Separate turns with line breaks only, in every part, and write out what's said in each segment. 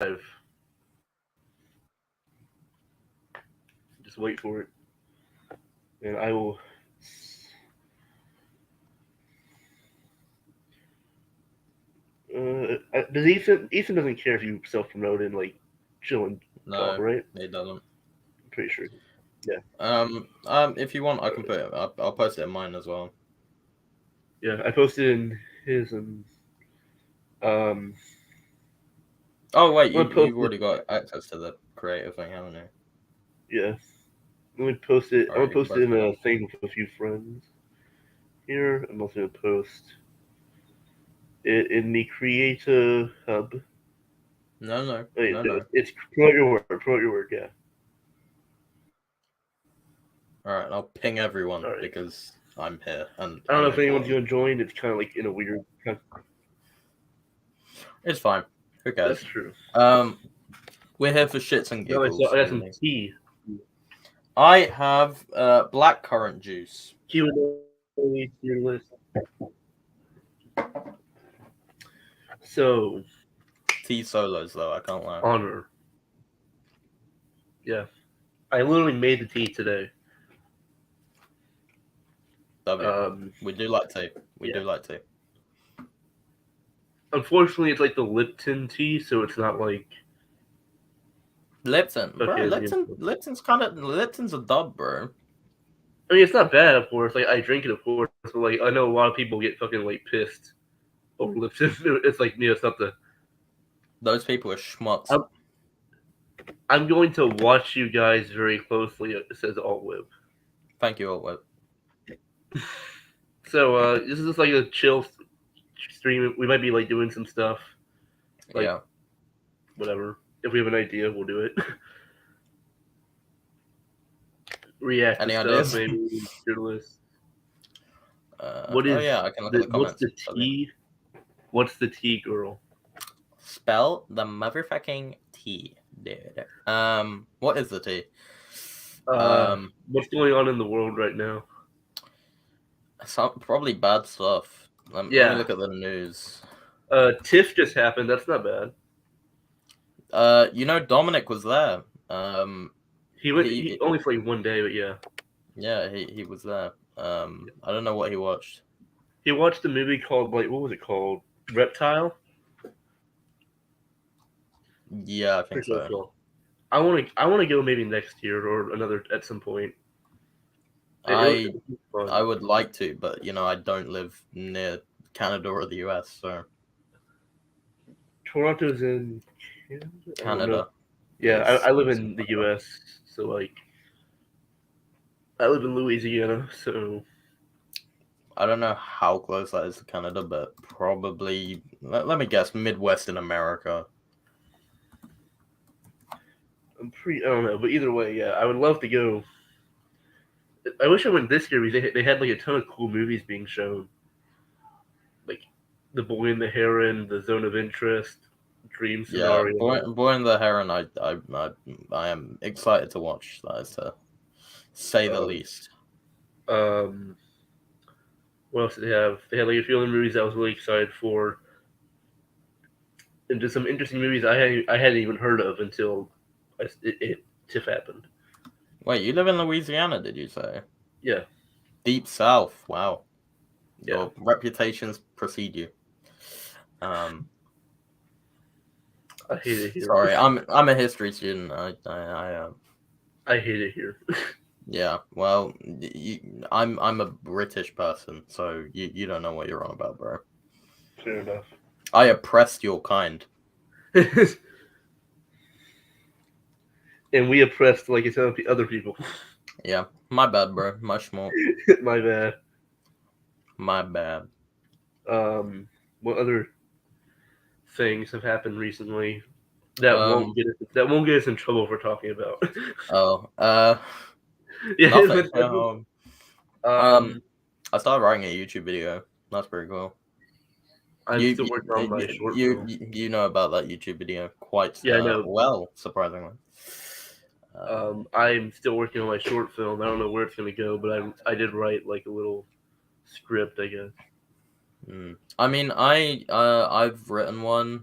Just wait for it, and I will. Does Ethan doesn't care if you self promote and like chill and talk,
No,
right?
it doesn't.
I'm pretty sure. Yeah.
If you want, I can put it. I'll post it in mine as well.
Yeah, I posted in his and um.
Oh wait,
I'm gonna post
you've
it.
already got access to the creative thing, haven't you?
Yeah. Let me post it.
All
I'm
right,
gonna
you can
post it
post
in
it
a
now.
thing with a few friends. Here, I'm also gonna post it in the Creator Hub.
No, no,
Wait,
no,
no,
no.
it's promote your work. Promote your work. Yeah.
All right, I'll ping everyone
All right.
because I'm here and
I don't
I'm
know if anyone's
important.
gonna join. It's kind of like in a weird.
It's fine. Who
That's
cares?
true.
Um, we're here for shits and
No,
giggles,
I got some
really.
tea.
I have blackcurrant juice.
Q&A tier list. So,
Tea solos though, I can't lie.
Honor. Yeah, I literally made the tea today.
W.
Um,
We do like tea. We
yeah.
do like tea.
Unfortunately, it's like the Lipton tea, so it's not like
Lipton, bro.
okay.
Lipton's a dub, bro.
I mean, it's not bad, of course. Like I drink it, of course, but like I know a lot of people get fucking like pissed over Lipton. It's like it's not the.
Those people are schmucks.
I'm, I'm going to watch you guys very closely. It says all whip.
Thank you, Altweb.
So this is just like a chill stream. We might be like doing some stuff, like
Yeah.
whatever. If we have an idea, we'll do it. React to
Any
stuff,
ideas?
maybe tier list. What
Oh
is
yeah, I can look at the
what's
comments.
the T? What's the T, girl?
Spell the motherfucking T, dude. What is the T?
What's going on in the world right now?
Probably bad stuff. Let me
Yeah.
look at the news.
TIFF just happened. That's not bad.
Dominic was there.
He went. He only for like one day, but yeah.
Yeah, he was there. I don't know what he watched.
He watched a movie called like what was it called? Reptile.
Yeah, I think
Pretty sure
so.
it's called. I want to go maybe next year or another at some point.
I would like to, but I don't live near Canada or the US, so
Toronto's in Canada.
Canada.
Yeah, I live in the US, so like I live in Louisiana, so
I don't know how close that is to Canada, but probably let me guess, Midwestern America.
I don't know, but either way, yeah, I would love to go. I wish I went this year because they had like a ton of cool movies being shown, like The Boy and the Heron, The Zone of Interest, Dream
Yeah,
Scenario.
Boy and the Heron. I am excited to watch. That is to say the least.
Um, what else did they have? They had like a few other movies I was really excited for, and just some interesting movies I hadn't even heard of until TIFF happened.
Wait, you live in Louisiana? Did you say?
Yeah.
Deep South. Wow.
Yeah.
Your reputations precede you.
I hate it here.
Sorry, I'm a history student.
I hate it here.
Yeah, well, I'm a British person, so you don't know what you're on about, bro.
Fair enough.
I oppressed your kind.
And we oppressed like it's other people.
Yeah, my bad, bro. Much more.
My bad.
My bad.
What other things have happened recently that won't get us in trouble for talking about?
Oh,
Yeah.
nothing. I started writing a YouTube video. That's pretty cool.
I'm
You
still working on my short
you,
film.
you know about that YouTube video quite
Yeah, I know.
well, surprisingly.
I'm still working on my short film. I don't know where it's gonna go, but I did write like a little script, I guess.
I mean, I've written one.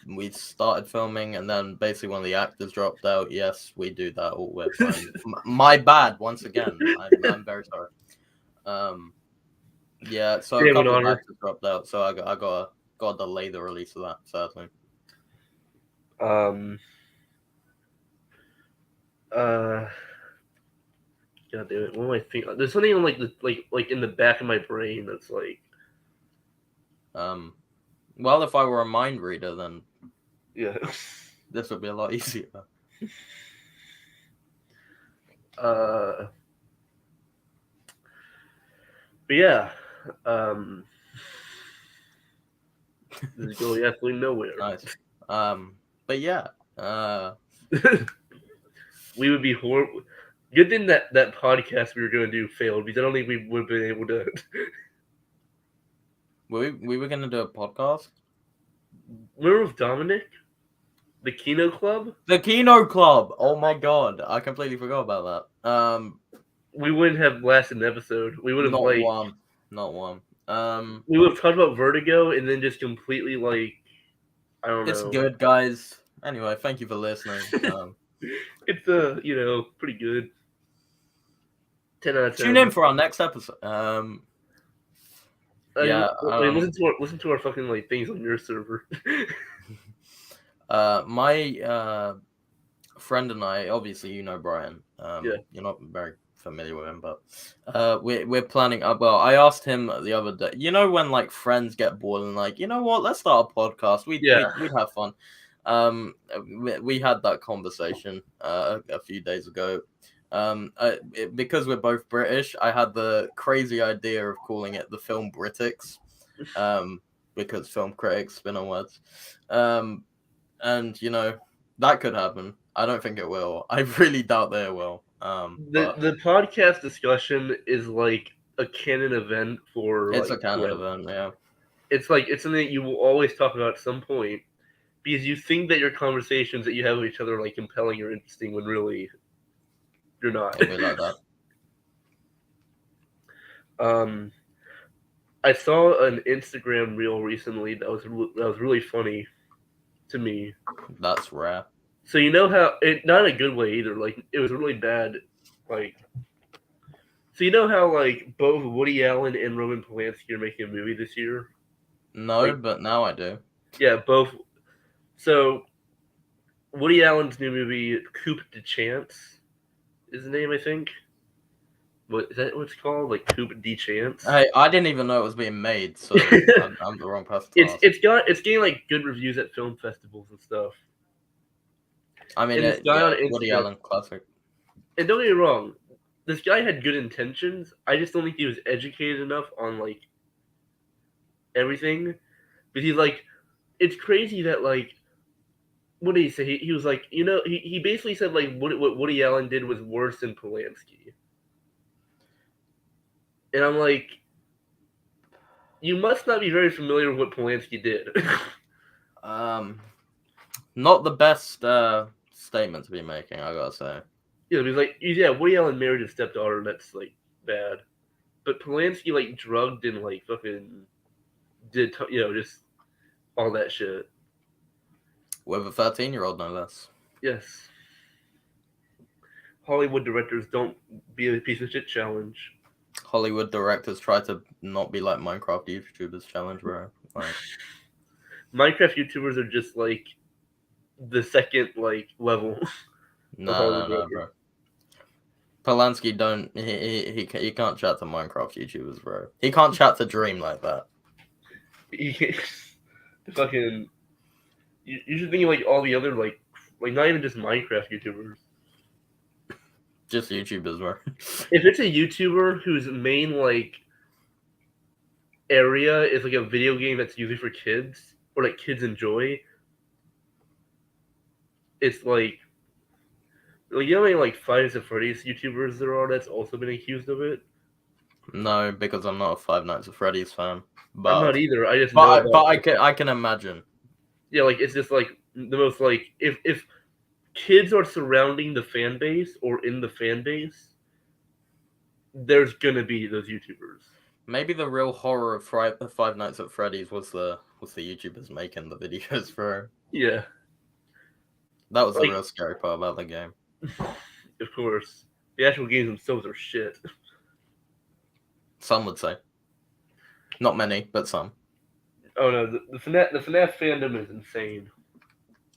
We started filming, and then basically one of the actors dropped out. Yes, we do that all the time. My bad once again. I'm very sorry. Um, yeah. So a
Damn it,
couple of
Honor.
actors dropped out, so I got to delay the release of that. Sadly.
Um. Uh. God damn it. What am I thinking? There's something on like in the back of my brain that's like.
Well, if I were a mind reader, then
Yeah.
this would be a lot easier.
uh. But yeah. Um. This is going absolutely nowhere.
Nice. But yeah.
We would be horrible. Good thing that podcast we were going to do failed because I don't think we would have been able to.
We were gonna do a podcast.
Remember with Dominic, the Kino Club?
The Kino Club. Oh my god, I completely forgot about that.
We wouldn't have lasted an episode. We would have
Not
like
one, not one.
we would have talked about Vertigo and then just completely like I don't
It's
know.
good, guys. Anyway, thank you for listening.
It's pretty good. 10 out of
Tune
10.
in for our next episode. Yeah.
I mean, listen to our fucking like things on your server.
My friend and I, obviously, you know Brian.
Yeah.
You're not very familiar with him, but we're planning. Well, I asked him the other day. You know when like friends get bored and like, you know what? Let's start a podcast.
Yeah.
We'd have fun. We had that conversation a few days ago. Because we're both British, I had the crazy idea of calling it the Film Britics, because film critics spin on words, and you know that could happen. I don't think it will. I really doubt that it will. But
The podcast discussion is like a canon event for
it's a
like
canon
web.
event, yeah.
It's like it's something that you will always talk about at some point because you think that your conversations that you have with each other are like compelling or interesting when really you're not.
It'll be like that.
um, I saw an Instagram reel recently that was really funny to me.
That's rare.
So you know how it not in a good way either. Like it was really bad. Like so you know how like both Woody Allen and Roman Polanski are making a movie this year.
No,
Like
but now I do.
yeah, both. So Woody Allen's new movie Coupe de Chance is the name I think. What is that? What it's called? Like Coupe de Chance.
Hey, I didn't even know it was being made, so I'm the wrong person to ask.
It's getting like good reviews at film festivals and stuff.
I mean,
And this guy on
Woody
Instagram,
Allen classic.
and don't get me wrong, this guy had good intentions. I just don't think he was educated enough on like everything. But he's like, it's crazy that like, what did he say? He was like, he basically said like what Woody Allen did was worse than Polanski. And I'm like, you must not be very familiar with what Polanski did.
Not the best statement to be making, I gotta say.
Yeah, he's like, yeah, Woody Allen married his stepdaughter. That's like bad. But Polanski like drugged and like fucking did just all that shit.
With a 13-year-old, no less.
Yes. Hollywood directors don't be a piece of shit challenge.
Hollywood directors try to not be like Minecraft YouTubers challenge, bro. Like,
Minecraft YouTubers are just like the second like level.
no, bro. Polanski don't he can't chat to Minecraft YouTubers, bro. He can't chat to Dream like that.
Fucking, you should think of, like all the other like not even just Minecraft YouTubers.
Just YouTubers, bro.
If it's a YouTuber whose main like area is like a video game that's usually for kids or like kids enjoy, it's like you know how many like Five Nights at Freddy's YouTubers there are that's also been accused of it.
No, because I'm not a Five Nights at Freddy's fan.
I'm not either. I just
but
know.
But I can imagine.
Yeah, like it's just like the most like if kids are surrounding the fan base or in the fan base, there's gonna be those YouTubers.
Maybe the real horror of Five Nights at Freddy's was the YouTubers making the videos for it.
Yeah,
That was the
like
real scary part about the game.
of course, the actual games themselves are shit.
Some would say, not many, but some.
Oh no, the FNAF fandom is insane.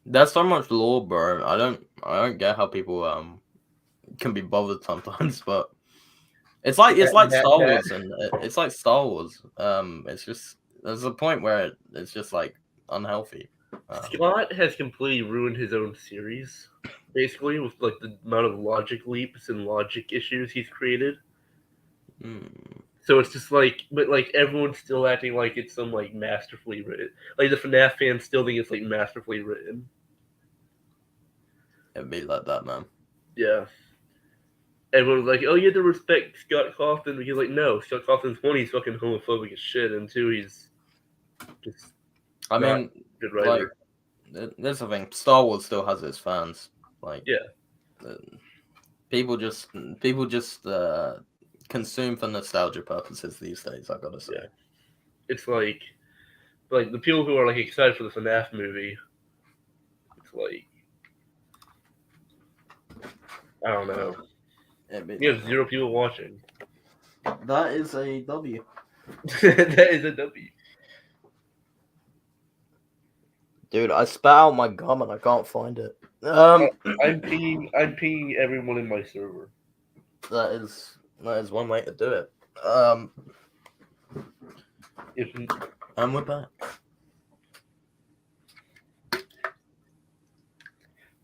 There's so much lore, bro. I don't get how people can be bothered sometimes, but it's like Star
That
Wars, and it's like Star Wars. It's just there's a point where it's just like unhealthy.
Scott has completely ruined his own series, basically with like the amount of logic leaps and logic issues he's created.
Hmm,
So it's just like, but like everyone's still acting like it's some like masterfully written. Like the FNAF fans still think it's like masterfully written.
it'd be like that, man.
Yeah. Everyone's like, oh, you have to respect Scott Cawthon because, like, no, Scott Cawthon's one, he's fucking homophobic as shit, and two, he's just
I
not
mean,
a good
like,
writer.
there's the thing. Star Wars still has its fans. Like,
Yeah,
uh, people just consume for nostalgia purposes these days. I gotta say.
yeah. It's like the people who are like excited for the FNAF movie. It's like I don't know.
It'd be
You
like
have zero people watching.
that. That is a W.
That is a W.
Dude, I spat out my gum and I can't find it.
I'm pinging everyone in my server.
That is one way to do it.
If
And we're back.
But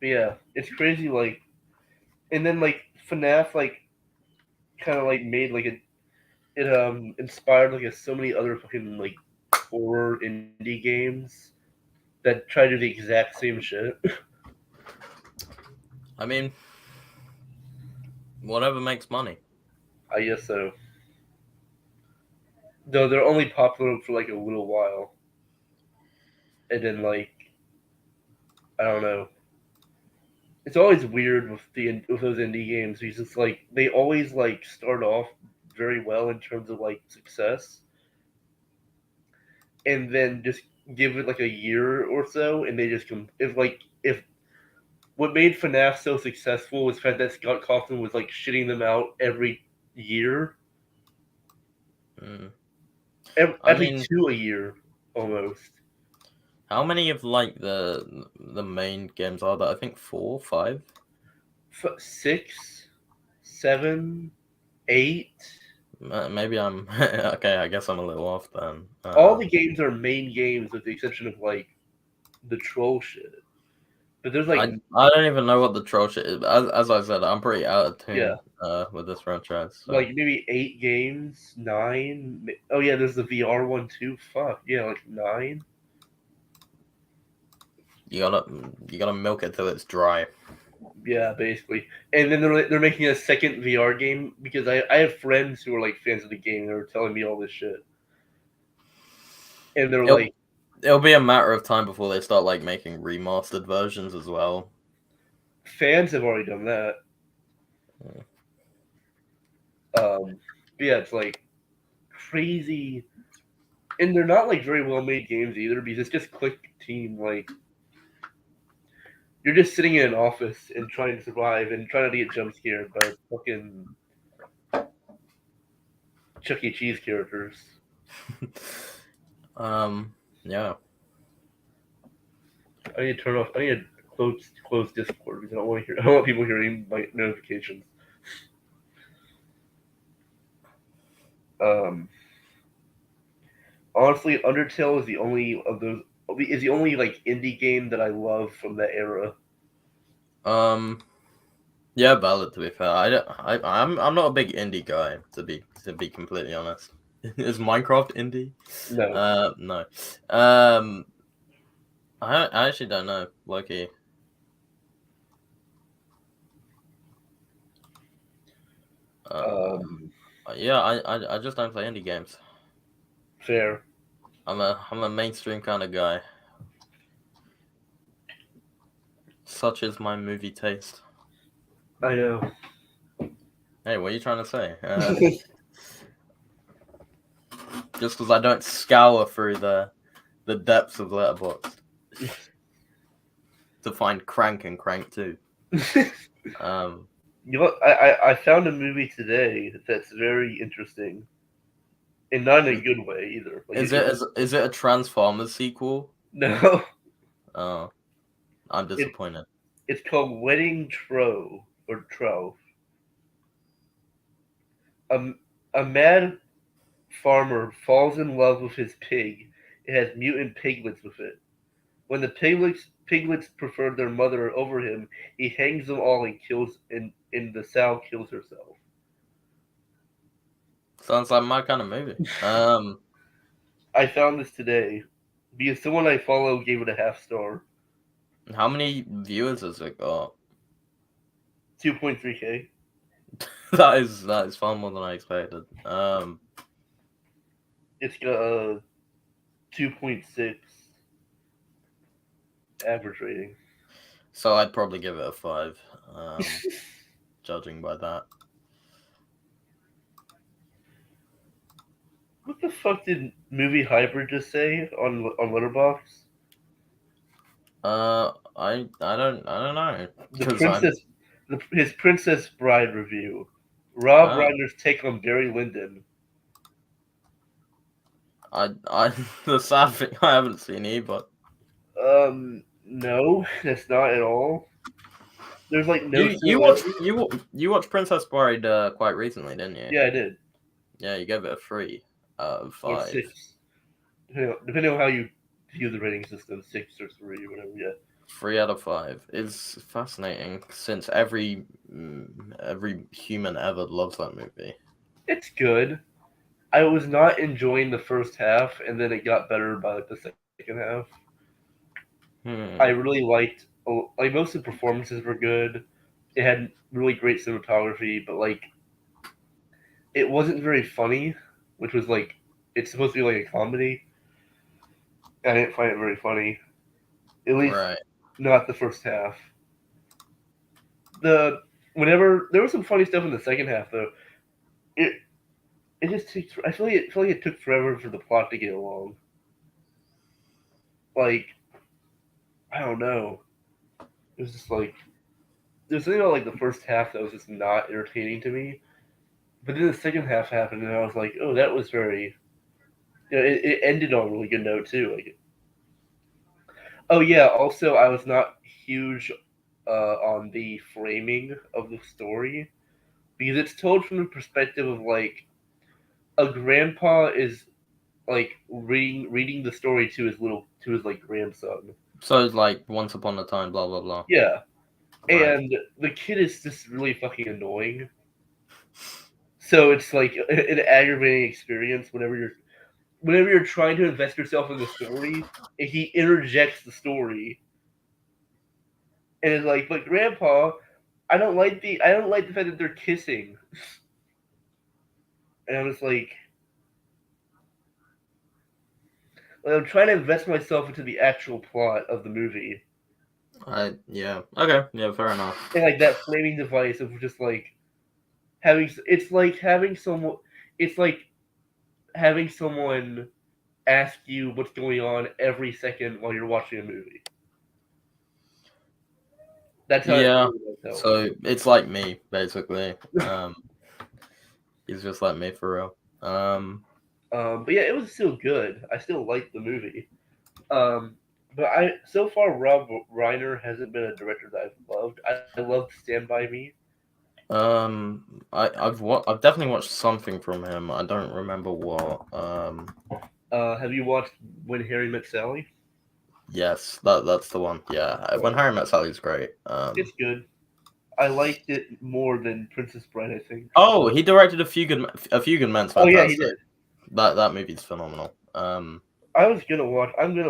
yeah, it's crazy. Like, and then like FNAF like kind of like made like it inspired like so many other fucking like horror indie games that try to do the exact same shit.
I mean, whatever makes money.
I guess so. Though they're only popular for like a little while, and then like I don't know. It's always weird with those indie games because it's like they always like start off very well in terms of like success, and then just give it like a year or so, and they just if what made FNAF so successful was the fact that Scott Cawthon was like shitting them out every year,
Mm. I
every
mean,
two a year almost.
how many of like the main games are there? I think 4, 5.
6, 7, 8.
Maybe I'm okay. I guess I'm a little off then.
All the games are main games with the exception of like the troll shit. But there's like
I don't even know what the troll shit is. As I said, I'm pretty out of
yeah,
tune with this franchise. So
like maybe 8 games, 9. Oh yeah, there's the VR one too. Fuck yeah, like 9.
you gotta milk it till it's dry.
Yeah, basically. And then they're making a second VR game because I have friends who are like fans of the game. They were telling me all this shit, and they're
It'll
like,
it'll be a matter of time before they start like making remastered versions as well.
fans have already done that.
Yeah.
But yeah, it's like crazy, and they're not like very well made games either because it's just click team. Like you're just sitting in an office and trying to survive and trying not to get jump scared by fucking Chuck E. Cheese characters.
Yeah.
I need to turn off. I need to close Discord because I don't want to hear. I don't want people hearing my notifications. Um, honestly, Undertale is the only of those. Is the only like indie game that I love from that era.
Yeah, valid to be fair. I'm not a big indie guy to be completely honest. Is Minecraft indie?
No,
No. Um, I actually don't know. Loki. Uh,
um,
yeah, I just don't play indie games.
fair.
I'm a mainstream kind of guy. Such is my movie taste.
I know.
Hey, what are you trying to say? just because I don't scour through the depths of Letterboxd to find Crank and Crank 2. Um,
You know, I found a movie today that's very interesting, and not in a good way either. Like
is it a Transformers sequel?
no,
Oh, I'm
it
disappointed.
it's called Wedding Trove or Trove. A a mad farmer falls in love with his pig. It has mutant piglets with it. When the piglets prefer their mother over him, he hangs them all and kills and the sow kills herself.
Sounds like my kind of movie.
I found this today because someone I follow gave it a half star.
How many viewers has it got?
2.3K.
That is far more than I expected.
It's got a 2.6 average rating.
So I'd probably give it a 5. Judging by that.
What the fuck did movie hybrid just say on Letterboxd?
I don't know
The
because I'm
princess, his Princess Bride review. Rob
uh,
Reiner's take on Barry Lyndon.
I the sad thing I haven't seen either.
No, that's not at all. There's like no similarity.
You watched Princess Bride quite recently, didn't you?
Yeah, I did.
Yeah, you gave it a 3 out of
Or
5.
six, depending on how you view the rating system, 6 or 3, whatever. Yeah,
3 out of 5. It's fascinating since every human ever loves that movie.
it's good. I was not enjoying the first half, and then it got better by like the second half. I
Hmm.
really liked like most of the performances were good. It had really great cinematography, but like it wasn't very funny, which was like it's supposed to be like a comedy. I didn't find it very funny, at least
Right.
not the first half. The Whenever there was some funny stuff in the second half though, it it just takes. I feel like it took forever for the plot to get along. Like I don't know, it was just like there's something about like the first half that was just not entertaining to me. But then the second half happened, and I was like, oh, that was very. It ended on a really good note too. Like, oh yeah. Also, I was not huge on the framing of the story because it's told from the perspective of like a grandpa is like reading the story to his like grandson.
So it's like Once Upon a Time, blah blah blah.
Yeah,
Right.
and the kid is just really fucking annoying. So it's like an aggravating experience whenever you're trying to invest yourself in the story, and he interjects the story and is like, "But Grandpa, I don't like the fact that they're kissing." And I'm just like I'm trying to invest myself into the actual plot of the movie,
Yeah. Okay. Yeah. Fair enough.
and like that flaming device of just like having it's like having someone it's like having someone ask you what's going on every second while you're watching a movie. That's how it
Yeah.
really felt.
So it's like me basically. He's just like me for real.
But yeah, it was still good. I still liked the movie. Um, but I so far Rob Reiner hasn't been a director that I've loved. I loved Stand by Me.
I've definitely watched something from him. I don't remember what.
Have you watched When Harry Met Sally?
Yes, that's the one. Yeah, When Harry Met Sally's great.
It's good. I liked it more than Princess Bride, I think.
Oh, he directed a Few Good Men's
Oh yeah, he
fantastic.
did.
That movie's phenomenal.
I'm gonna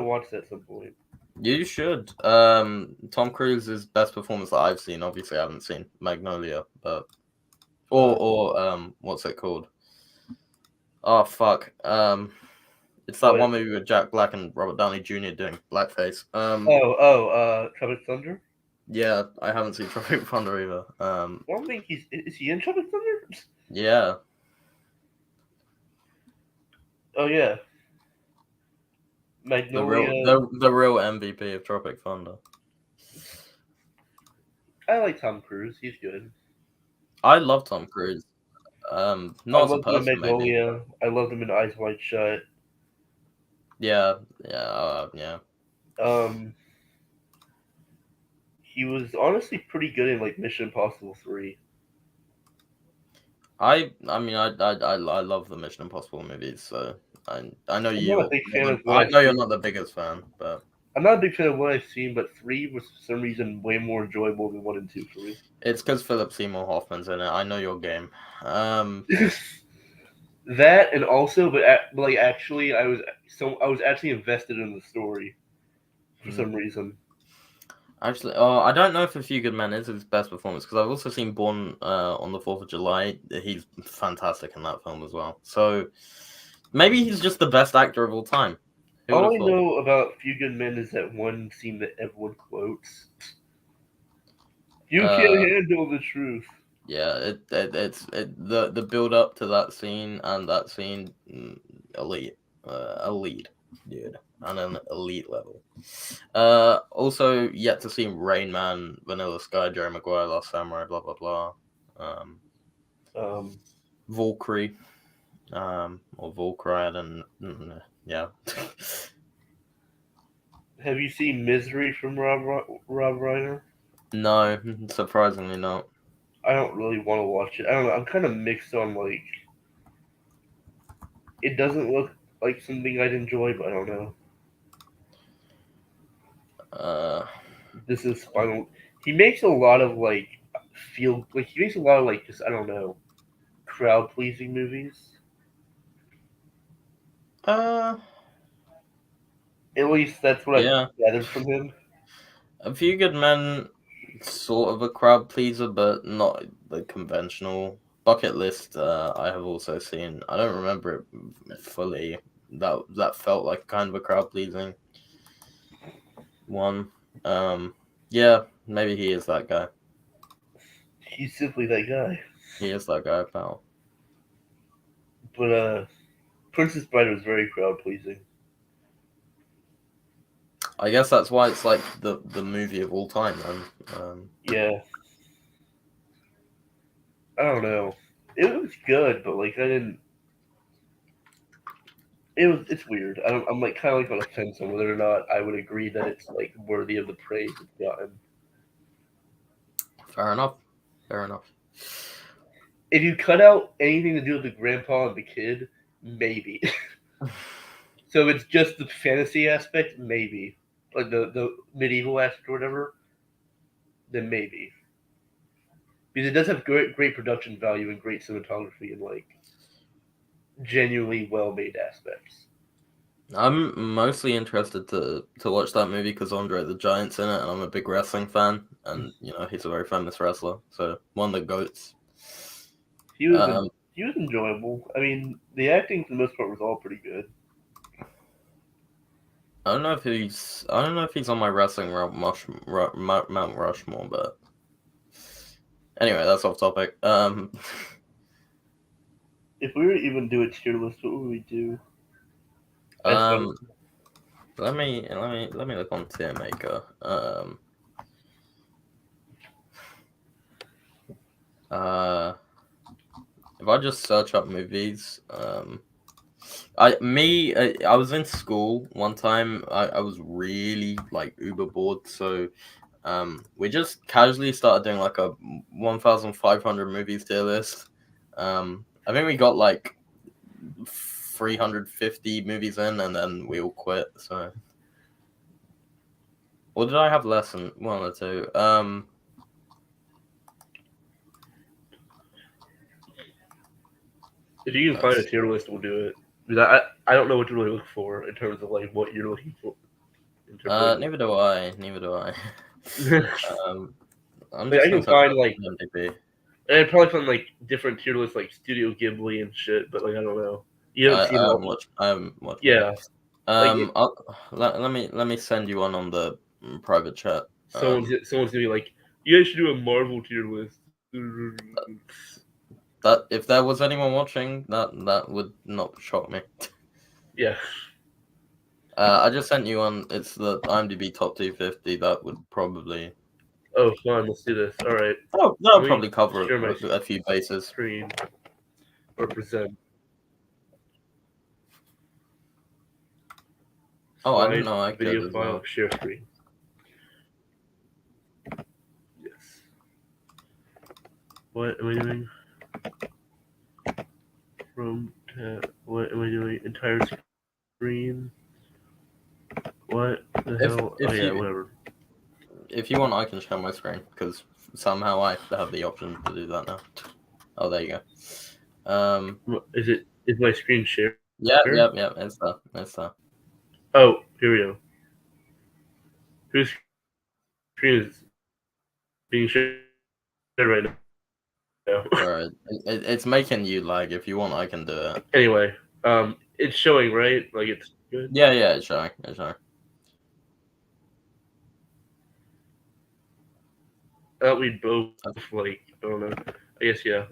watch that at some point.
You should. Tom Cruise's best performance that I've seen. Obviously, I haven't seen Magnolia, but
Uh,
what's it called? Oh fuck. It's that
what?
one movie with Jack Black and Robert Downey Jr. doing blackface.
Tropic Thunder.
Yeah, I haven't seen Tropic Thunder either.
I don't think is he in Tropic Thunder?
Yeah,
Oh yeah,
The real
Magnolia.
the real MVP of Tropic Thunder.
I like Tom Cruise. He's good.
I love Tom Cruise.
I
Not as a
loved him in
person, maybe.
Magnolia. I loved him in Eyes Wide Shut.
Yeah, yeah, yeah.
Um, he was honestly pretty good in like Mission Impossible 3.
I mean, I love the Mission Impossible movies, so I know
I'm not a
you.
big fan of what
I
I've
know you're
seen.
not the biggest fan, but
I'm not a big fan of what I've seen, but 3 was for some reason way more enjoyable than 1 and 2 for me.
it's because Philip Seymour Hoffman's in it. I know your game. Um,
That and also, but like actually, I was actually invested in the story for
hmm.
some reason.
Actually, I don't know if A Few Good Men is his best performance because I've also seen Born on the 4th of July. He's fantastic in that film as well. So maybe he's just the best actor of all time. Who would
All
have
I
thought?
know about Few Good Men is that one scene that everyone quotes: "You can't
Uh,
handle the truth."
yeah, the build up to that scene and that scene, elite, elite, dude, on an elite level. Also yet to see Rain Man, Vanilla Sky, Jerry Maguire, Last Samurai, blah blah blah. Um,
Um,
Valkyrie, or Volcride, and yeah.
have you seen Misery from Rob Reiner?
No, surprisingly not.
I don't really want to watch it. I don't know. I'm kind of mixed on like it doesn't look like something I'd enjoy, but I don't know.
Uh,
This is final. He makes a lot of like feel like he makes a lot of like just I don't know crowd pleasing movies.
uh,
At least that's what I've
yeah.
gathered from him.
A Few Good Men, sort of a crowd pleaser, but not the conventional bucket list. I have also seen. I don't remember it fully. That felt like kind of a crowd pleasing one. Um, yeah, maybe he is that guy.
He's simply that guy.
He is that guy, pal.
But Princess Bride was very crowd pleasing.
I guess that's why it's like the movie of all time. Then,
Yeah, I don't know. It was good, but like I didn't. It's weird. I'm like kind of like on the fence on whether or not I would agree that it's like worthy of the praise it's gotten.
fair enough. Fair enough.
If you cut out anything to do with the grandpa and the kid, maybe. So if it's just the fantasy aspect, maybe. Like the medieval aspect or whatever, then maybe. Because it does have great production value and great cinematography and like genuinely well made aspects.
I'm mostly interested to watch that movie because Andre the Giant's in it, and I'm a big wrestling fan, and he's a very famous wrestler, so one of the goats.
He was
Um,
he was enjoyable. I mean, the acting for the most part was all pretty good.
I don't know if he's on my wrestling Mount Rushmore, but anyway, that's off topic.
If we were to even do a tier list, what would we do? Best one.
um, let me look on Tier Maker. Uh, if I just search up movies, I was in school one time. I was really like uber bored, so we just casually started doing like a 1,500 movies tier list. I think we got like 350 movies in, and then we all quit. So, or did I have less than one or two?
If you can find a
That's,
tier list, we'll do it. Because I don't know what to really look for in terms of like what you're looking for in terms of
neither do I. Neither do I.
like.
um, I'm
Like, I
just
can
gonna search
find
up
like
IMDb.
I'd probably find like different tier lists like Studio Ghibli and shit, but like I don't know. You haven't seen all.
I haven't watched them.
Yeah, like
Let me send you one on the private chat.
someone's gonna be like, you guys should do a Marvel tier list.
That if there was anyone watching, that would not shock me.
Yeah.
I just sent you on. It's the IMDb top 250. That would probably.
Oh, fun. Let's do this. All right.
That'll
Let me
probably cover
share my
a few bases.
screen or present.
Oh, I didn't
Slide
know I could
video
as
file.
well.
Share screen. Yes. What am I doing? Chrome tab. What am I doing? Entire screen. What the
If
hell? Oh
if
yeah,
you
whatever.
if you want, I can share my screen because somehow I have the option to do that now. Oh, there you go.
Is it? Is my screen shared?
Yep. It's there. It's there.
Oh, here we go. Whose screen is being shared right now?
Alright, it's making you lag. If you want, I can do it.
Anyway, it's showing, right? Like it's good.
Yeah, it's showing. It's showing.
We both like. I don't know. I guess yeah.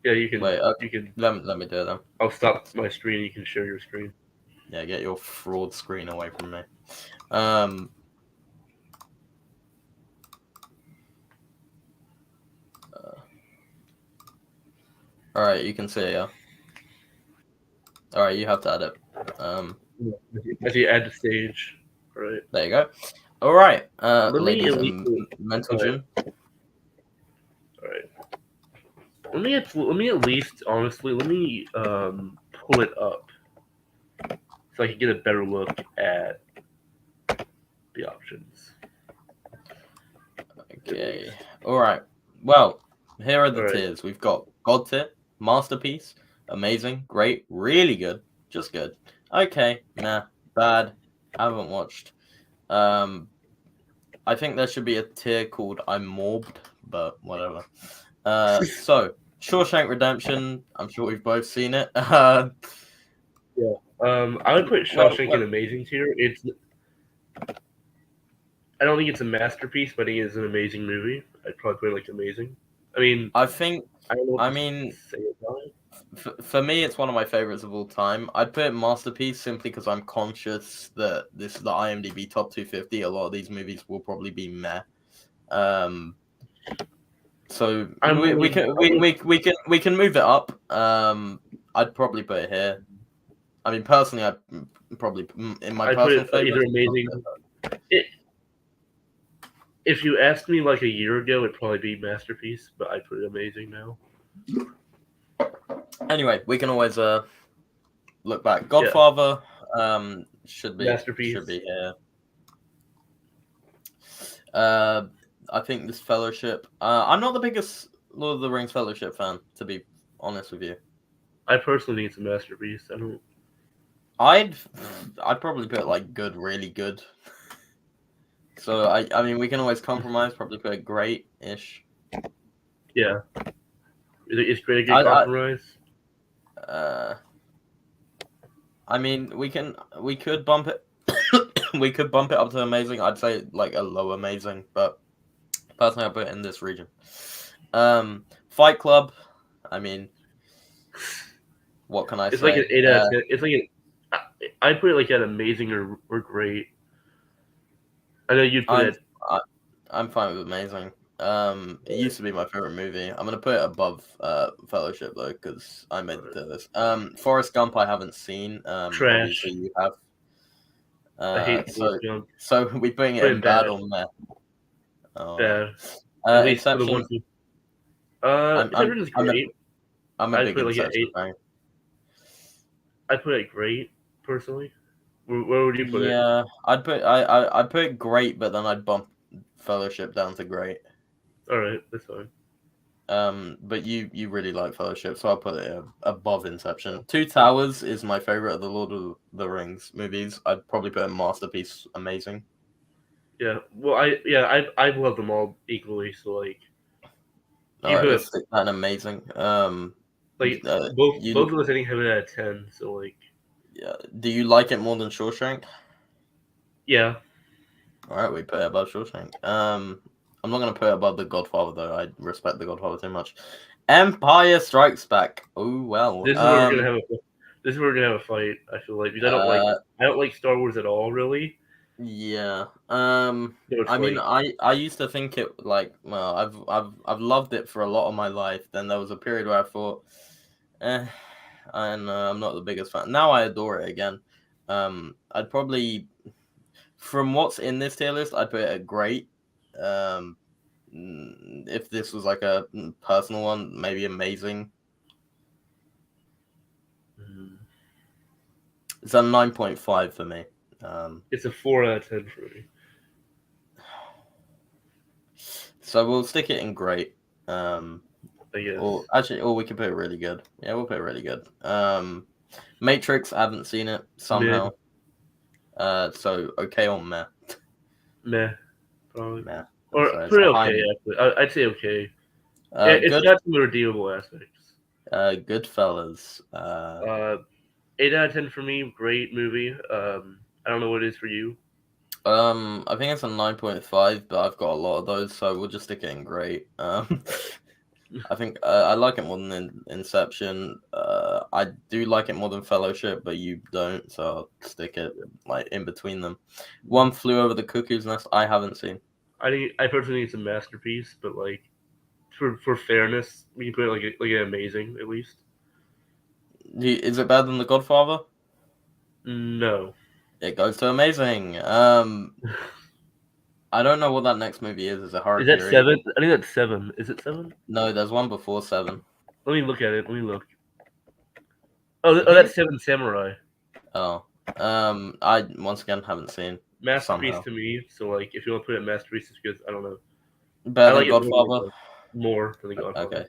Yeah, you can.
Wait,
You can.
let me do it then.
I'll stop my screen. You can share your screen.
Yeah, get your fraud screen away from me. Um. All right, you can see it. Yeah. All right, you have to add it.
As you add the stage, right?
There you go. All right,
Let me
ladies
at least.
and mental gym.
All right. Let me at least honestly let me pull it up so I can get a better look at the options.
Okay. All right. Well, here are the
All right.
tiers. We've got God tier, masterpiece, amazing, great, really good, just good. Okay, nah, bad. Haven't watched. I think there should be a tier called I'm morbed, but whatever. So Shawshank Redemption. I'm sure we've both seen it.
Yeah. I would put
Well,
Shawshank in amazing tier. It's I don't think it's a masterpiece, but I think it's an amazing movie. I'd probably put it like amazing. I mean,
I think.
I don't know what
I
to
mean,
say about it.
for me, it's one of my favorites of all time. I'd put it masterpiece simply because I'm conscious that this is the IMDb top 250. A lot of these movies will probably be meh. So
I'm willing.
we can move it up. I'd probably put it here. I mean, personally, I'd probably in my
I put
personal
it either
favorites.
amazing. If you asked me like a year ago, it'd probably be masterpiece, but I put it amazing now.
Anyway, we can always look back.
Yeah.
Godfather should be
Masterpiece.
here. I think this Fellowship. I'm not the biggest Lord of the Rings Fellowship fan, to be honest with you.
I personally think it's a masterpiece. I don't.
I'd probably put like good, really good. So I mean we can always compromise. Probably put great-ish.
Yeah. Is great a good compromise?
I mean we could bump it. We could bump it up to amazing. I'd say like a low amazing, but personally I put it in this region. Fight Club. I mean, what can I say?
It's like an 8 out of 10. It's like I'd put it like at amazing or great. I know you'd put it.
I'm fine with amazing. It used to be my favorite movie. I'm gonna put it above Fellowship though, because I made it to this. Forrest Gump I haven't seen.
Trash.
Obviously you have.
I hate Forrest Gump.
So we bring it in bad or meh. Oh,
bad. At least
Inception.
for the ones who. Inception is great.
I'm a big
put
Inception fan.
I'd put it great personally. Where would you put it?
Yeah, I'd put it great, but then I'd bump Fellowship down to great.
All right, that's fine.
But you really like Fellowship, so I'll put it above Inception. Two Towers is my favorite of the Lord of the Rings movies. I'd probably put a masterpiece, amazing.
Yeah, well, I love them all equally. So like,
Let's stick that in amazing.
Like both of us, I think have it at 10. So like,
yeah. Do you like it more than Shawshank?
Yeah.
All right, we put it above Shawshank. I'm not gonna put it above The Godfather though. I respect The Godfather too much. Empire Strikes Back. Oh well.
This is where we're gonna have This is where we're gonna have a fight. I feel like because
Uh,
I don't like Star Wars at all, really.
yeah.
So it's
I mean,
like
I used to think it like, well, I've loved it for a lot of my life. Then there was a period where I thought, eh, and I'm not the biggest fan. Now I adore it again. I'd probably, from what's in this tier list, I'd put it at great. Um, if this was like a personal one, maybe amazing.
mm,
It's a 9.5 for me. Um,
it's a 4 out of 10 for me.
so we'll stick it in great.
I guess.
Or actually, or we can put it really good. Yeah, we'll put it really good. Matrix, I haven't seen it
Mid,
somehow. So okay on meh.
meh, probably,
Meh.
or
So it's
pretty
a high.
okay. Actually, I'd say okay. It's
Good.
got some redeemable aspects.
Goodfellas.
Uh, 8 out of 10 for me. Great movie. I don't know what it is for you.
I think it's a 9.5, but I've got a lot of those, so we'll just stick it in great. I think I like it more than Inception. I do like it more than Fellowship, but you don't, so I'll stick it like in between them. One Flew Over the Cuckoo's Nest. I haven't seen.
I personally think it's a masterpiece, but like for fairness, we can put it like an amazing at least.
Is it better than The Godfather?
No,
It goes to amazing. I don't know what that next movie is. Is it
is that
Harakiri?
7? I think that's 7. Is it 7?
No, there's one before Seven.
Let me look at it. Let me look.
I
Oh,
think
that's
it's
7 Samurai.
oh. I once again haven't seen
Masterpiece
somehow.
to me. So like, if you want to put it in masterpiece, it's because I don't know. I
Better than
like it more than
Godfather.
more than the Godfather.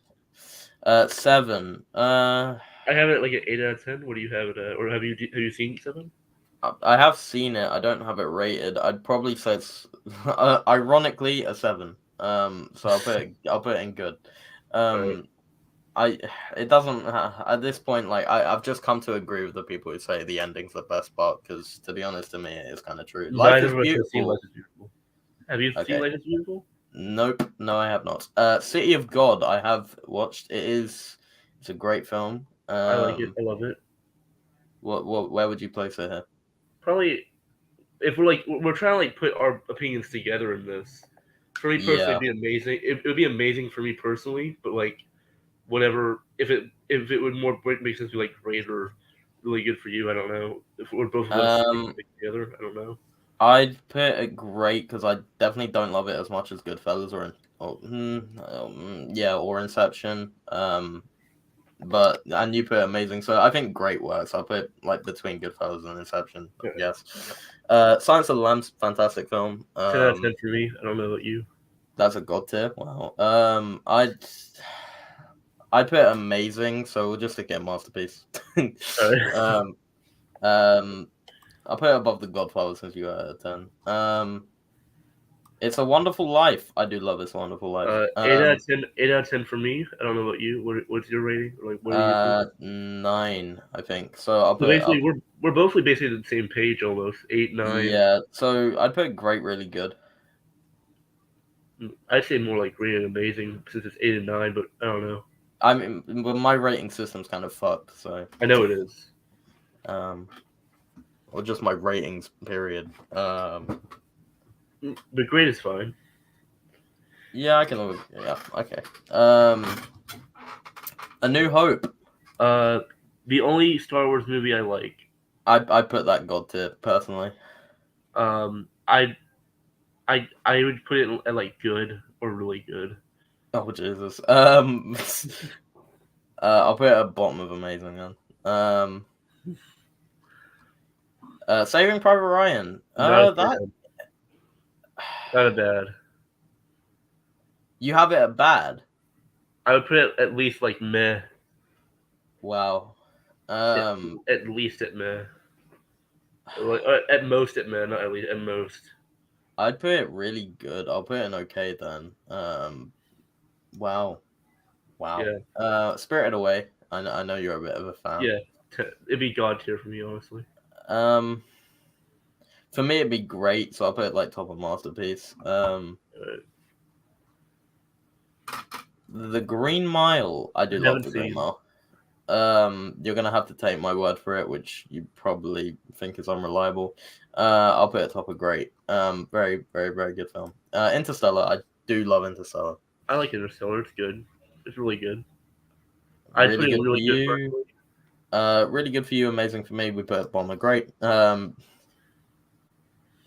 Okay. Seven.
I have it like an 8 out of 10. What do you have it at? Or have you seen 7?
I have seen it. I don't have it rated. I'd probably say it's ironically a seven. So I'll put it in good.
All right.
Um, I it doesn't at this point, like I've just come to agree with the people who say the ending's the best part, because to be honest, to me it is kind of true. Life is
Neither of us have seen Life
beautiful.
is Beautiful. Have you seen
Okay.
Life is Beautiful?
Nope, no, I have not. City of God, I have watched. It's a great film.
I like it. I love it.
Where would you place it here?
Probably if we're trying to like put our opinions together in this. For me personally,
Yeah.
it'd be amazing. It would be amazing for me personally, but like whatever, if it would more make sense to be like great or really good for you, I don't know. If we're both of us like,
Um,
together, I don't know.
I'd put it great because I definitely don't love it as much as Goodfellas yeah, or Inception. But and you put amazing, so I think great works. I'll put like between Goodfellas and Inception, I
Yeah.
guess. Silence of the Lambs, fantastic film.
10 out of 10 for me. I don't know about you.
That's a god tier. Wow. I'd put amazing, so we'll just stick it in masterpiece.
All right.
um, um, I'll put it above the Godfather since you got it at 10. It's a Wonderful Life. I do love It's a Wonderful Life.
8 out of 10. 8 out of 10 for me. I don't know about you. What's your rating? Or, like what are you thinking?
9, I think. So I'll
So
put it
basically,
up.
we're both basically the same page almost. 8, 9.
Yeah. So I'd put great, really good.
I'd say more like great and amazing since it's 8 and 9, but I don't know.
I mean, but my rating system's kind of fucked. So
I know it is.
um, or just my ratings period.
But great is fine.
Yeah, I can live. Yeah. Okay. A New Hope.
Uh, the only Star Wars movie I like.
I put that god tier personally.
Um, I would put it at like good or really good.
Oh Jesus. I'll put it at bottom of amazing then. Saving Private Ryan.
Not a
That
bad. Not a bad.
you have it at bad.
I would put it at least like meh.
Wow.
At least at meh. Like, at most at meh, not at least at most.
I'd put it really good. I'll put it in okay then. Wow.
Yeah.
Spirited Away. I know you're a bit of a fan.
Yeah. It'd be god tier for me, honestly.
Um, for me it'd be great, so I'll put it like top of masterpiece. The Green Mile. I do love
Haven't
the Green
seen.
Mile. You're gonna have to take my word for it, which you probably think is unreliable. I'll put it top of great. Very, very, very good film. Interstellar. I do love Interstellar.
I like Interstellar. It's good. It's really good. I'd put
Really
it
good for
really good
you.
personally.
Really good for you. Amazing for me. We put Bomber great.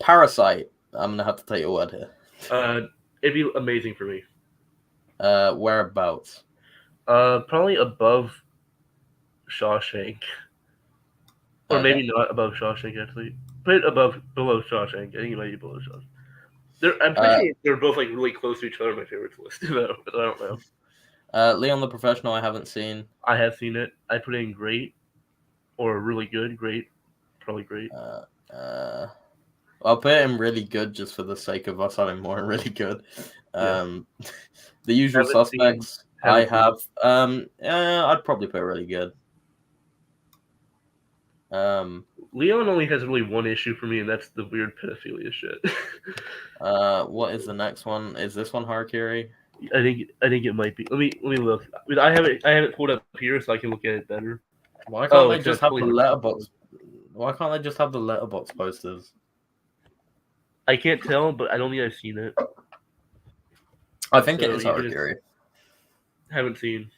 Parasite. I'm gonna have to take your word here.
It'd be amazing for me.
Whereabouts?
Probably above Shawshank, or
Okay.
maybe not above Shawshank actually. Put it below Shawshank. I think it might be below Shawshank. I'm
Uh,
pretty sure they're both like really close to each other on my favorites list, though. But I don't know.
Leon the Professional. I haven't seen.
I have seen it. I put in great or really good. Great, probably great.
Uh, uh, I'll put him really good just for the sake of us having more really good.
Yeah,
Um, The Usual
haven't seen.
Suspects. I
Haven't seen.
have. I'd probably put really good. Um,
Leon only has really one issue for me, and that's the weird pedophilia shit.
what is the next one? Is this one Harakiri?
I think it might be. Let me look. I mean, I have it pulled up here so I can look at it better.
Why can't
Oh,
they
it's a
just have
totally
the
different episode.
letterbox? Why can't they just have the letterbox posters?
I can't tell, but I don't think I've seen it.
I think it
So
is
you can just
Harakiri.
haven't seen.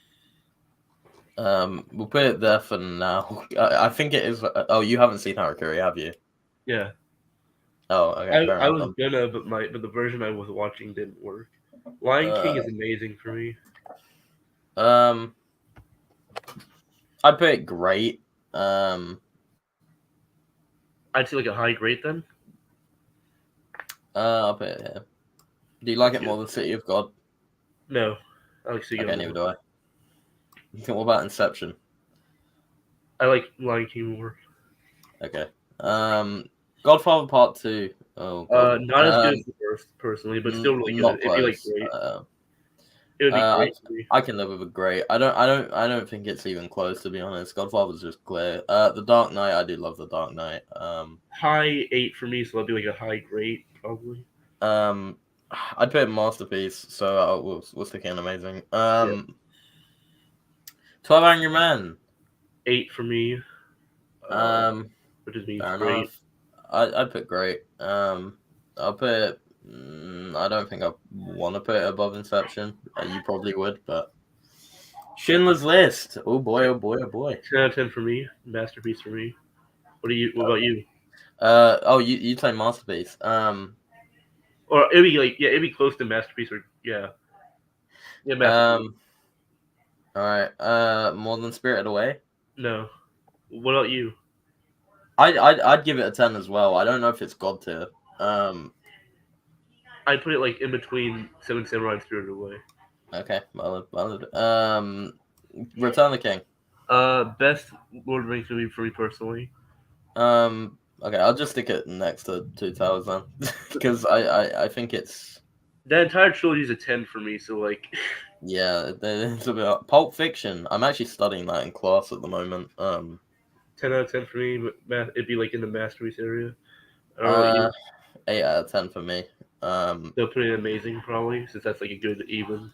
We'll put it there for now. I think it is. Oh, you haven't seen Harakiri, have you?
Yeah,
Oh, okay,
I
fair
I
enough.
was gonna, but the version I was watching didn't work. Lion King
Uh,
is amazing for me.
um, I put it great. Um,
I'd say like a high grade then.
I'll put it here. Do you like
That's
it more
good.
than City of God?
No, I like Sigo
Okay, neither
more.
do I. What about Inception?
I like Lion King more.
Okay. Godfather Part Two. Oh God.
Not as good as the first personally, but still really good.
Not
It'd be like
close.
great. It would be
Uh,
great for me.
I can live with a great. I don't think it's even close to be honest. Godfather's just clear. The Dark Knight. I do love the Dark Knight.
High 8 for me, so I'll do like a high grade probably.
Um, I'd put it masterpiece. So we'll stick in amazing.
Yeah,
12 Angry Men.
8 for me.
Um,
Which just means
Fair
great.
enough. I'd put great. I'll put it. I don't think I want to put it above Inception. You probably would, but Schindler's List. Oh boy! Oh boy! Oh boy!
10 out of 10 for me. Masterpiece for me. What about you?
Oh, you say masterpiece.
Or it'd be like, yeah, it'd be close to masterpiece or yeah. Yeah, masterpiece.
Um. All right. More than Spirited Away.
No. What about you?
I'd give it a 10 as well. I don't know if it's God tier.
I'd put it like in between Seven Samurai and Spirited Away.
Okay. Valid. Return of the King.
Best Lord of the Rings movie for me personally.
Okay, I'll just stick it next to Two Towers then, because I think it's
That entire trilogy is a 10 for me, so like
yeah. It's a bit Pulp Fiction. I'm actually studying that in class at the moment.
10 out of 10 for me, but it'd be like in the masterpiece area. I don't know what
Uh,
you.
8 out of 10 for me.
They'll put in amazing probably, since that's like a good even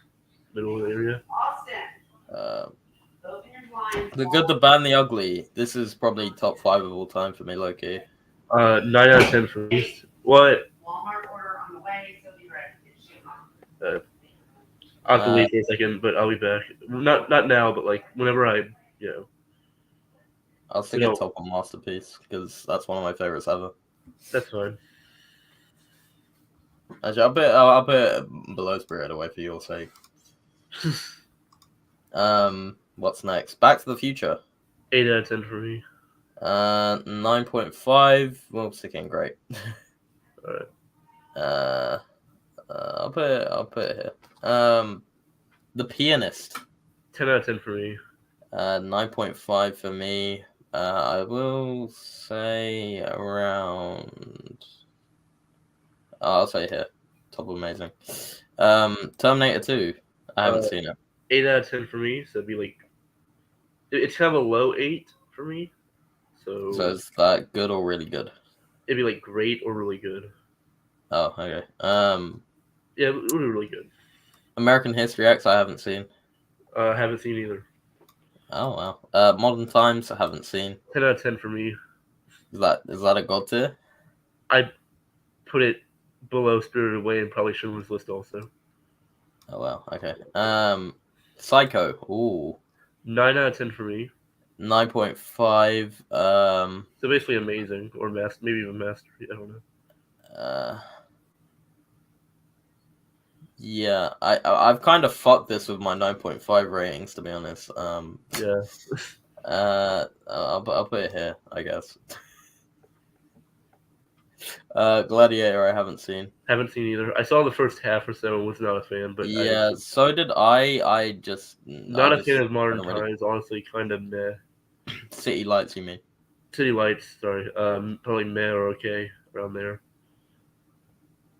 middle area.
Uh, The Good, the Bad, and the Ugly. This is probably top 5 of all time for me, Loki.
9 out of 10 for me. What? Uh, I'll have to
Uh,
leave for a second, but I'll be back. Not now, but like whenever you know.
I'll
So
stick it
no,
top on Masterpiece because that's one of my favorites ever.
that's fine.
Actually, I'll put it below Spirit Away for your sake. What's next? Back to the Future.
8 out of 10 for me.
9.5. Well, sticking great.
All right.
I'll put it here. The Pianist.
10 out of 10 for me.
9.5 for me. I will say around. I'll say here. Top amazing. Terminator 2. I haven't seen it.
8 out of 10 for me. So it'd be like it's kind of a low 8 for me. So
is that good or really good?
it'd be like great or really good.
Oh, okay.
Yeah, it would be really good.
American History X. I haven't seen.
Haven't seen either.
Oh wow. Modern Times I haven't seen.
10 out of 10 for me.
Is that a god tier?
I put it below Spirited Away and probably Schindler's List also.
Oh wow. Okay. Psycho. Ooh.
9 out of 10 for me.
9.5.
So basically amazing, or maybe even masterpiece. I don't know.
Uh, yeah. I've kind of fucked this with my 9.5 ratings, to be honest.
Yeah,
I'll put it here, I guess. Gladiator, I haven't seen.
haven't seen either. I saw the first half or so and was not a fan, but
Yeah, so did I.
not a fan of
I
Modern
don't really.
Times. Honestly, kind of meh.
City Lights, you mean?
City Lights, sorry. Probably meh or okay around there.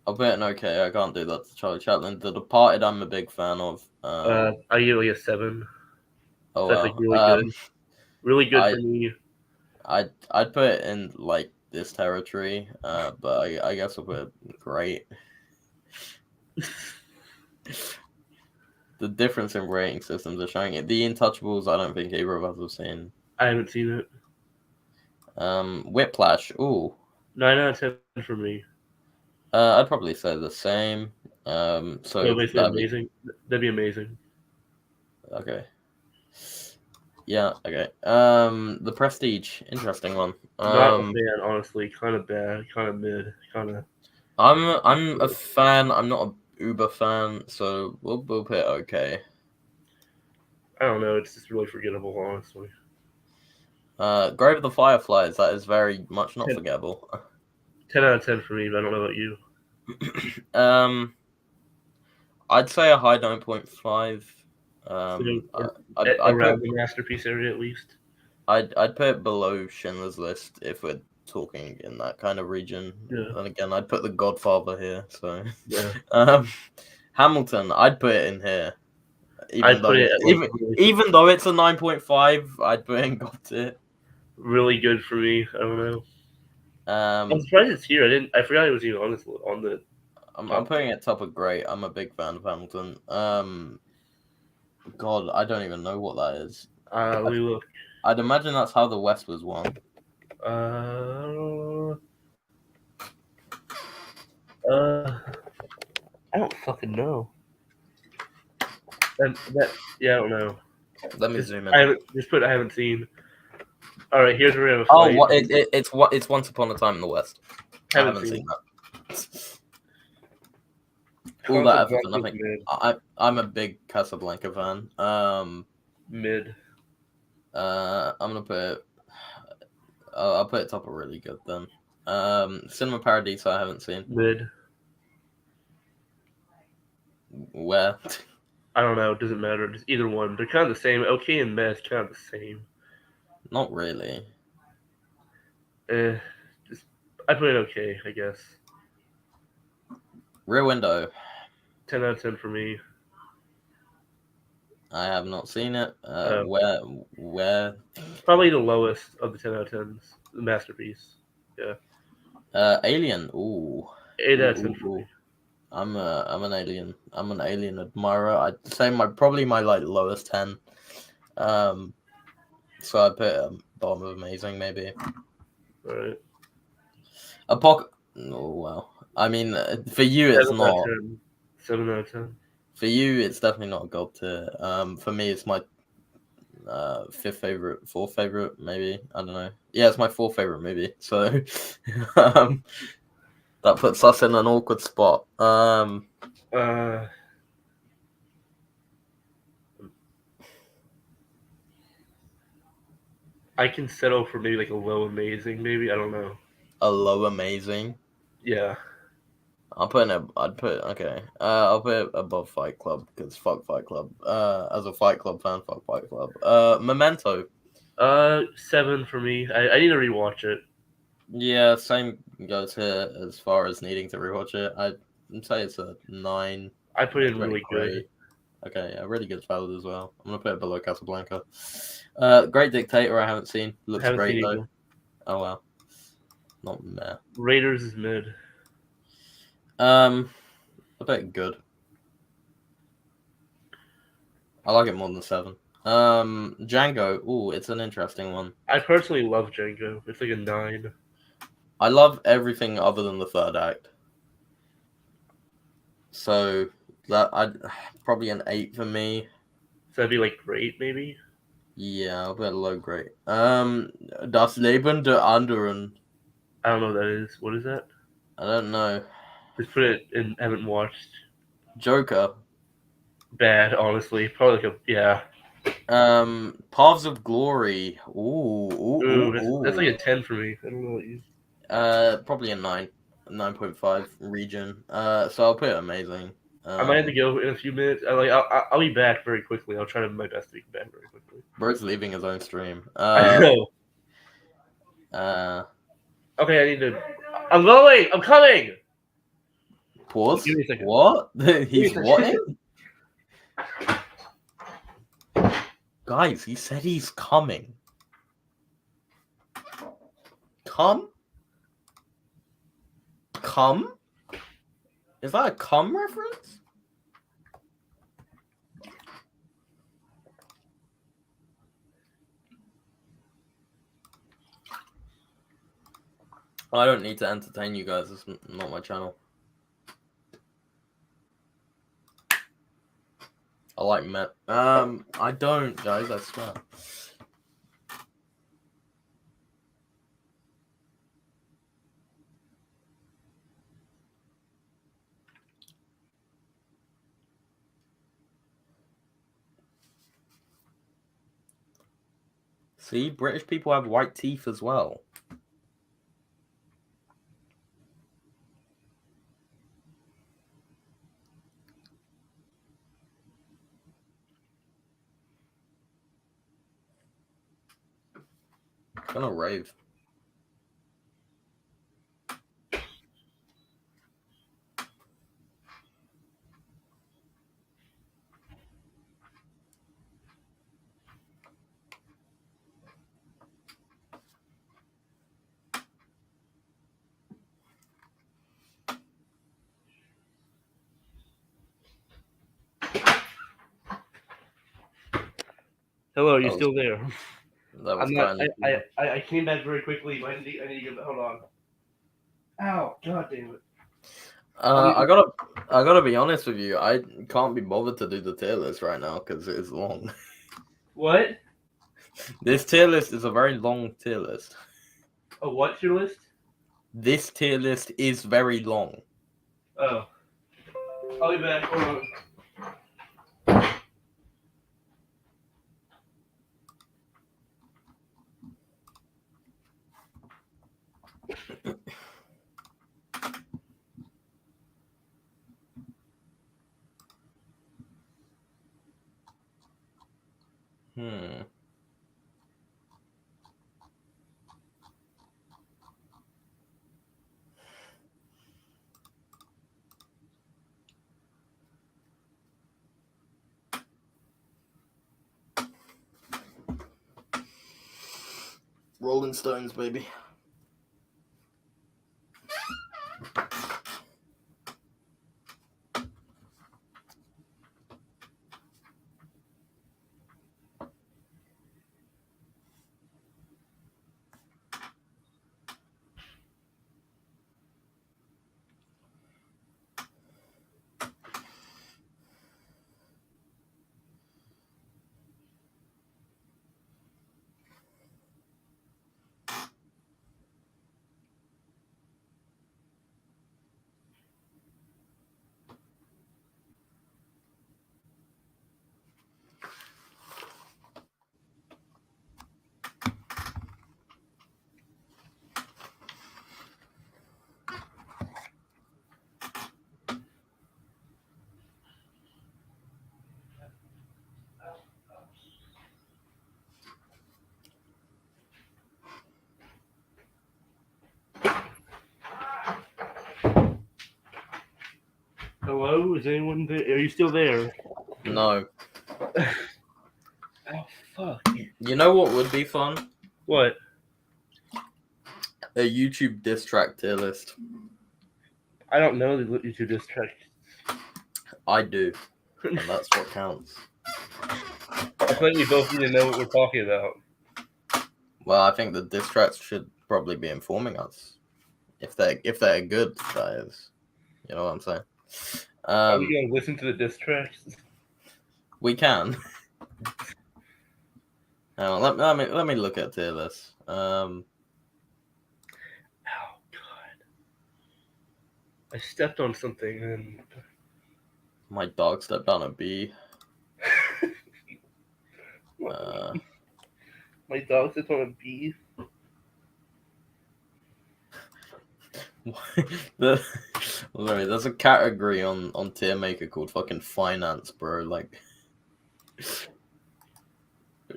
I'll put it in okay. I can't do that to Charlie Chaplin. The Departed, I'm a big fan of.
I give it like a 7.
Oh
So that's like
well.
really good. Really good
I
for me.
I'd put it in like this territory. But I guess I'll put it great. The difference in rating systems are showing it. The Intouchables, I don't think either of us have seen.
I haven't seen it.
Whiplash. Ooh.
9 out of 10 for me.
I'd probably say the same.
So
So
basically
that'd be
amazing. That'd be amazing.
okay. Yeah, okay. The Prestige, interesting one.
Not a fan, honestly. Kind of bad. Kind of mid. Kind of.
I'm a fan. I'm not a uber fan, so we'll put it okay.
I don't know. It's just really forgettable, honestly.
Grave of the Fireflies. That is very much not
10,
forgettable.
10 out of 10 for me, but I don't know about you.
um, I'd say a high 9.5.
So,
I'd
around
put
the masterpiece area at least.
I'd put it below Schindler's List if we're talking in that kind of region.
Yeah.
And again, I'd put The Godfather here. So,
Yeah.
Hamilton, I'd put it in here.
I
Even
put
though
it at like really,
even though it's a 9.5, I'd put it in God tier.
really good for me. I don't know. I'm
Um,
surprised it's here. I forgot it was even on this on the
I'm
top.
putting it top of great. I'm a big fan of Hamilton. God, I don't even know what that is.
Let me look.
I'd imagine that's how the West was won.
Uh, uh, I don't fucking know. Yeah, I don't know.
Let me
Just
zoom
I
in.
haven't just put I haven't seen. All right, here's where we have a
Oh,
fight.
what it's Once Upon a Time in the West. I
Haven't
haven't seen
seen.
that. All that effort for
Casablanca's
nothing.
mid.
I'm a big Casablanca fan.
Mid.
I'm gonna put it. I'll put it top of really good then. Cinema Paradiso I haven't seen.
Mid.
Where?
I don't know. It doesn't matter. Just either one. They're kind of the same. Okay and meh is kind of the same.
Not really.
Just I put it okay, I guess.
Rear Window.
10 out of 10 for me.
I have not seen it.
Uh,
Where?
Probably the lowest of the 10 out of 10s. The masterpiece. Yeah.
Alien. Ooh.
8
Ooh,
out of 10
ooh,
for me.
ooh. I'm an alien. I'm an alien admirer. I'd say probably my like lowest 10. So I put bottom of amazing maybe.
All right.
Oh wow. I mean, for you it's
7 out of
not.
10. 7 out of 10.
For you it's definitely not a god tier. For me it's my fifth favorite, fourth favorite maybe. I don't know. Yeah, it's my fourth favorite movie. So um, that puts us in an awkward spot.
Uh, I can settle for maybe like a low amazing, maybe. I don't know.
A low amazing.
Yeah.
I'd put okay. I'll put it above Fight Club because fuck Fight Club. As a Fight Club fan, fuck Fight Club. Memento.
7 for me. I need to rewatch it.
Yeah, same goes here as far as needing to rewatch it. I'd say it's a 9.
I put
It's
in
very
really good.
great. Okay, yeah, really good valid as well. I'm gonna put it below Casablanca. Great Dictator. I haven't seen. Looks
Haven't
great
seen
though.
either.
Oh well, not meh.
Raiders is mid.
I bet good. I like it more than 7. Django. Ooh, it's an interesting one.
I personally love Django. It's like a 9.
I love everything other than the third act. So that I'd probably an 8 for me.
So that'd be like great, maybe.
Yeah, I'll bet low grade. Das Leben der anderen.
I don't know what that is. What is that?
I don't know.
Just put it in. Haven't watched.
Joker.
Bad, honestly. Probably like a yeah.
Paths of Glory. Ooh.
Ooh, that's like a 10 for me. I don't know what you.
Probably a 9, 9.5 region. So I'll put amazing.
I might have to go in a few minutes. I'll be back very quickly. I'll try to my best to be back very quickly.
Bro's leaving his own stream.
I know. Okay, I need to. I'm going. I'm coming.
Pause.
Give me a second.
What? He's
Give me a
what?
second.
Guys, he said he's coming. Come? Come? Is that a come reference? I don't need to entertain you guys. It's not my channel. I like Met. I don't, guys. I swear. See, British people have white teeth as well. I'm gonna rave.
Hello, are you still there?
That was
I'm not.
kind of.
I came back very quickly. I need to go. Hold on. Ow! God damn it.
I gotta be honest with you. I can't be bothered to do the tier list right now because it is long.
What?
This tier list is a very long tier list.
A what tier list?
This tier list is very long.
Oh. I'll be back. Hold on.
Hmm. Rolling Stones, baby.
Hello? Is anyone there? Are you still there?
No.
Oh fuck.
You know what would be fun?
What?
A YouTube diss track tier list.
I don't know the YouTube diss track.
I do. And that's what counts.
I feel like we both need to know what we're talking about.
Well, I think the diss tracks should probably be informing us if they're good. That is, you know what I'm saying.
Are we gonna listen to the diss tracks?
We can. Let me look at tier list.
Oh God! I stepped on something and
My dog stepped on a bee. Uh,
my dog stepped on a bee.
There's a category on Tier Maker called fucking finance, bro. Like,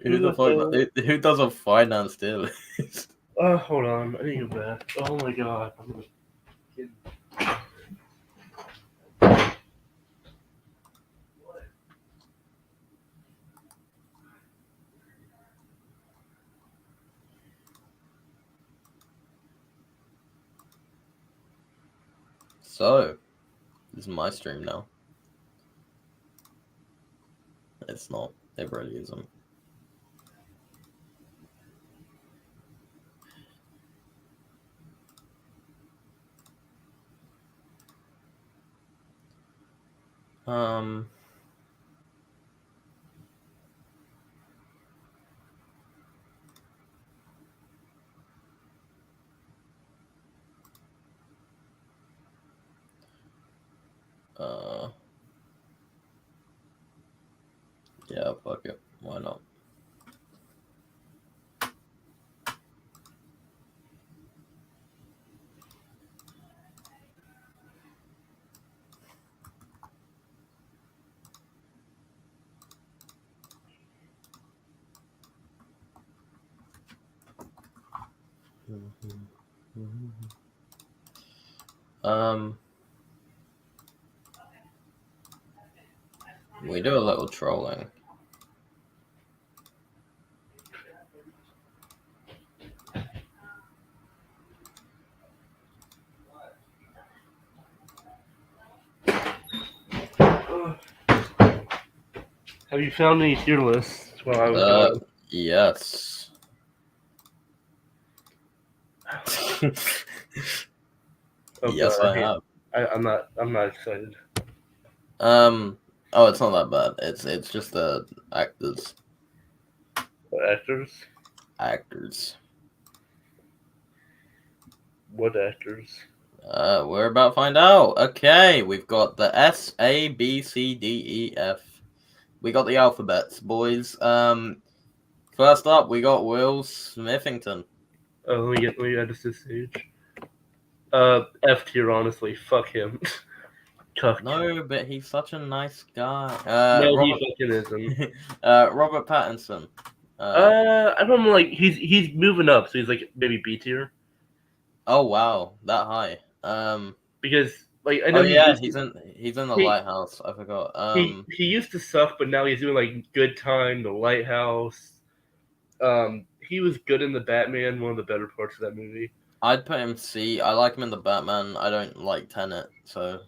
who the fuck? Who does a finance tier list?
Oh, hold on. I need to go back. Oh my God! I'm gonna get...
So, this is my stream now. It's not. It really isn't. Um. Yeah, fuck it. Why not? We do a little trolling.
Have you found any tier lists while I was gone?
Yes.
Oh,
Yes,
God,
I have.
I'm not excited.
Oh, it's not that bad. It's just the actors.
What actors?
Actors.
What actors?
We're about to find out. Okay, we've got the S, A, B, C, D, E, F. We got the alphabets, boys. First up, we got Will Smithington.
Oh, let me add this stage. F tier, honestly. Fuck him. Cuck.
No, but he's such a nice guy.
No,
Robert,
he fucking isn't.
Robert Pattinson.
I don't know, like he's moving up, so he's like maybe B tier.
Oh wow, that high.
Because like I
Oh
know
yeah, he's in the
he
lighthouse. I forgot.
he used to suck, but now he's doing like Good Time, The Lighthouse. He was good in the Batman, one of the better parts of that movie.
I'd put him C. I like him in the Batman. I don't like Tenet, so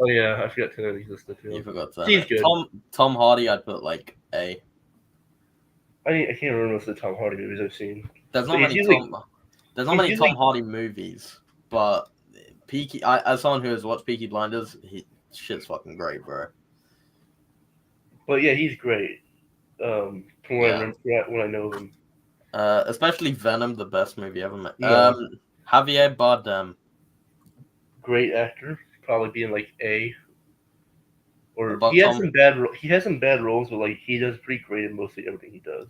Oh yeah, I forgot to existed too.
you forgot
He's
Tenet.
good.
Tom Hardy, I'd put like A.
I can't remember most of the Tom Hardy movies I've seen.
There's not
But
many Tom Hardy movies, but Peaky. As someone who has watched Peaky Blinders, shit's fucking great, bro.
But yeah, he's great. From what I remember, when I know him.
Especially Venom, the best movie ever made.
Yeah.
Javier Bardem.
Great actor, probably being like A. Or
But
he has some bad roles, but like he does pretty great in mostly everything he does.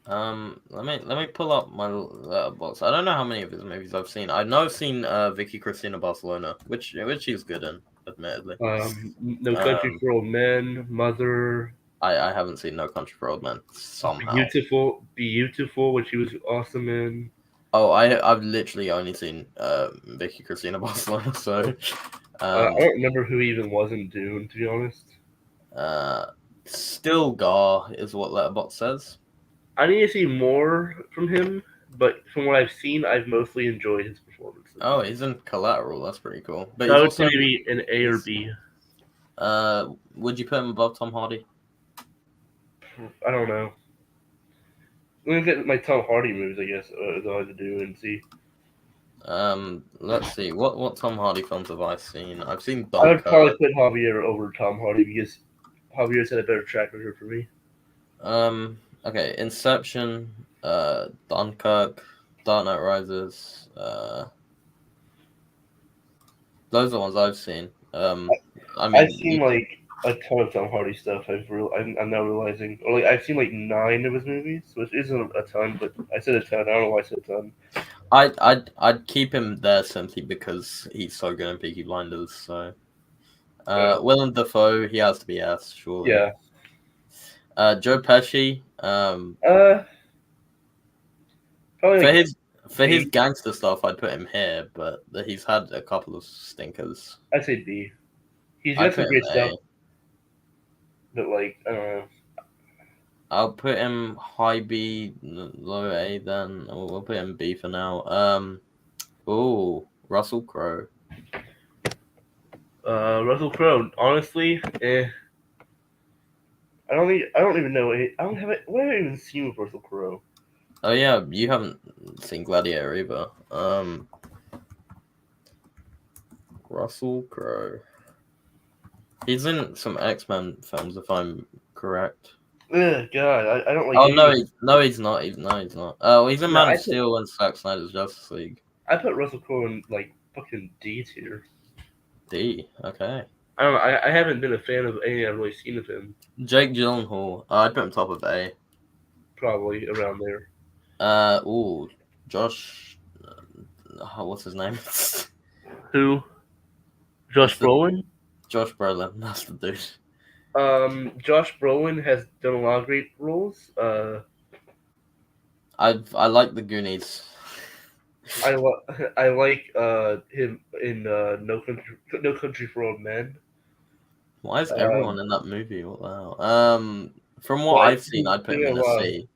Let me pull up my letterbox. I don't know how many of his movies I've seen. I know I've seen Vicky Cristina Barcelona, which he's good in, admittedly.
No Country for Old Men, Mother.
I haven't seen No Country for Old Men somehow.
Beautiful, which he was awesome in.
Oh, I've literally only seen Vicky Cristina Barcelona, so
I don't remember who he even was in Dune, to be honest.
Stilgar is what Letterboxd says.
I need to see more from him, but from what I've seen, I've mostly enjoyed his performances.
Oh, he's in Collateral. That's pretty cool. But
I would say maybe an A or B.
Would you put him above Tom Hardy?
I don't know. Let me get my Tom Hardy movies. I guess is all I have to do and see.
Let's see. What Tom Hardy films have I seen? I've seen
I would probably
Dunkirk.
put Javier over Tom Hardy because Javier's had a better track record for me.
Okay, Inception, Dunkirk, Dark Knight Rises. Those are the ones I've seen. I
I've
mean,
seen like a ton of Tom Hardy stuff. I'm now realizing, or like I've seen like 9 of his movies, which isn't a ton, but I said a ton. I don't know why I said a ton.
I'd keep him there simply because he's so good in Peaky Blinders. So,
Yeah,
Willem Dafoe, he has to be S, surely.
yeah.
Joe Pesci,
Uh, Probably
for
like
his for his
B.
gangster stuff, I'd put him here, but he's had a couple of stinkers.
I'd say B. He's
I'd
got some
put him
great stuff,
A.
but like I don't know.
I'll put him high B, low A. Then we'll put him B for now. Oh, Russell Crowe.
Russell Crowe. Honestly, I don't even know. I don't have it. What have I even seen with Russell Crowe?
Oh yeah, you haven't seen Gladiator either. Russell Crowe. He's in some X-Men films, if I'm correct.
Ugh, God, I don't like
Oh
any
no,
of.
he's not. He's not. Oh, he's in
No,
Man of Steel and Zack Snyder's Justice League.
I put Russell Crowe in like fucking D tier.
D. Okay.
I don't know. I haven't been a fan of any I've really seen of him.
Jake Gyllenhaal. I'd put him top of A.
Probably around there.
Ooh, Josh. What's his name?
Who?
It's
Josh
the
Brolin.
Josh Brolin. That's the dude.
Josh Brolin has done a lot of great roles.
I like the Goonies.
I like him in No Country for Old Men.
Why is
Um,
everyone in that movie? What the hell? From what
but
I've seen,
he's
I'd put
been
him
in a
in a
lot.
C.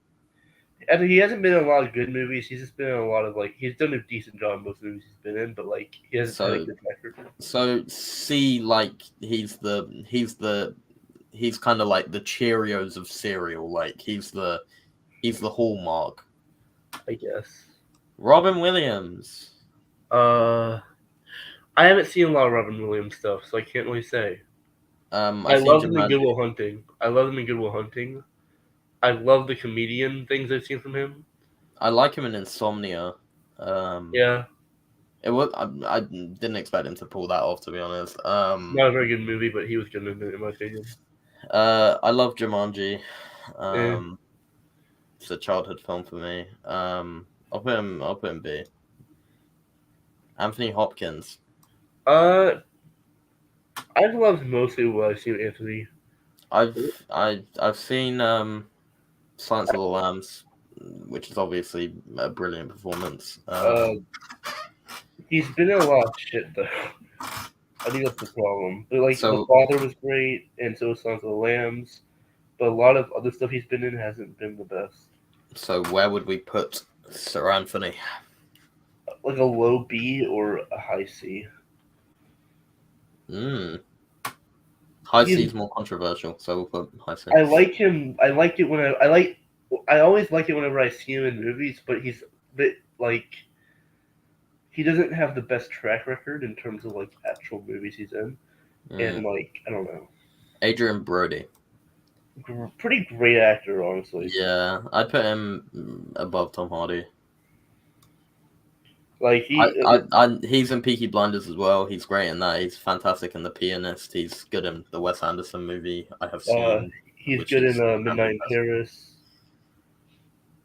I mean, he hasn't been in a lot of good movies. He's just been in a lot of like he's done a decent job in most movies he's been in, but like he hasn't had a
So
good track record.
so C, like he's kind of like the Cheerios of cereal. Like he's the hallmark.
I guess.
Robin Williams.
Uh, I haven't seen a lot of Robin Williams stuff, so I can't really say. I
I've seen
love him in
Jumanji.
Good Will Hunting. I love him in Good Will Hunting. I love the comedian things I've seen from him.
I like him in Insomnia. Um,
Yeah,
it was I didn't expect him to pull that off, to be honest.
not a very good movie, but he was good in my opinion.
I love Jumanji.
Eh.
Um, it's a childhood film for me. I'll put him B. Anthony Hopkins.
Uh, I've loved mostly what I've seen with Anthony.
I've seen Silence of the Lambs, which is obviously a brilliant performance.
Uh, he's been in a lot of shit though. I think that's the problem. But like The
So
Father was great, and so was Sons of the Lambs. But a lot of other stuff he's been in hasn't been the best.
so where would we put Sir Anthony?
Like a low B or a high C.
High
He's,
C is more controversial, so we'll put high C.
I like him. I like it when I like. I always like it whenever I see him in movies, but he's bit like he doesn't have the best track record in terms of like actual movies he's in, and like I don't know.
Adrian Brody.
Pretty great actor, honestly.
Yeah, I'd put him above Tom Hardy.
Like
He's in Peaky Blinders as well. He's great in that. He's fantastic in The Pianist. He's good in the Wes Anderson movie I have seen,
he's
which
good
is
in Midnight in Paris.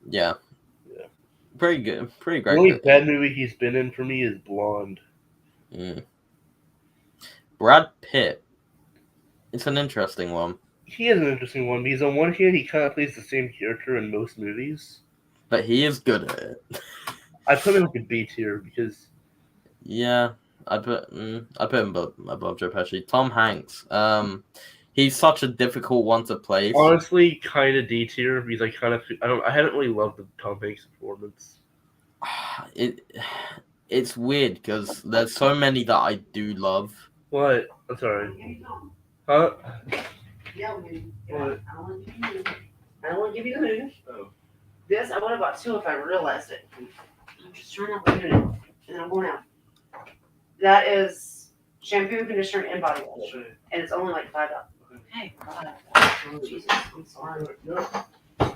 yeah,
Yeah.
pretty good, pretty
The
great.
only bad movie he's been in for me is Blonde.
Brad Pitt. It's an interesting one.
He is an interesting one because on one hand he kind of plays the same character in most movies,
But he is good at it.
I put him in B tier because
Yeah, I put him above Joe Pesci. Tom Hanks. He's such a difficult one to place.
honestly kind of D tier because I haven't really loved the Tom Hanks performance.
It's weird because there's so many that I do love.
What? I'm sorry. Huh? What?
this, I would have bought two if I realized it. I'm just trying to look at it, and then I'm going out. That is shampoo, conditioner, and body wash, and it's only like $5. Hey, God. Jesus, I'm sorry.
No. I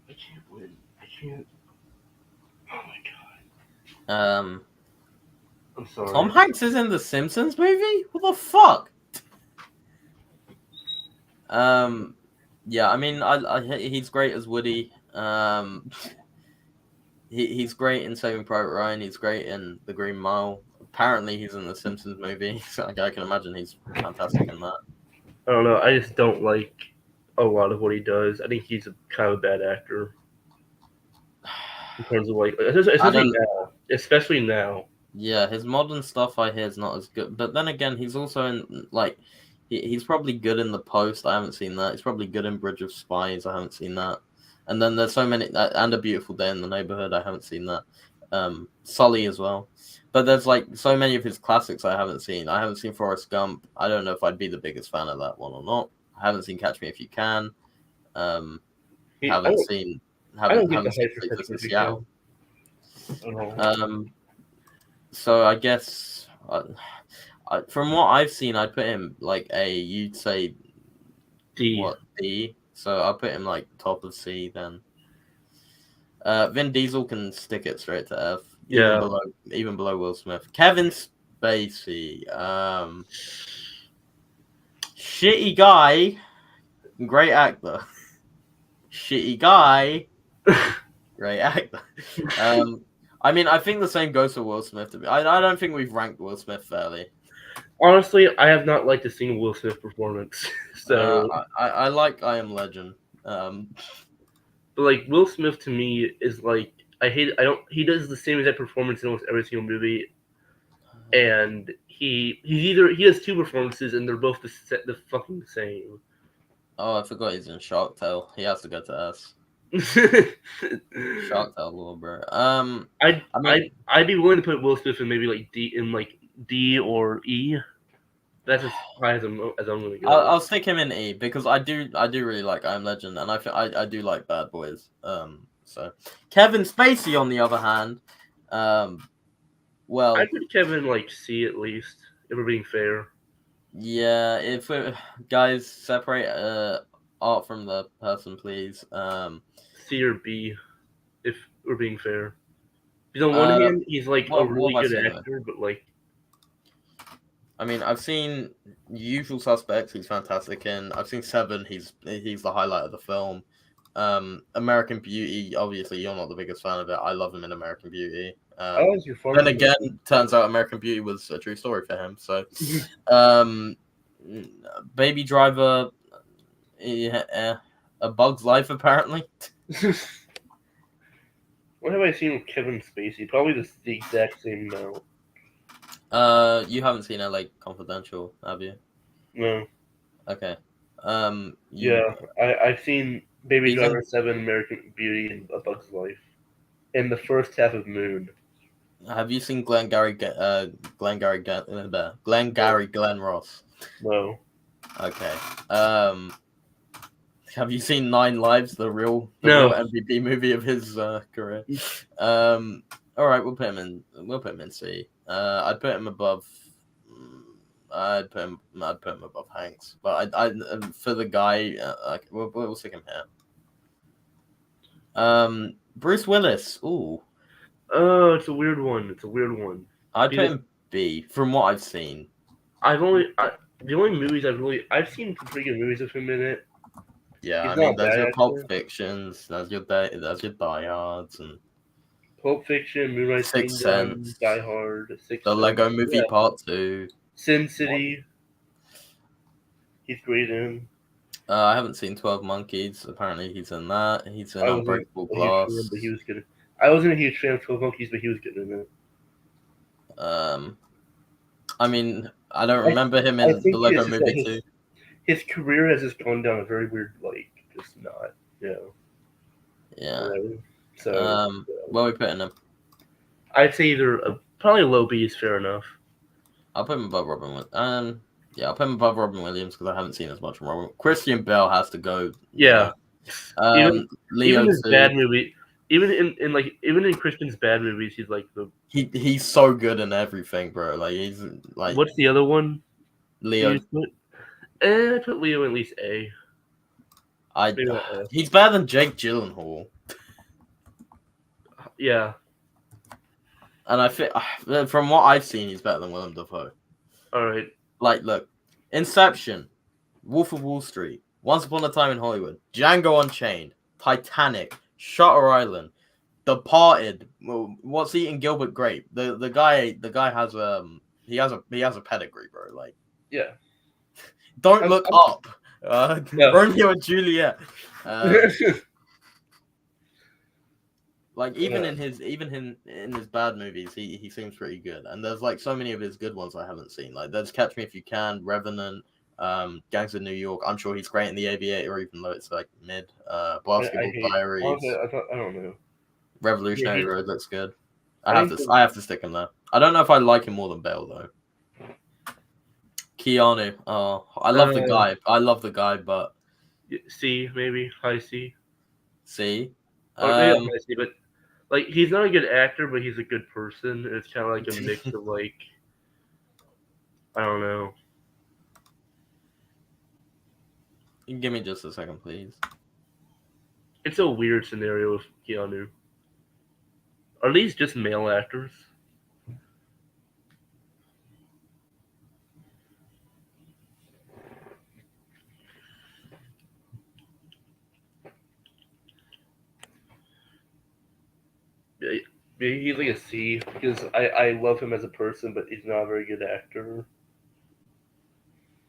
can't win. I can't. Oh my god. I'm sorry.
Tom Hanks is in the Simpsons movie? What the fuck? Yeah, I mean, he's great as Woody. He's great in Saving Private Ryan. He's great in The Green Mile. Apparently, he's in the Simpsons movie. So I can imagine he's fantastic in that.
I don't know. I just don't like a lot of what he does. I think he's kind of a bad actor. In terms of like, especially now.
Yeah, his modern stuff I hear is not as good. But then again, he's also in like he's probably good in The Post. I haven't seen that. He's probably good in Bridge of Spies. I haven't seen that. And then there's so many, and A Beautiful Day in the Neighborhood. I haven't seen that. Sully as well. But there's like so many of his classics I haven't seen. I haven't seen Forrest Gump. I don't know if I'd be the biggest fan of that one or not. I haven't seen Catch Me If You Can. Haven't seen Sleepless in Seattle. So I guess from what I've seen, I'd put him like you'd say
D.
What, D? So I'll put him like top of C then. Vin Diesel can stick it straight to F.
Yeah.
Even below Will Smith. Kevin Spacey. Shitty guy. Great actor. Shitty guy. Great actor. I mean, I think the same goes for Will Smith. I don't think we've ranked Will Smith fairly.
Honestly, I have not liked a single Will Smith performance. So
I like I Am Legend.
But like Will Smith to me is like he does the same exact performance in almost every single movie, and he has two performances and they're both the fucking same.
Oh, I forgot he's in Shark Tale. He has to go to S. Shark Tale, little bro.
I'd be willing to put Will Smith in maybe like D or E. That's as high as I'm going to go.
I'll stick him in E because I do really like I Am Legend, and I do like Bad Boys. So Kevin Spacey, on the other hand, well,
I put Kevin like C at least, if we're being fair.
Yeah, if guys separate art from the person, please.
C or B, if we're being fair. Because on one hand, he's like a really good actor, but like.
I mean, I've seen Usual Suspects. He's fantastic in. I've seen Seven. He's the highlight of the film. American Beauty. Obviously, you're not the biggest fan of it. I love him in American Beauty. Then again, turns out American Beauty was a true story for him. So, Baby Driver. A Bug's Life, apparently.
What have I seen with Kevin Spacey? Probably the exact same amount.
You haven't seen LA Confidential, have you?
No.
Okay.
Yeah, I've seen Baby Driver, 7, American Beauty, and A Bug's Life. In the first half of Moon.
Have you seen Glengarry Glen Ross?
No.
Okay. Have you seen 9 Lives, the real MVP movie of his career? All right, we'll put him in C. I'd put him above. I'd put him above Hanks, but I for the guy, we'll stick him here. Bruce Willis. Ooh.
Oh, it's a weird one.
I'd put him B from what I've seen.
The only movies I've seen some pretty good movies with him in it.
Yeah, I mean, there's your Pulp Fictions, there's your Die Hards, and
Pulp Fiction, Moonrise
Sixth
Kingdom,
Sense,
Die Hard,
The Lego Movie Part 2,
Sin City. He's great in.
I haven't seen 12 Monkeys. Apparently, he's in that. He's in Unbreakable Glass.
But he was good. I wasn't a huge fan of 12 Monkeys, but he was good in it.
I mean, I don't remember him in the Lego Movie 2.
His career has just gone down a very weird, just not,
Yeah.
Whatever. So,
where are we putting him?
I'd say either probably a low B is fair enough.
I'll put him above Robin Williams. Yeah, I'll put him above Robin Williams because I haven't seen as much from Robin. Christian Bale has to go.
Yeah. Even
Leo
his
2.
bad movie, even in Christian's bad movies, he's like the.
He's so good in everything, bro. Like he's like
What's the other one?
Leo.
I put Leo at least A. Maybe not F.
He's better than Jake Gyllenhaal.
Yeah.
And I think from what I've seen, he's better than Willem Dafoe.
All right.
Like, look, Inception, Wolf of Wall Street, Once Upon a Time in Hollywood, Django Unchained, Titanic, Shutter Island, Departed. What's Eating Gilbert Grape? The guy has he has a pedigree, bro. Like,
Yeah.
don't look up.
No.
Romeo and Juliet. Like even in his bad movies, he seems pretty good. And there's like so many of his good ones I haven't seen. Like there's Catch Me If You Can, Revenant, Gangs of New York. I'm sure he's great in The Aviator, even though it's like mid. Basketball Diaries.
I don't know.
Revolutionary Road looks good. I have to stick him there. I don't know if I like him more than Bale though. Keanu. Oh, I love the guy. I love the guy, but
C, maybe high C.
C.
Or maybe high C, but like he's not a good actor, but he's a good person. It's kind of like a mix of like I don't know.
You can give me just a second, please.
It's a weird scenario with Keanu. Are these just male actors? Maybe he's like a C because I love him as a person, but he's not a very good actor.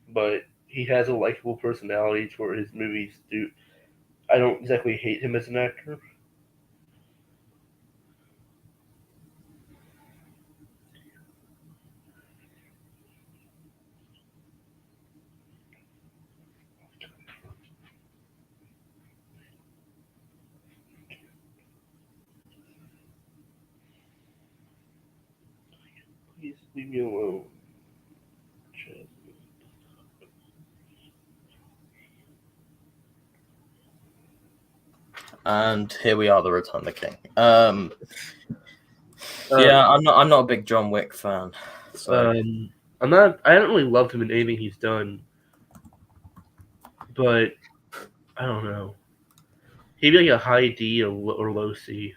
But he has a likable personality for his movies. I don't exactly hate him as an actor. Please leave me alone.
And here we are, The Return of the King. Yeah, I'm not a big John Wick fan. So.
I haven't really loved him in anything he's done, but I don't know. He'd be like a high D or low C.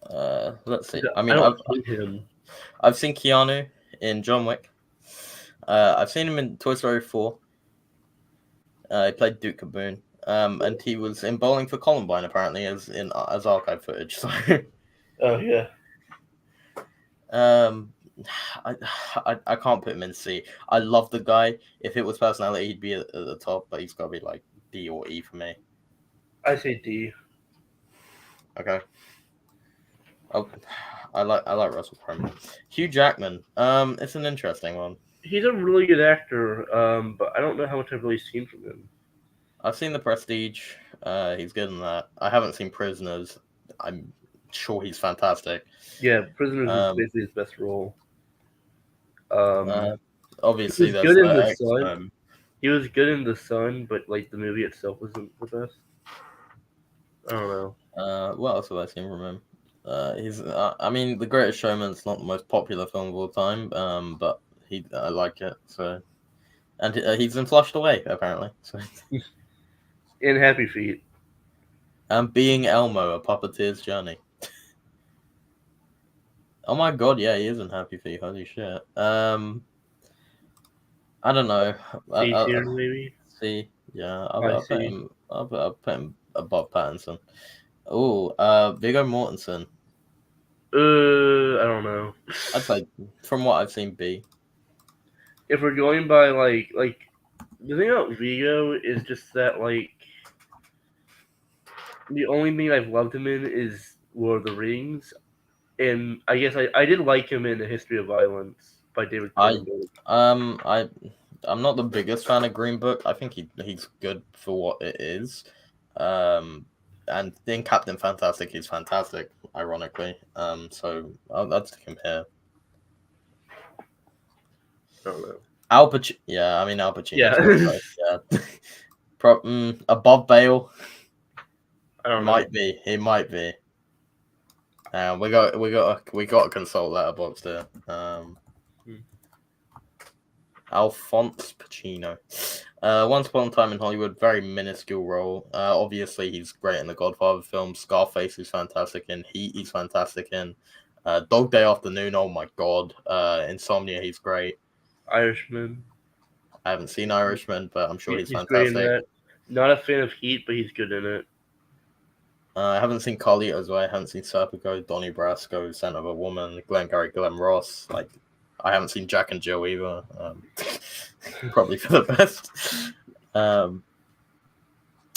Let's see.
I don't hate him.
I've seen Keanu in John Wick. I've seen him in Toy Story 4. He played Duke Caboon. And he was in Bowling for Columbine apparently as archive footage. So.
Oh yeah.
I can't put him in C. I love the guy. If it was personality, he'd be at the top, but he's got to be like D or E for me.
I say D.
Okay. Oh, I like Russell Crowe. Hugh Jackman. It's an interesting one.
He's a really good actor, but I don't know how much I've really seen from him.
I've seen The Prestige. He's good in that. I haven't seen Prisoners. I'm sure he's fantastic.
Yeah, Prisoners is basically his best role.
Obviously,
he was good in The Sun. He was good in The Sun, but like the movie itself wasn't the best. I don't know.
What else have I seen from him? He's. I mean, The Greatest Showman's not the most popular film of all time. But I like it. So, and he's in Flushed Away apparently. So.
In Happy Feet.
And Being Elmo, A Puppeteer's Journey. Oh my god, yeah, he is in Happy Feet. Holy shit. I don't know.
C tier, maybe.
C, yeah. I'll put him above Pattinson. Viggo Mortensen.
I don't know.
I'd say from what I've seen, B.
If we're going by like the thing about Viggo is just that like the only thing I've loved him in is Lord of the Rings, and I guess I did like him in A History of Violence by David Cronenberg.
I'm not the biggest fan of Green Book. I think he's good for what it is. And in Captain Fantastic, he's fantastic. Ironically, so I'd stick him here.
I don't know.
Al Pacino. Yeah, I mean Al Pacino.
Yeah.
Yeah. Above Bale.
I don't know.
Might be. He might be. We got to consult Letterboxd there. Alphonse Pacino. Once Upon a Time in Hollywood, very minuscule role. Obviously, he's great in the Godfather films. Scarface, he's fantastic in. Heat, he's fantastic in. Dog Day Afternoon, oh my god. Insomnia, he's great.
Irishman.
I haven't seen Irishman, but I'm sure he's
great in
fantastic.
that. Not a fan of Heat, but he's good in it.
I haven't seen Carlito's Way. I haven't seen Serpico, Donnie Brasco, Scent of a Woman, Glengarry Glen Ross. Like, I haven't seen Jack and Jill either. Probably for the best.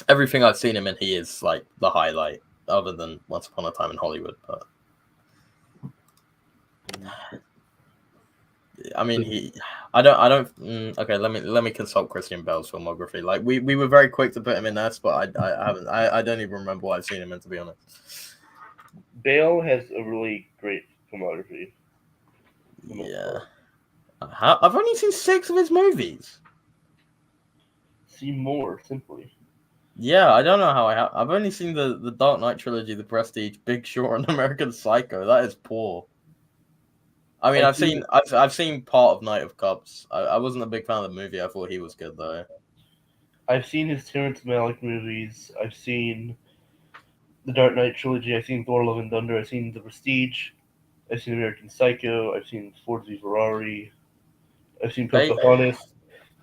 Everything I've seen him in, he is like the highlight, other than Once Upon a Time in Hollywood. But I mean, I don't. Okay, let me consult Christian Bale's filmography. Like we were very quick to put him in this, but I haven't. I don't even remember what I've seen him in, to be honest.
Bale has a really great filmography.
Yeah, I've only seen 6 of his movies.
See more simply.
Yeah, I don't know how I've only seen the Dark Knight trilogy, The Prestige, Big Short, and American Psycho. That is poor. I mean, I've seen part of Night of Cups. I wasn't a big fan of the movie. I thought he was good though.
I've seen his Terrence Malick movies. I've seen the Dark Knight trilogy. I've seen Thor: Love and Thunder. I've seen The Prestige. I've seen American Psycho. I've seen Ford v Ferrari. I've seen Pocahontas.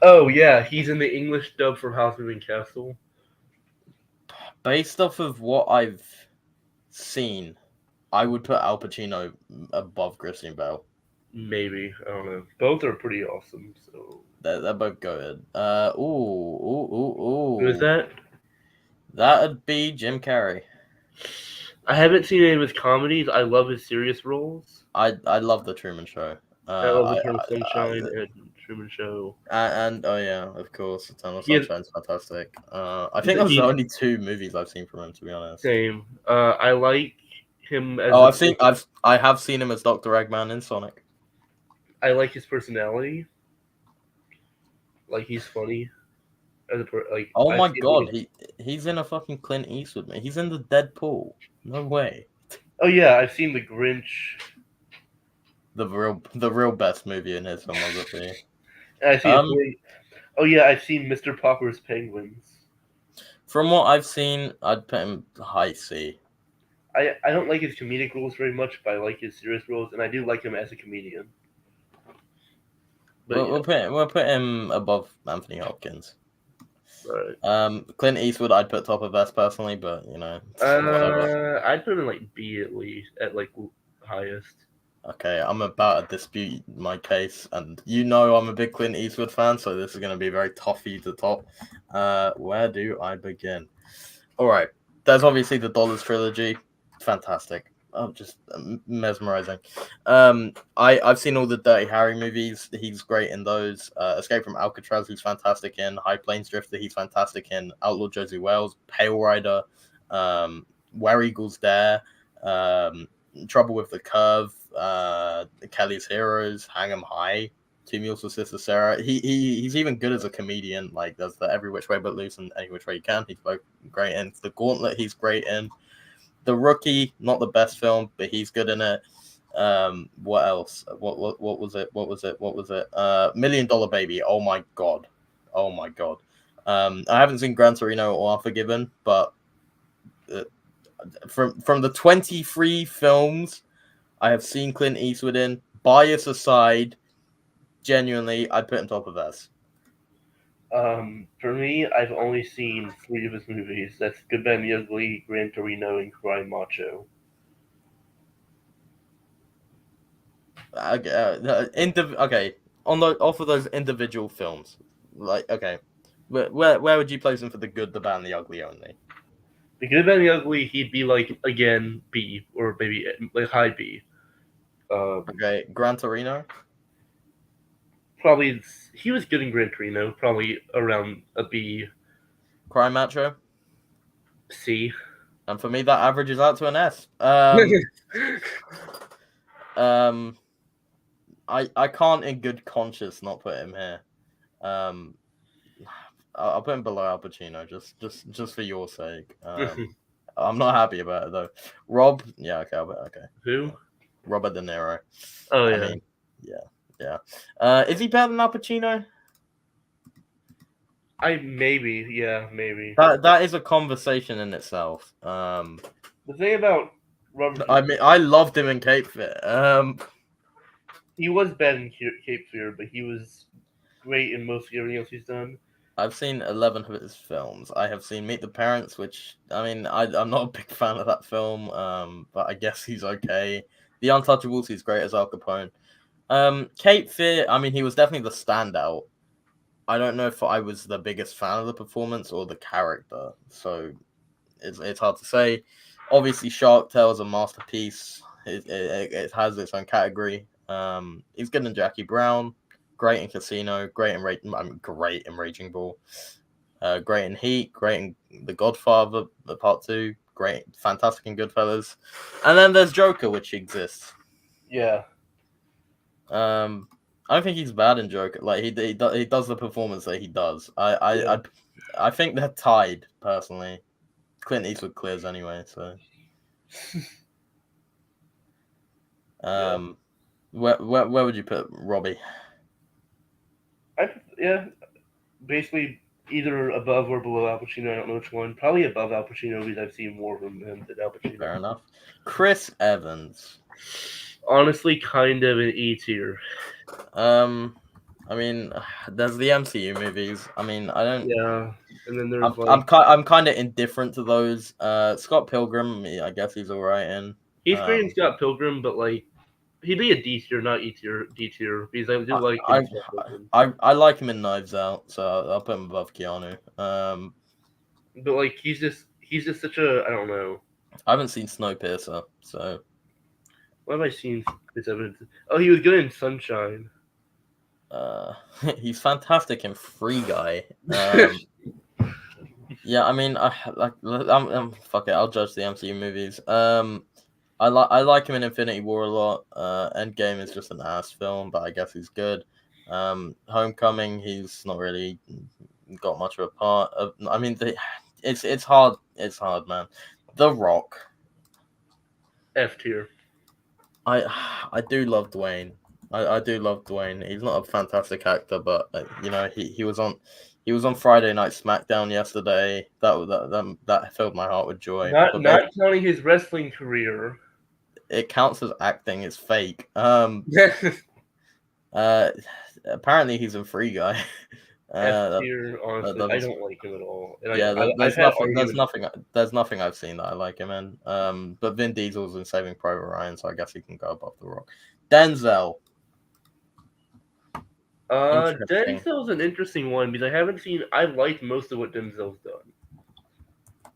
Oh yeah, he's in the English dub for House Moving Castle.
Based off of what I've seen, I would put Al Pacino above Christian Bale.
Maybe, I don't know. Both are pretty awesome. So
they're both good. Ooh.
Who is that?
That'd be Jim Carrey.
I haven't seen any of his comedies. I love his serious roles.
I love The Truman Show.
I love Eternal Sunshine and Truman Show.
And oh yeah, of course, Eternal Sunshine's fantastic. I think those are the only 2 movies I've seen from him, to be honest.
Same. I like him as.
I have seen him as Dr. Eggman in Sonic.
I like his personality. Like he's funny.
Oh my god, he's in a fucking Clint Eastwood movie. He's in the Deadpool. No way.
Oh yeah, I've seen The Grinch.
The real best movie in his filmography.
I've seen Mr. Popper's Penguins.
From what I've seen, I'd put him high C.
I don't like his comedic roles very much, but I like his serious roles, and I do like him as a comedian. But
we'll put him above Anthony Hopkins.
Right.
Clint Eastwood, I'd put top of best personally, but you know.
I'd put him in like B at least, at like highest.
Okay, I'm about to dispute my case, and you know I'm a big Clint Eastwood fan, so this is going to be very tough for you to top. Where do I begin? All right, there's obviously the Dollars trilogy, fantastic. Oh, just mesmerizing. I've seen all the Dirty Harry movies. He's great in those. Escape from Alcatraz, he's fantastic in. High Plains Drifter, he's fantastic in. Outlaw Josie Wales, Pale Rider, Where Eagles Dare, Trouble with the Curve, Kelly's Heroes, Hang 'em High, Two Mules for Sister Sarah. He's even good as a comedian. Like does the Every Which Way But Loose and Any Which Way You Can. He's both great in. The Gauntlet, he's great in. The Rookie, not the best film, but he's good in it. What else? What was it? $1 Million Baby. Oh my god. I haven't seen Gran Torino or Unforgiven, but from the 23 films I have seen Clint Eastwood in, bias aside, genuinely, I'd put him top of S.
For me, I've only seen 3 of his movies. That's Good, Bad, and the Ugly, Gran Torino, and Cry Macho.
Okay, off of those individual films, like okay, where would you place him for the Good, the Bad, and the Ugly only?
The Good, Bad, and the Ugly, he'd be like again B or maybe like high B.
Okay, Gran Torino.
Probably he was good in Gran Torino. Probably around a B.
Cry Macho.
C.
And for me, that averages out to an S. I can't in good conscience not put him here. I'll put him below Al Pacino just for your sake. I'm not happy about it though. Rob, yeah, okay.
Who?
Robert De Niro.
Oh
I
yeah.
mean, yeah. Is he better than Al Pacino?
Maybe.
That is a conversation in itself.
The thing about Robert,
I mean, I loved him in Cape Fear.
he was bad in Cape Fear, but he was great in mostly everything else he's done.
I've seen 11 of his films. I have seen Meet the Parents, which I mean, I'm not a big fan of that film. But I guess he's okay. The Untouchables, he's great as Al Capone. Cape Fear, I mean, he was definitely the standout. I don't know if I was the biggest fan of the performance or the character, so it's hard to say. Obviously, Shark Tale is a masterpiece. It has its own category. He's good in Jackie Brown, great in Casino, great in Raging Bull, great in Heat, great in The Godfather, the Part 2, great, fantastic in Goodfellas, and then there's Joker, which exists.
Yeah.
I don't think he's bad in Joker. Like he does the performance that he does. I think they're tied personally. Clint Eastwood clears anyway, so. Where would you put Robbie?
Basically either above or below Al Pacino. I don't know which one. Probably above Al Pacino because I've seen more from him than Al Pacino.
Fair enough. Chris Evans.
Honestly, kind of an E tier.
I mean, there's the MCU movies. I mean, I don't.
Yeah, and then there's
I'm kind of indifferent to those. Scott Pilgrim, I guess he's alright in.
He's great in Scott Pilgrim, but like he'd be a D tier, not E tier. D tier because I do like him.
I like him in Knives Out, so I'll put him above Keanu.
But like he's just such a, I don't know.
I haven't seen Snowpiercer, so.
What have I seen? Oh, he was good in Sunshine.
He's fantastic in Free Guy. Yeah, I mean, I'm fuck it. I'll judge the MCU movies. I like him in Infinity War a lot. Endgame is just an ass film, but I guess he's good. Homecoming, he's not really got much of a part. I mean, it's hard. It's hard, man. The Rock.
F tier.
I do love Dwayne. I do love Dwayne. He's not a fantastic actor, but he was on Friday Night SmackDown yesterday. That filled my heart with joy.
Not counting his wrestling career.
It counts as acting. It's fake. Apparently he's a Free Guy.
F tier, honestly, I don't like him at all.
There's nothing I've seen that I like him in. But Vin Diesel's in Saving Private Ryan, so I guess he can go above The Rock. Denzel.
Denzel's an interesting one because I liked most of what Denzel's done.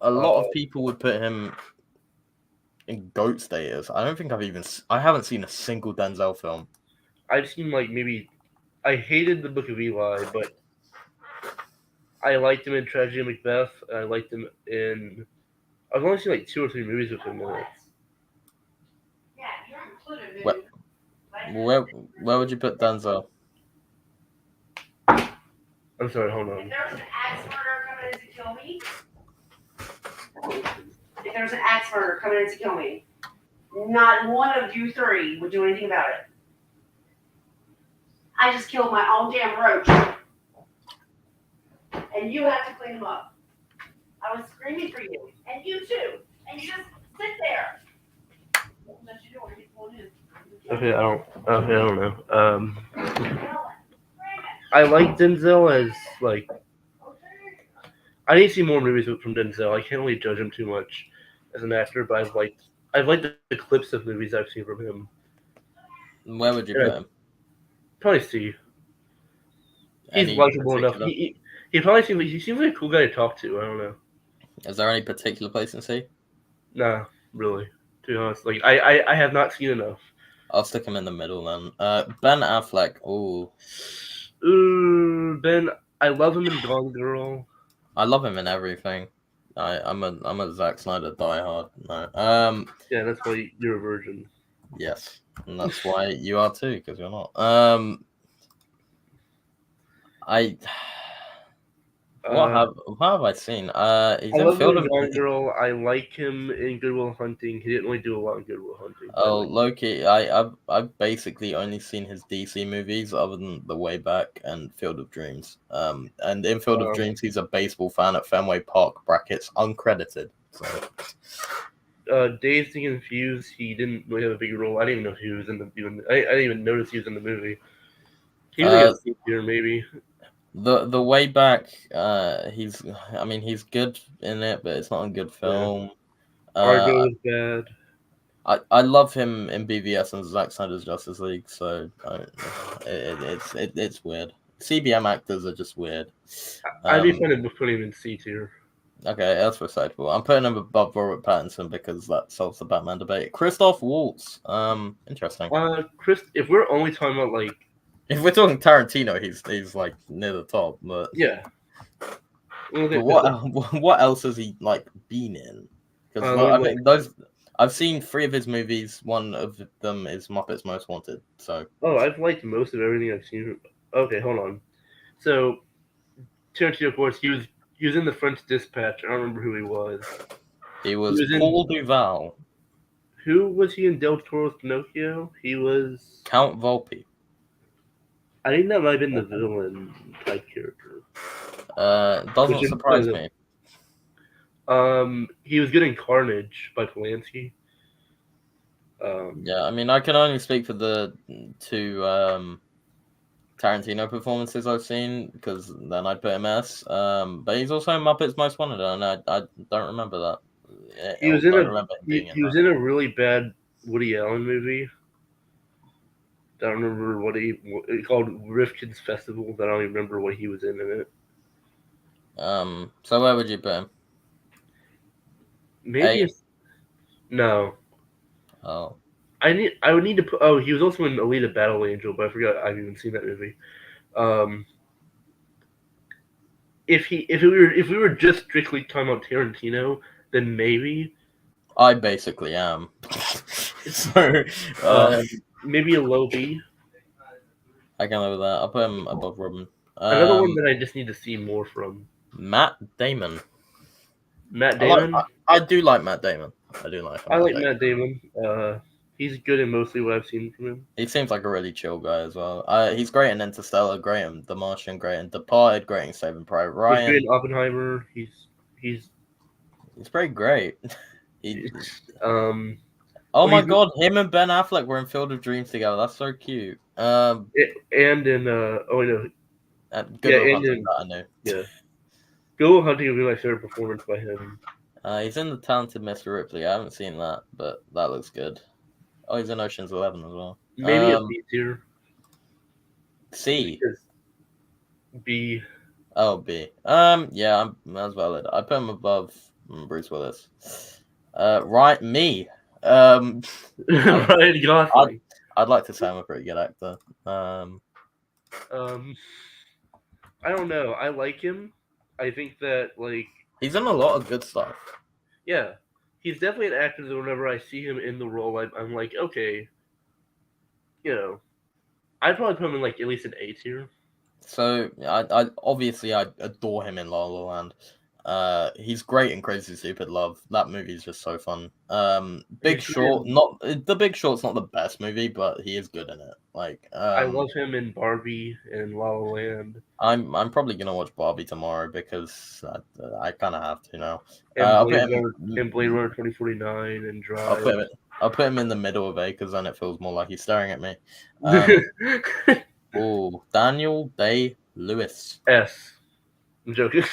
A lot of people would put him in GOAT status. I haven't seen a single Denzel film.
I've seen I hated The Book of Eli, but I liked him in Tragedy of Macbeth. And I liked him in. I've only seen 2 or 3 movies with him in it.
Yeah, you're included.
Where would you put Denzel?
I'm sorry, hold on.
If there's an axe murderer coming in to kill me, not one of you 3 would do anything about it. I just killed my own damn roach. And you have to clean them up. I was screaming for you. And you too. And you just sit there.
Okay, I don't know. I like Denzel as I need to see more movies from Denzel. I can't really judge him too much as an actor, but I've liked the clips of movies I've seen from him.
Where would you put him?
Probably C. He's likable enough. He seems like a cool guy to talk to. I don't know.
Is there any particular place in C?
Nah, really. To be honest, I have not seen enough.
I'll stick him in the middle then. Ben Affleck.
Ben. I love him in Gone Girl.
I love him in everything. I'm a Zack Snyder diehard. No.
Yeah, that's why you're a virgin.
Yes, and that's why you are too, because you're not. What have I seen? He's
I
in
love
Field
the
of.
Gone Girl. I like him in Good Will Hunting. He didn't really do a lot in Good Will Hunting. But
Oh, Loki. I've basically only seen his DC movies, other than The Way Back and Field of Dreams. And in Field of Dreams, he's a baseball fan at Fenway Park (brackets uncredited). So.
Dazed and Confused, he didn't really have a big role. I didn't even know he was in the. I didn't even notice he was in the movie. He was like a C tier, maybe.
The Way Back, he's good in it, but it's not a good film.
Argo is bad.
I love him in BVS and Zack Snyder's Justice League, so it's weird. CBM actors are just weird.
I'd be fine with putting him in C tier.
Okay, that's respectable. I'm putting him above Robert Pattinson because that solves the Batman debate. Christoph Waltz, interesting.
Chris, if we're only talking about like,
if we're talking Tarantino, he's like near the top, but
yeah.
But what else has he like been in? Because I've seen 3 of his movies. One of them is Muppets Most Wanted. So
I've liked most of everything I've seen. Okay, hold on. So Tarantino, of course, he was in the French Dispatch. I don't remember who he was.
He was Paul Duval.
Who was he in Del Toro's Pinocchio? He was
Count Volpe.
I think that might have been the villain type character.
Doesn't surprise me.
He was good in Carnage by Polanski.
Yeah, I mean, I can only speak for the 2 Tarantino performances I've seen, because then I'd put him S. But he's also in Muppets Most Wanted, and I don't remember that.
He was in a really bad Woody Allen movie. I don't remember what it's called, Rifkin's Festival. But I don't even remember what he was in it.
So where would you put him?
Maybe no.
Oh.
I would need to put. Oh, he was also in Alita Battle Angel, but I forgot I've even seen that movie. If we were just strictly talking about Tarantino, then maybe.
I basically am. So
maybe a low B.
I can live with that. I'll put him above Robin.
Another one that I just need to see more from.
Matt Damon.
Matt Damon.
I do like Matt Damon. I do like him.
I like Matt Damon. He's good in mostly what I've seen from him.
He seems like a really chill guy as well. He's great in Interstellar, great in The Martian, great in Departed, great in Saving Private Ryan.
He's great in Oppenheimer. He's
pretty great.
Oh
my God, him and Ben Affleck were in Field of Dreams together. That's so cute.
And in Good Will Hunting, I know. Yeah, Good Will Hunting would be my favorite performance by him.
He's in The Talented Mr. Ripley. I haven't seen that, but that looks good. Oh, he's in Ocean's 11 as well.
Maybe a B tier.
C.
B.
Oh, B. Yeah, that's valid. I put him above Bruce Willis. Right, me.
Ryan Gosling.
I'd like to say I'm a pretty good actor.
I don't know. I like him. I think that
he's in a lot of good stuff.
Yeah, he's definitely an actor that whenever I see him in the role, I'm like, okay, I'd probably put him in at least an A tier.
So I obviously adore him in La La Land. He's great in Crazy Stupid Love. That movie is just so fun. Big Short, The Big Short's not the best movie, but he is good in it.
I love him in Barbie and La La Land.
I'm probably gonna watch Barbie tomorrow because I kind of have to now.
And Blade Runner 2049 and Drive.
I'll put him in the middle of A because then it feels more like he's staring at me. Daniel Day-Lewis.
S. I'm joking.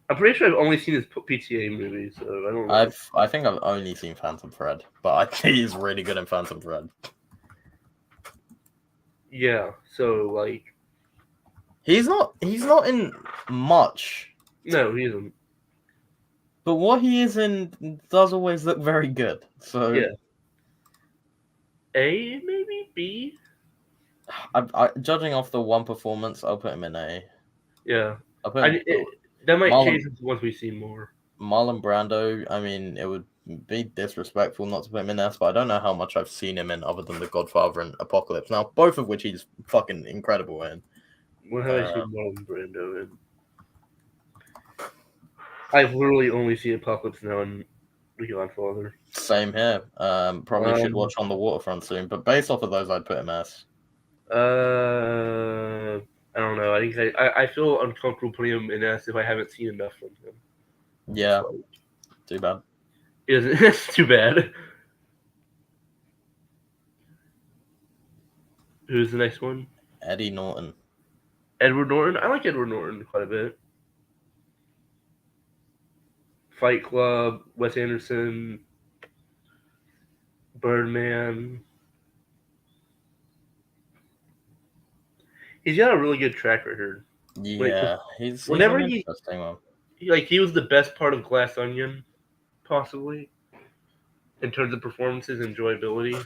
I'm pretty sure I've only seen his PTA movies, so I don't know.
I think I've only seen Phantom Thread, but I think he's really good in Phantom Thread.
Yeah, so
he's not in much.
No, he isn't.
But what he is in does always look very good. So
yeah. A, maybe B.
Judging off the one performance, I'll put him in A.
Yeah, that might change once we see more.
Marlon Brando. I mean, it would be disrespectful not to put him in S, but I don't know how much I've seen him in other than The Godfather and Apocalypse. Now, both of which he's fucking incredible in.
What have I seen Marlon Brando in? I've literally only seen Apocalypse Now and The Godfather.
Same here. Probably should watch On the Waterfront soon, but based off of those, I'd put him as.
I don't know. I think I feel uncomfortable putting him in S if I haven't seen enough from him.
Yeah,
So,
too bad.
it's too bad. Who's the next one?
Eddie Norton.
Edward Norton. I like Edward Norton quite a bit. Fight Club, Wes Anderson, Birdman. He's got a really good track record.
Yeah, he's
whenever
an
he
interesting one.
he was the best part of Glass Onion, possibly, in terms of performances and enjoyability.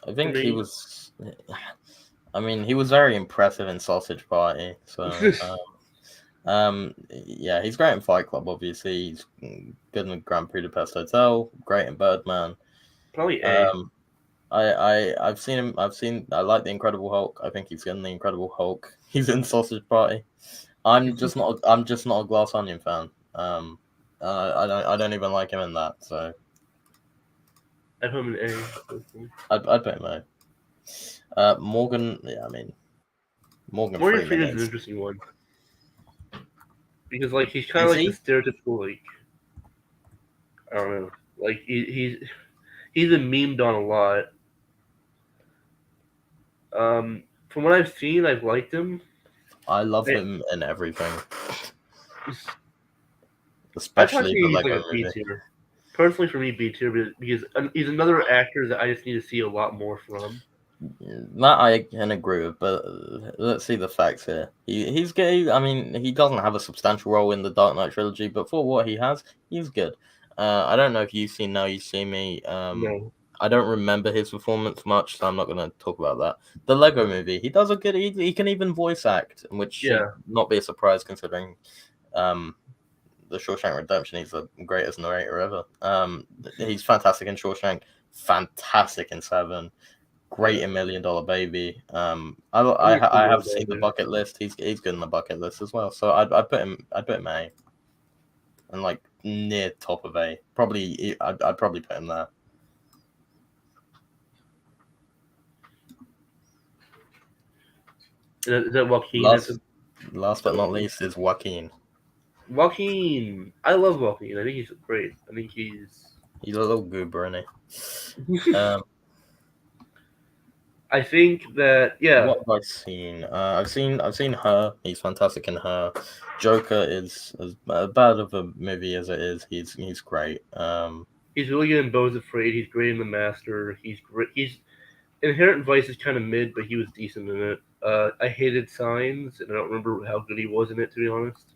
I think he was. I mean, he was very impressive in Sausage Party. So, yeah, he's great in Fight Club. Obviously, he's good in Grand Budapest Hotel. Great in Birdman.
Probably A.
I've seen him. I like the Incredible Hulk. I think he's in the Incredible Hulk. He's in Sausage Party. I'm just not a Glass Onion fan. I don't even like him in that. So
I put him in A.
I'd put him A. Morgan. Yeah, I mean Morgan Freeman
Freeman's an
is.
interesting one because he's kind of
Is
like
he?
the stereotypical I don't know, he's been memed on a lot. From what I've seen, I've liked him.
I love him in everything,
I'd
especially
say
the
he's
Lego
like a B
movie.
tier. Personally, for me, B tier because he's another actor that I just need to see a lot more from.
That I can agree with, but let's see the facts here. He's gay. I mean, he doesn't have a substantial role in the Dark Knight trilogy, but for what he has, he's good. I don't know if you've seen Now You See Me.
No.
I don't remember his performance much, so I'm not going to talk about that. The Lego movie, he does a good. He can even voice act, which should not be a surprise considering the Shawshank Redemption. He's the greatest narrator ever. He's fantastic in Shawshank, fantastic in Seven, great in $1 Million Baby. I have seen the Bucket List. He's good in the Bucket List as well. So I'd put him A, and like near top of A. Probably I'd probably put him there.
Is that Joaquin?
Last but not least is Joaquin.
Joaquin, I love Joaquin. I think he's great. I think he's
a little goober, isn't he?
I think that
What have I seen? I've seen Her. He's fantastic in Her. Joker is as bad of a movie as it is. He's great.
He's really good in Beau's Afraid. He's great in The Master. He's great. Inherent Vice is kind of mid, but he was decent in it. I hated Signs, and I don't remember how good he was in it, to be honest.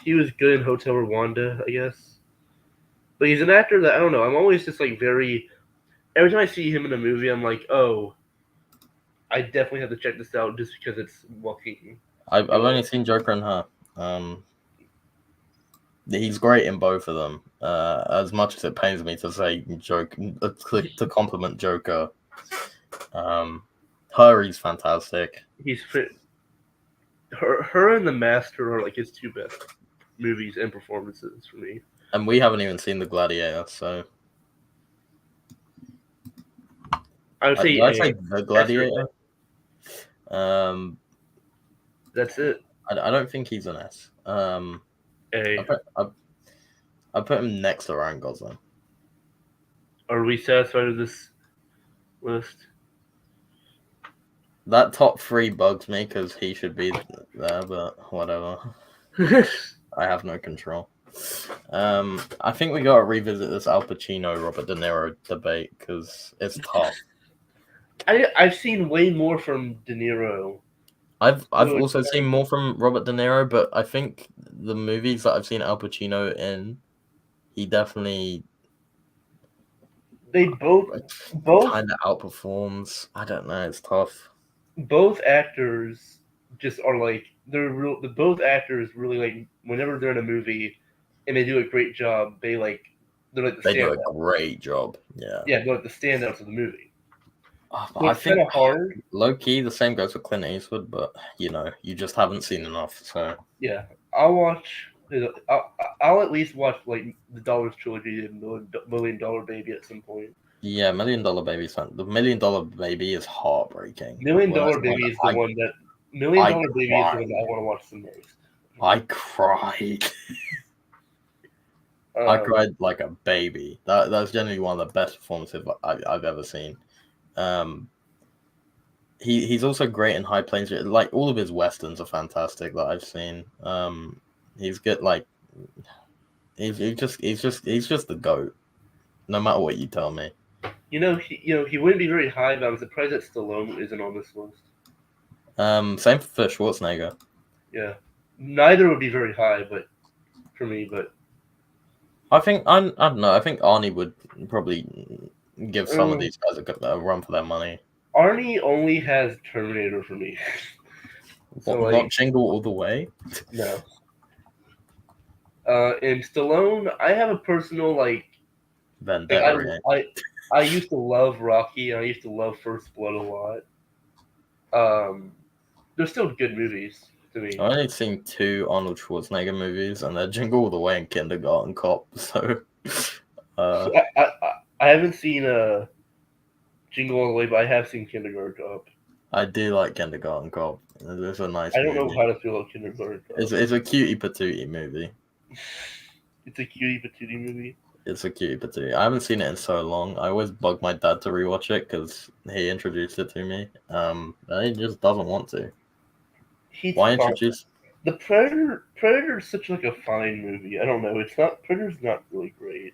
He was good in Hotel Rwanda, I guess. But he's an actor that I don't know. I'm always just very. Every time I see him in a movie, I'm like, oh, I definitely have to check this out just because it's Joaquin.
I've only seen Joker and Her. He's great in both of them. As much as it pains me to say to compliment Joker, Her he's fantastic.
He's fit. Her and The Master are his two best movies and performances for me.
And we haven't even seen The Gladiator, so
I would say
The Gladiator.
That's it.
I don't think he's an S.
A.
I put him next to Ryan Gosling.
Are we satisfied with this list?
That top 3 bugs me because he should be there, but whatever. I have no control. I think we gotta revisit this Al Pacino Robert De Niro debate because it's tough.
I've seen way more from De Niro.
I've also seen more from Robert De Niro, but I think the movies that I've seen Al Pacino in, he definitely
they both
kind of outperforms. I don't know, it's tough.
Both actors just are both actors really whenever they're in a movie and they do a great job, they're the
they do a great job. Yeah.
Yeah, they're the standouts of the movie.
So I think hard. Low key, the same goes for Clint Eastwood, but you just haven't seen enough. So
yeah, I'll watch I'll at least watch like the Dollars trilogy and Million Dollar Baby at some point.
Yeah, $1 Million Baby's fun. The $1 Million Baby is heartbreaking.
Million
When I
Dollar
saw
Baby
it,
is the one that Million
I
Dollar Baby is the one
cried.
that I want to watch the most.
I cried. I
Um,
cried like a baby. That's generally one of the best performances I've ever seen. He's also great in High Plains. Like all of his westerns are fantastic that I've seen. He's good. Like he's just the goat. No matter what you tell me.
he wouldn't be very high, but I'm surprised that Stallone isn't on this list.
Same for Schwarzenegger.
Yeah, neither would be very high, but for me, but
I don't know. I think Arnie would probably give some of
um,
these guys a run for their money.
Arnie only has Terminator for me. So
What,
like,
not Jingle All the Way?
no. And Stallone, I have a personal like
Vendetta.
I used to love Rocky and I used to love First Blood a lot. They're still good movies to me.
I've only seen 2 Arnold Schwarzenegger movies, and they're Jingle All the Way and Kindergarten Cop. So,
I haven't seen Jingle All the Way, but I have seen Kindergarten Cop.
I do like Kindergarten Cop. It's a nice
I don't
movie.
know how to feel about Kindergarten Cop.
It's a cutie patootie movie.
It's a cutie patootie movie.
It's a cutie patootie. I haven't seen it in so long. I always bug my dad to rewatch it because he introduced it to me. But he just doesn't want to. Why introduce?
The Predator is such like a fine movie. I don't know. Predator's not really great.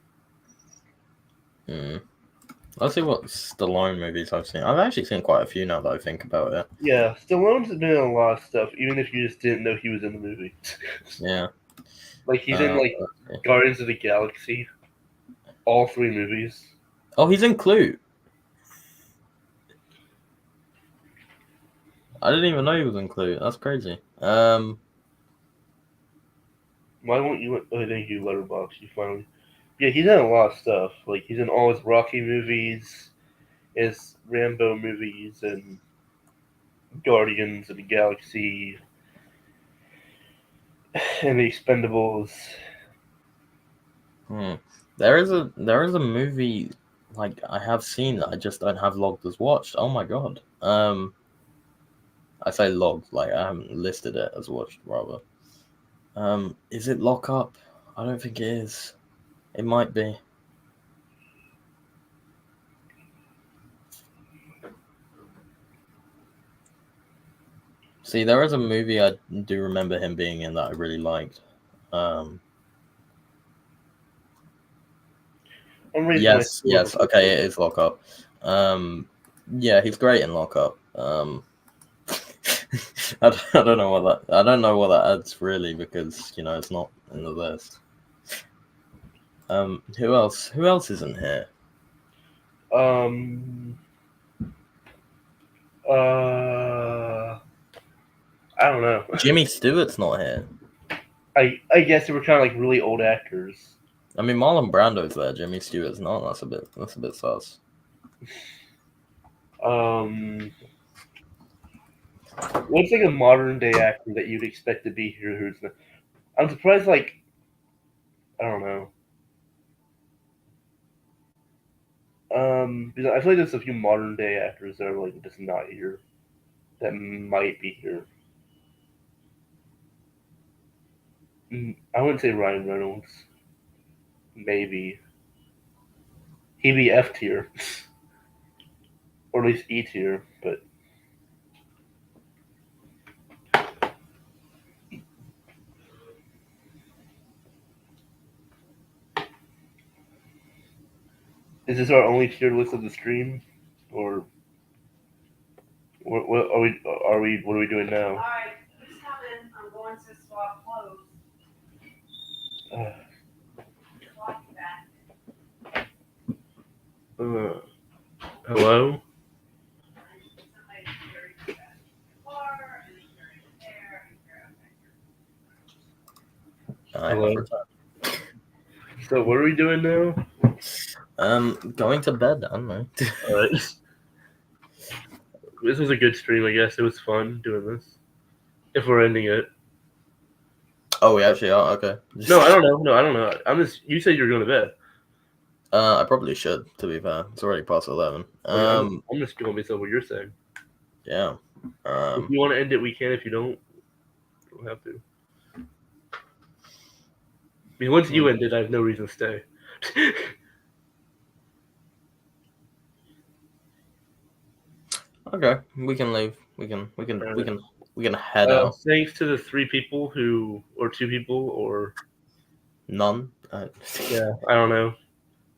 Let's see what Stallone movies I've seen. I've actually seen quite a few now that I think about it.
Yeah, Stallone's been in a lot of stuff, even if you just didn't know he was in the movie.
Yeah.
Like he's in like Guardians of the Galaxy, all 3 movies.
Oh, he's in Clue. I didn't even know he was in Clue. That's crazy.
Why won't you? Oh, thank you, Letterboxd. You finally. Yeah, he's in a lot of stuff. Like he's in all his Rocky movies, his Rambo movies, and Guardians of the Galaxy, and the Expendables.
There is a movie like I have seen that I just don't have logged as watched. Oh my god. I say logged, like I haven't listed it as watched rather. Is it Lock Up? I don't think it is. It might be. See, there is a movie I do remember him being in that I really liked. Yes. Okay, it is Lock Up. Yeah, he's great in Lock Up. I don't know what that adds really because it's not in the list. Who else? Who else isn't here?
I don't know.
Jimmy Stewart's not here.
I guess they were kind of like really old actors.
I mean, Marlon Brando's there. Jimmy Stewart's not. That's a bit sus.
What's like a modern day actor that you'd expect to be here? Who's not? I'm surprised. Like, I don't know. Because I feel like there's a few modern day actors that are like just not here, that might be here. I wouldn't say Ryan Reynolds. Maybe he'd be F tier, or at least E tier. But is this our only tier list of the stream, or what are we? What are we doing now?
All right, who's coming? I'm going to swap clothes.
Hello? Hello? So what are we doing now?
Going to bed. I don't know.
Alright. This was a good stream, I guess. It was fun doing this. If we're ending it.
Oh, we actually are. Okay.
No, I don't know. No, I don't know. You said you were going to bed.
I probably should. To be fair, it's already past 11.
I'm just going based on what you're saying.
Yeah.
If you want to end it, we can. If you don't have to. I mean, once you end it, I have no reason to stay.
Okay, we can leave. We can head out.
Thanks to the 3 people or 2 people, or
None.
yeah, I don't know.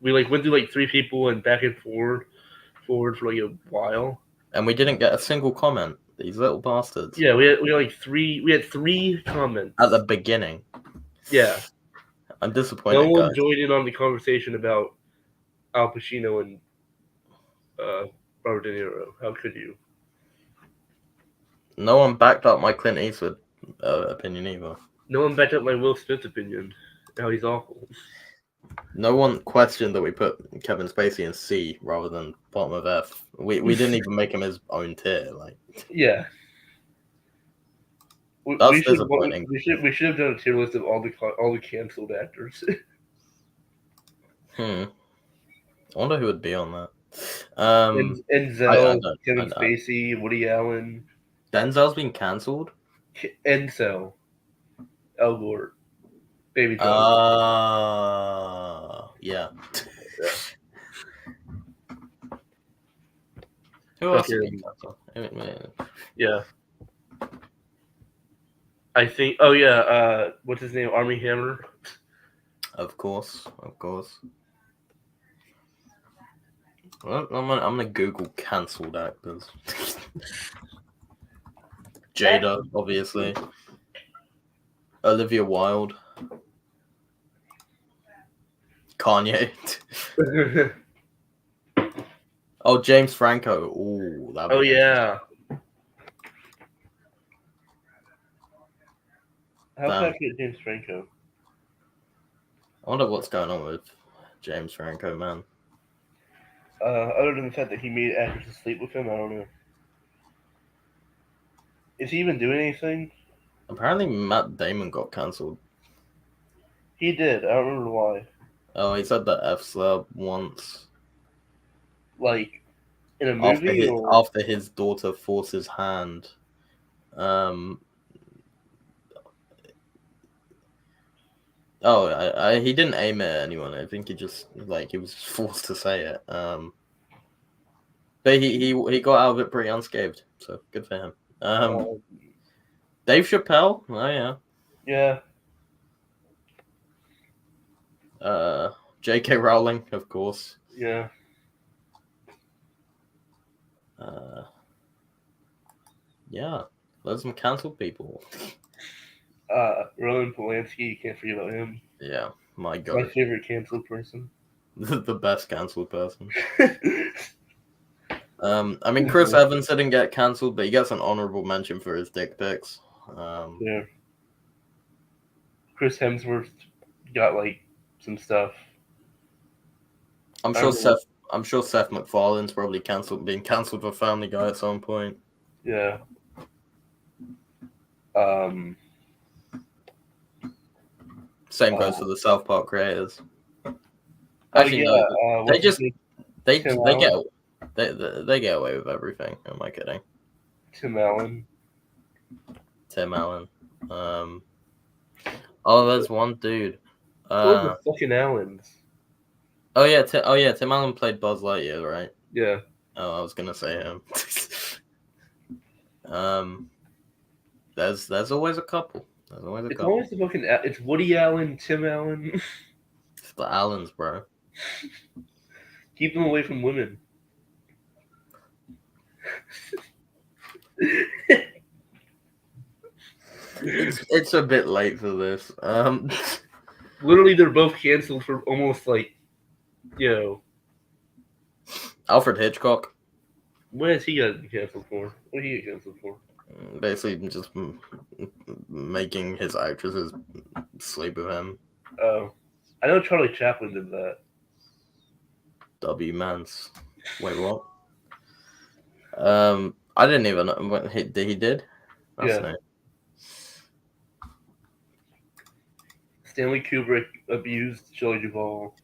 We went through 3 people and back and forward for a while.
And we didn't get a single comment. These little bastards.
Yeah, we had 3. We had 3 comments
At the beginning.
Yeah,
I'm disappointed.
no one
guys.
joined in on the conversation about Al Pacino and Robert De Niro. How could you?
No one backed up my Clint Eastwood opinion either.
No one backed up my Will Smith opinion. How he's awful.
No one questioned that we put Kevin Spacey in C rather than bottom of F. We didn't even make him his own tier.
Yeah.
That's disappointing.
We should have done a tier list of all the canceled actors.
I wonder who would be on that.
Enzel, Kevin Spacey, Woody Allen.
Denzel's been cancelled.
Enzel, Al Gore, Baby John.
Yeah. Who else has been cancelled?
Yeah. I think. Oh yeah. What's his name? Armie Hammer.
Of course. Well, I'm gonna Google cancelled actors. Jada, obviously. Olivia Wilde. Kanye. Oh, James Franco. Ooh, that.
Oh yeah. How can I get James Franco?
I wonder what's going on with James Franco, man.
Other than the fact that he made actresses sleep with him, I don't know. Is he even doing anything?
Apparently, Matt Damon got cancelled.
He did. I don't remember why.
Oh, he said the F slur once.
In a movie?
After his daughter forced his hand. He didn't aim it at anyone. I think he just he was forced to say it. But he got out of it pretty unscathed, so good for him. Dave Chappelle. Oh yeah.
Yeah.
J.K. Rowling, of course.
Yeah.
Yeah. There's some cancelled people.
Roman Polanski, you can't forget about him.
Yeah, my God.
My favorite canceled person.
The best cancelled person. I mean, Chris Evans didn't get cancelled, but he gets an honorable mention for his dick pics.
Yeah. Chris Hemsworth got some stuff.
I'm sure Seth MacFarlane's probably being cancelled for Family Guy at some point.
Yeah.
Same goes for the South Park creators. Actually, no, they get away with everything. Am I kidding?
Tim Allen.
There's one dude.
The fucking Allens.
Oh yeah, Tim Allen played Buzz Lightyear, right?
Yeah.
Oh, I was gonna say him. There's always a couple.
It's always the fucking. It's Woody Allen, Tim Allen.
It's the Allens, bro.
Keep them away from women.
It's a bit late for this.
Literally, they're both canceled for almost
Alfred Hitchcock.
What has he got canceled for? What did he get canceled for?
Basically, just making his actresses sleep with him.
Oh, I know Charlie Chaplin did that.
W. Mans. Wait, what? I didn't even know what he did. That's
Yeah. Stanley Kubrick abused Shelley Duvall.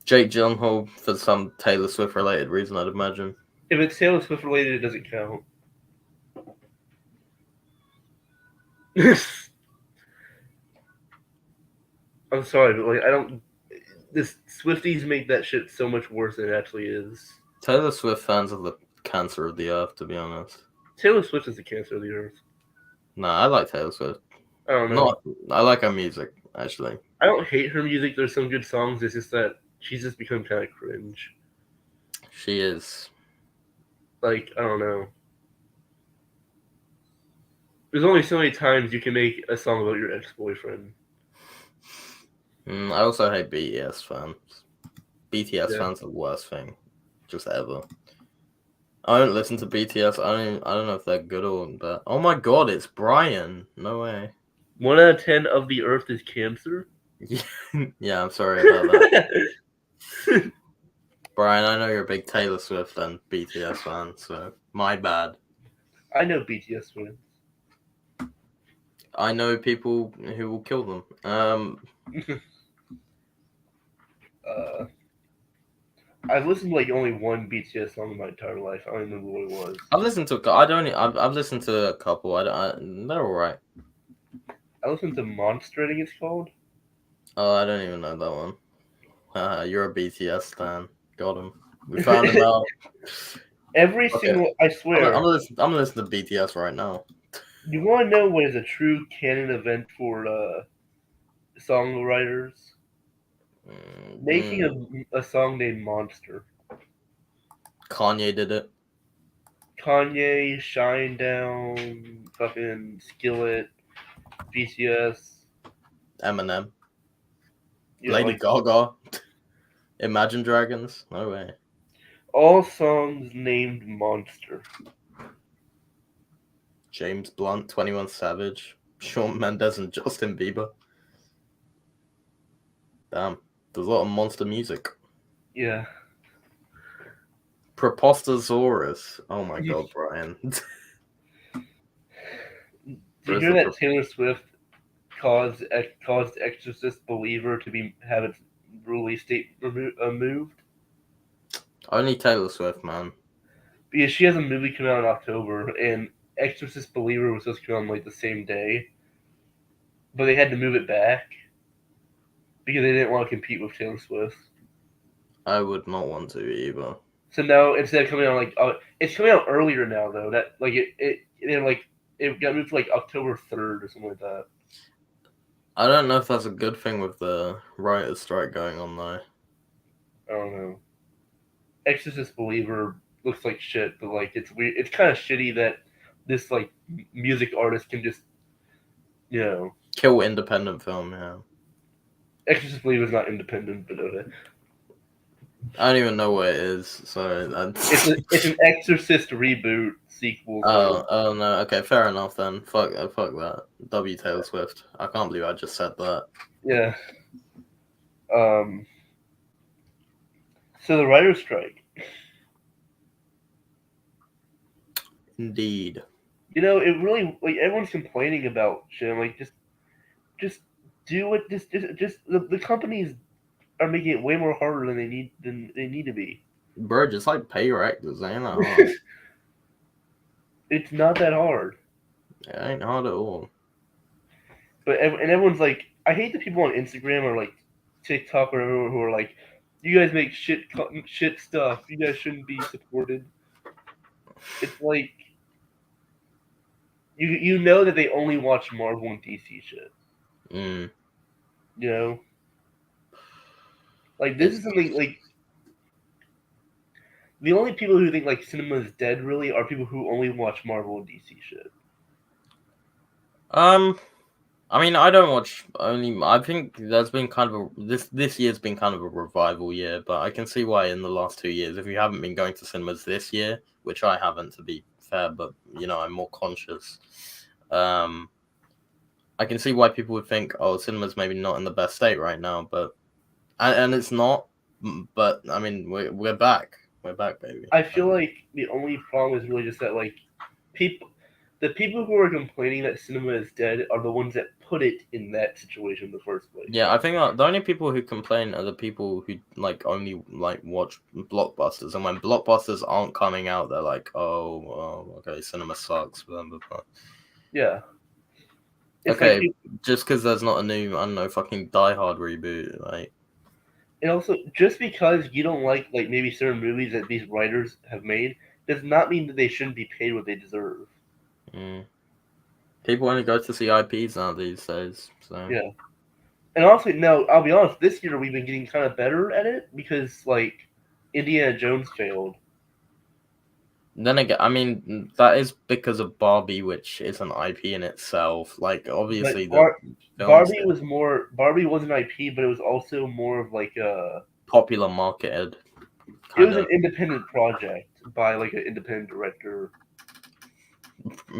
Jake Gyllenhaal for some Taylor Swift related reason, I'd imagine.
If it's Taylor Swift related, it doesn't count. I'm sorry, but like I don't. This Swifties make that shit so much worse than it actually is.
Taylor Swift fans are the cancer of the earth, to be honest.
Taylor Swift is the cancer of the earth.
Nah, I like Taylor Swift.
I don't know.
I like her music, actually.
I don't hate her music. There's some good songs. It's just that she's just become kind of cringe.
She is.
Like, I don't know. There's only so many times you can make a song about your ex-boyfriend.
I also hate BTS fans. BTS
Yeah.
fans are the worst thing, just ever. I don't listen to BTS. I don't know if they're good or bad. Oh my god, it's Brian. No way.
1 out of 10 of the earth is cancer?
Yeah, I'm sorry about that. Brian, I know you're a big Taylor Swift and BTS fan, so my bad.
I know BTS fans.
I know people who will kill them.
I've listened to like only one BTS song in my entire life. I don't remember what it was.
I've listened to I've listened to a couple. They're alright.
I listened to Monster, I think it's called.
Oh, I don't even know that one. You're a BTS fan. Got him. We found him out.
Every
Okay.
single, I swear.
I'm gonna listen to BTS right now.
You want to know what is a true canon event for songwriters? Making a song named Monster.
Kanye did it.
Kanye, Shinedown, fucking Skillet, BTS.
Eminem.
You know,
Lady
like,
Gaga. Imagine Dragons. No way.
all songs named Monster.
James Blunt, 21 Savage, Shawn Mendes, and Justin Bieber. Damn, there's a lot of monster music.
Yeah.
Prepostosaurus. Oh my god, Brian.
Did you hear that Taylor Swift caused Exorcist Believer to have its release date moved?
Only Taylor Swift, man.
Because she has a movie coming out in October, and Exorcist Believer was supposed to come on like the same day, but they had to move it back because they didn't want to compete with Taylor Swift.
I would not want to either.
So now instead of coming out it's coming out earlier now though. That like it got moved to like October 3rd or something like that.
I don't know if that's a good thing with the writer's strike going on though.
I don't know. Exorcist Believer looks like shit, but like it's weird. It's kind of shitty that this like music artist can just,
kill independent film. Yeah.
Exorcist Believer is not independent, but okay.
I don't even know what it is. So
it's an Exorcist reboot sequel.
Oh no. Okay, fair enough then. Fuck that. W Taylor Swift. I can't believe I just said that.
Yeah. So the writer's strike.
Indeed.
It really like everyone's complaining about shit. I'm like, just do it. Just the companies are making it way more harder than they need to be.
Bro, just like pay your actors. They ain't that hard.
It's not that hard.
It ain't hard at all.
But everyone's like, I hate the people on Instagram or like TikTok or whatever who are like, you guys make shit stuff. You guys shouldn't be supported. It's like, you know that they only watch Marvel and DC shit. You know, like this is something like the only people who think like cinema is dead really are people who only watch Marvel and DC shit.
I mean, I don't watch only. I think there's been kind of this year's been kind of a revival year, but I can see why in the last 2 years, if you haven't been going to cinemas this year, which I haven't to be fair, but I'm more conscious. I can see why people would think, oh, cinema's maybe not in the best state right now, but and it's not. But I mean, we're back. We're back, baby.
I feel like the only problem is really just that like the people who are complaining that cinema is dead are the ones that put it in that situation in the first place.
Yeah, I think the only people who complain are the people who like only like watch blockbusters, and when blockbusters aren't coming out, they're like, "Oh, okay, cinema sucks." Blah, blah, blah.
Yeah. It's
Okay,
like,
just because there's not a new, I don't know, fucking Die Hard reboot, like.
and also just because you don't like maybe certain movies that these writers have made does not mean that they shouldn't be paid what they deserve.
Mm. People only go to see IPs now these days, so.
Yeah. And also, no, I'll be honest. This year we've been getting kind of better at it because Indiana Jones failed.
Then again, I mean, that is because of Barbie, which is an IP in itself. Like, obviously,
But
the films
Barbie was an IP, but it was also more of like a
popular marketed.
It was an independent project by an independent director.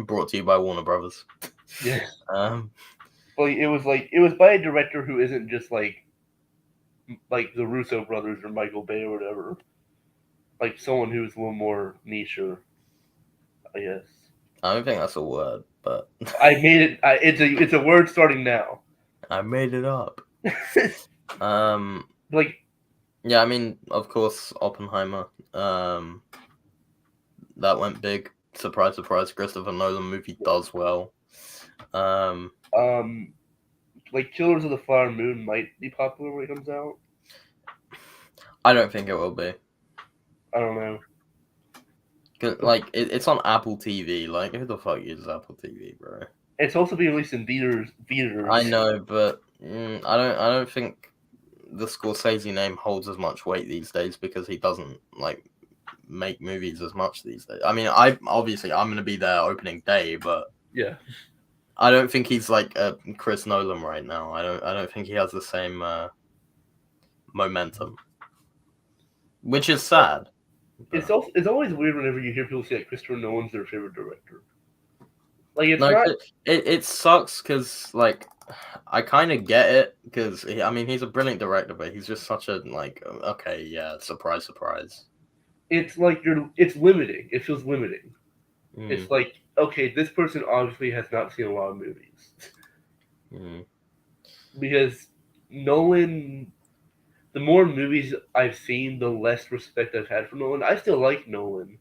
Brought to you by Warner Brothers.
Yeah.
It
was by a director who isn't just like the Russo brothers or Michael Bay or whatever. Like someone who's a little more niche, I guess.
I don't think that's a word, but
I made it. It's a word starting now.
I made it up. Yeah, I mean, of course, Oppenheimer. That went big. Surprise, surprise! Christopher Nolan movie does well.
Killers of the Flower Moon might be popular when it comes out.
I don't think it will be.
I don't know.
It's on Apple TV. Like, who the fuck uses Apple TV, bro?
It's also being released in theaters.
I know, but I don't think the Scorsese name holds as much weight these days because he doesn't make movies as much these days. I mean, I'm gonna be there opening day, but
yeah,
I don't think he's like Chris Nolan right now. I don't think he has the same momentum, which is sad.
It's always weird whenever you hear people say that Christopher Nolan's their favorite director.
It sucks because I kind of get it because he's a brilliant director, but he's just such a okay, yeah, surprise.
It's it's limiting. It feels limiting. It's okay, this person obviously has not seen a lot of movies. Because Nolan, the more movies I've seen, the less respect I've had for Nolan. I still like Nolan.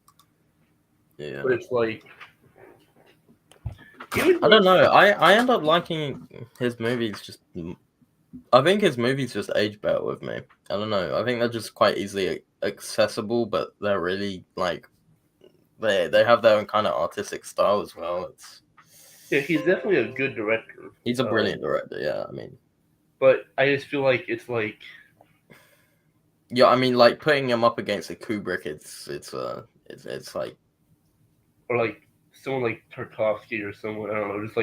Yeah.
But it's
I don't know. I end up liking his movies I think his movies just age better with me. I don't know. I think they're just quite easily accessible, but they're really they have their own kind of artistic style as well.
Yeah, he's definitely a good director.
He's a brilliant director, yeah, I mean.
But I just feel like it's
yeah, I mean, putting him up against a Kubrick, it's like,
or someone like Tarkovsky or someone, I don't know, just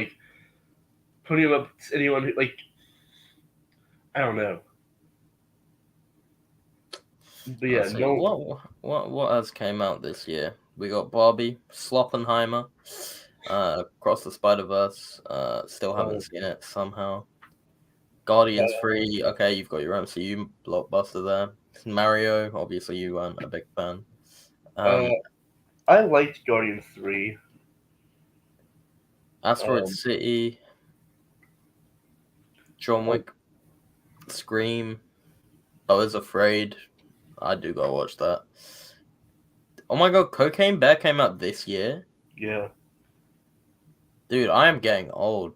putting him up to anyone who I don't know. But yeah,
what else came out this year? We got Barbie, Sloppenheimer, Across the Spider-Verse. Still haven't seen it somehow. Guardians 3. Okay, you've got your MCU blockbuster there. Mario, obviously you weren't a big fan.
I liked Guardians 3.
Asteroid City, John Wick, Scream, I Was Afraid. I do gotta watch that. Oh my god, Cocaine Bear came out this year?
Yeah.
Dude, I am getting old.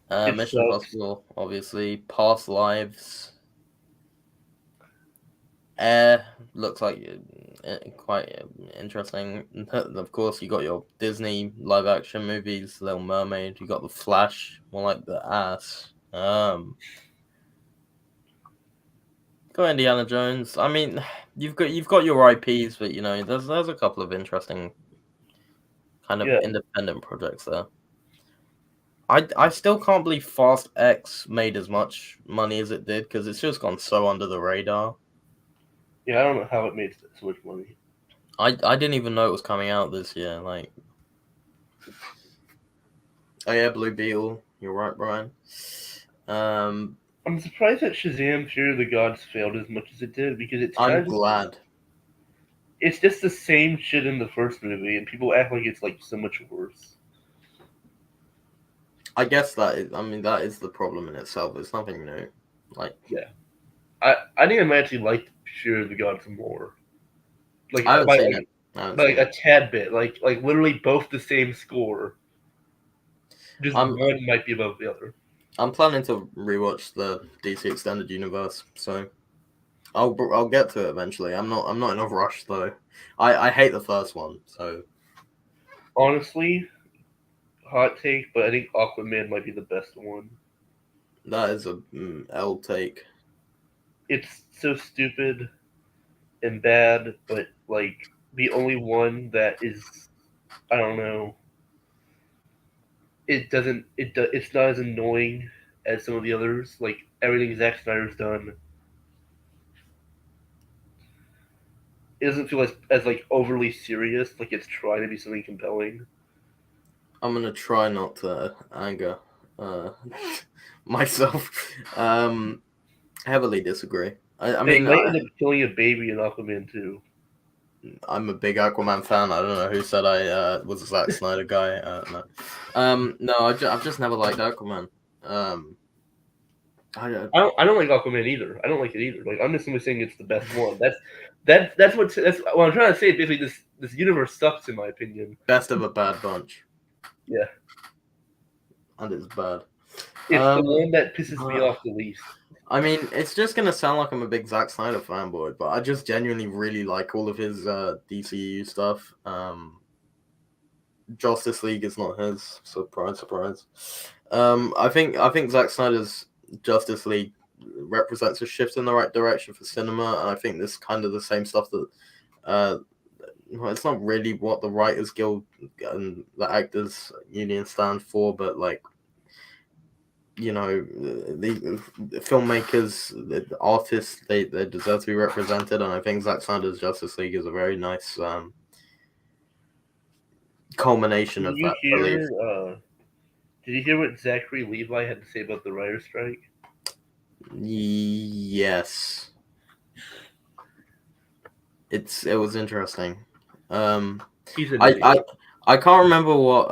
Mission Impossible, obviously. Past Lives. Air looks like quite interesting. Of course, you got your Disney live action movies, Little Mermaid. You got The Flash, more like the ass. Go Indiana Jones. I mean, you've got your IPs, but there's a couple of interesting kind of independent projects there. I still can't believe Fast X made as much money as it did because it's just gone so under the radar.
Yeah, I don't know how it made so much money.
I didn't even know it was coming out this year. Oh yeah, Blue Beetle. You're right, Brian.
I'm surprised that Shazam: Fury of the Gods failed as much as it did because
I'm glad.
It's just the same shit in the first movie, and people act like it's so much worse.
I guess that is. I mean, that is the problem in itself. It's nothing new. Like
I think I might actually like Fear of the Gods more. Like
I haven't
by
seen it. I haven't
by
seen
a
it.
tad bit. Like literally both the same score. Just
I'm
one might be above the other.
I'm planning to rewatch the DC Extended Universe, so I'll get to it eventually. I'm not in a rush though. I hate the first one, so
Honestly, hot take, but I think Aquaman might be the best one.
that is a L take.
It's so stupid and bad, but like the only one that is, I don't know. It doesn't. It's not as annoying as some of the others. Like everything Zack Snyder's done, it doesn't feel as like overly serious. Like it's trying to be something compelling.
I'm gonna try not to anger uh, myself. Heavily disagree. I
They
mean,
might end up killing a baby in Aquaman too.
I'm a big Aquaman fan. I don't know who said I was a Zack Snyder guy. No, no, I've just never liked Aquaman. I
I don't like Aquaman either. I don't like it either. Like I'm just simply saying it's the best one. That's what I'm trying to say. Basically, this universe sucks in my opinion.
best of a bad bunch,
Yeah,
and it's bad.
it's the
Um,
one that pisses me
uh,
off the least.
I mean, it's just gonna sound like I'm a big Zack Snyder fanboy, but I just genuinely really like all of his DCU stuff. Justice League is not his. Surprise, surprise. I think Zack Snyder's Justice League represents a shift in the right direction for cinema, and I think this kind of the same stuff that well, it's not really what the Writers Guild and the Actors Union stand for, but like the filmmakers, the artists, they deserve to be represented, and I think Zack Snyder's Justice League is a very nice culmination
Did
of
you
that belief.
hear? Did you hear what Zachary Levi had to say about the writer's strike?
Yes, it was interesting.
He's an
I
idiot.
I I can't remember what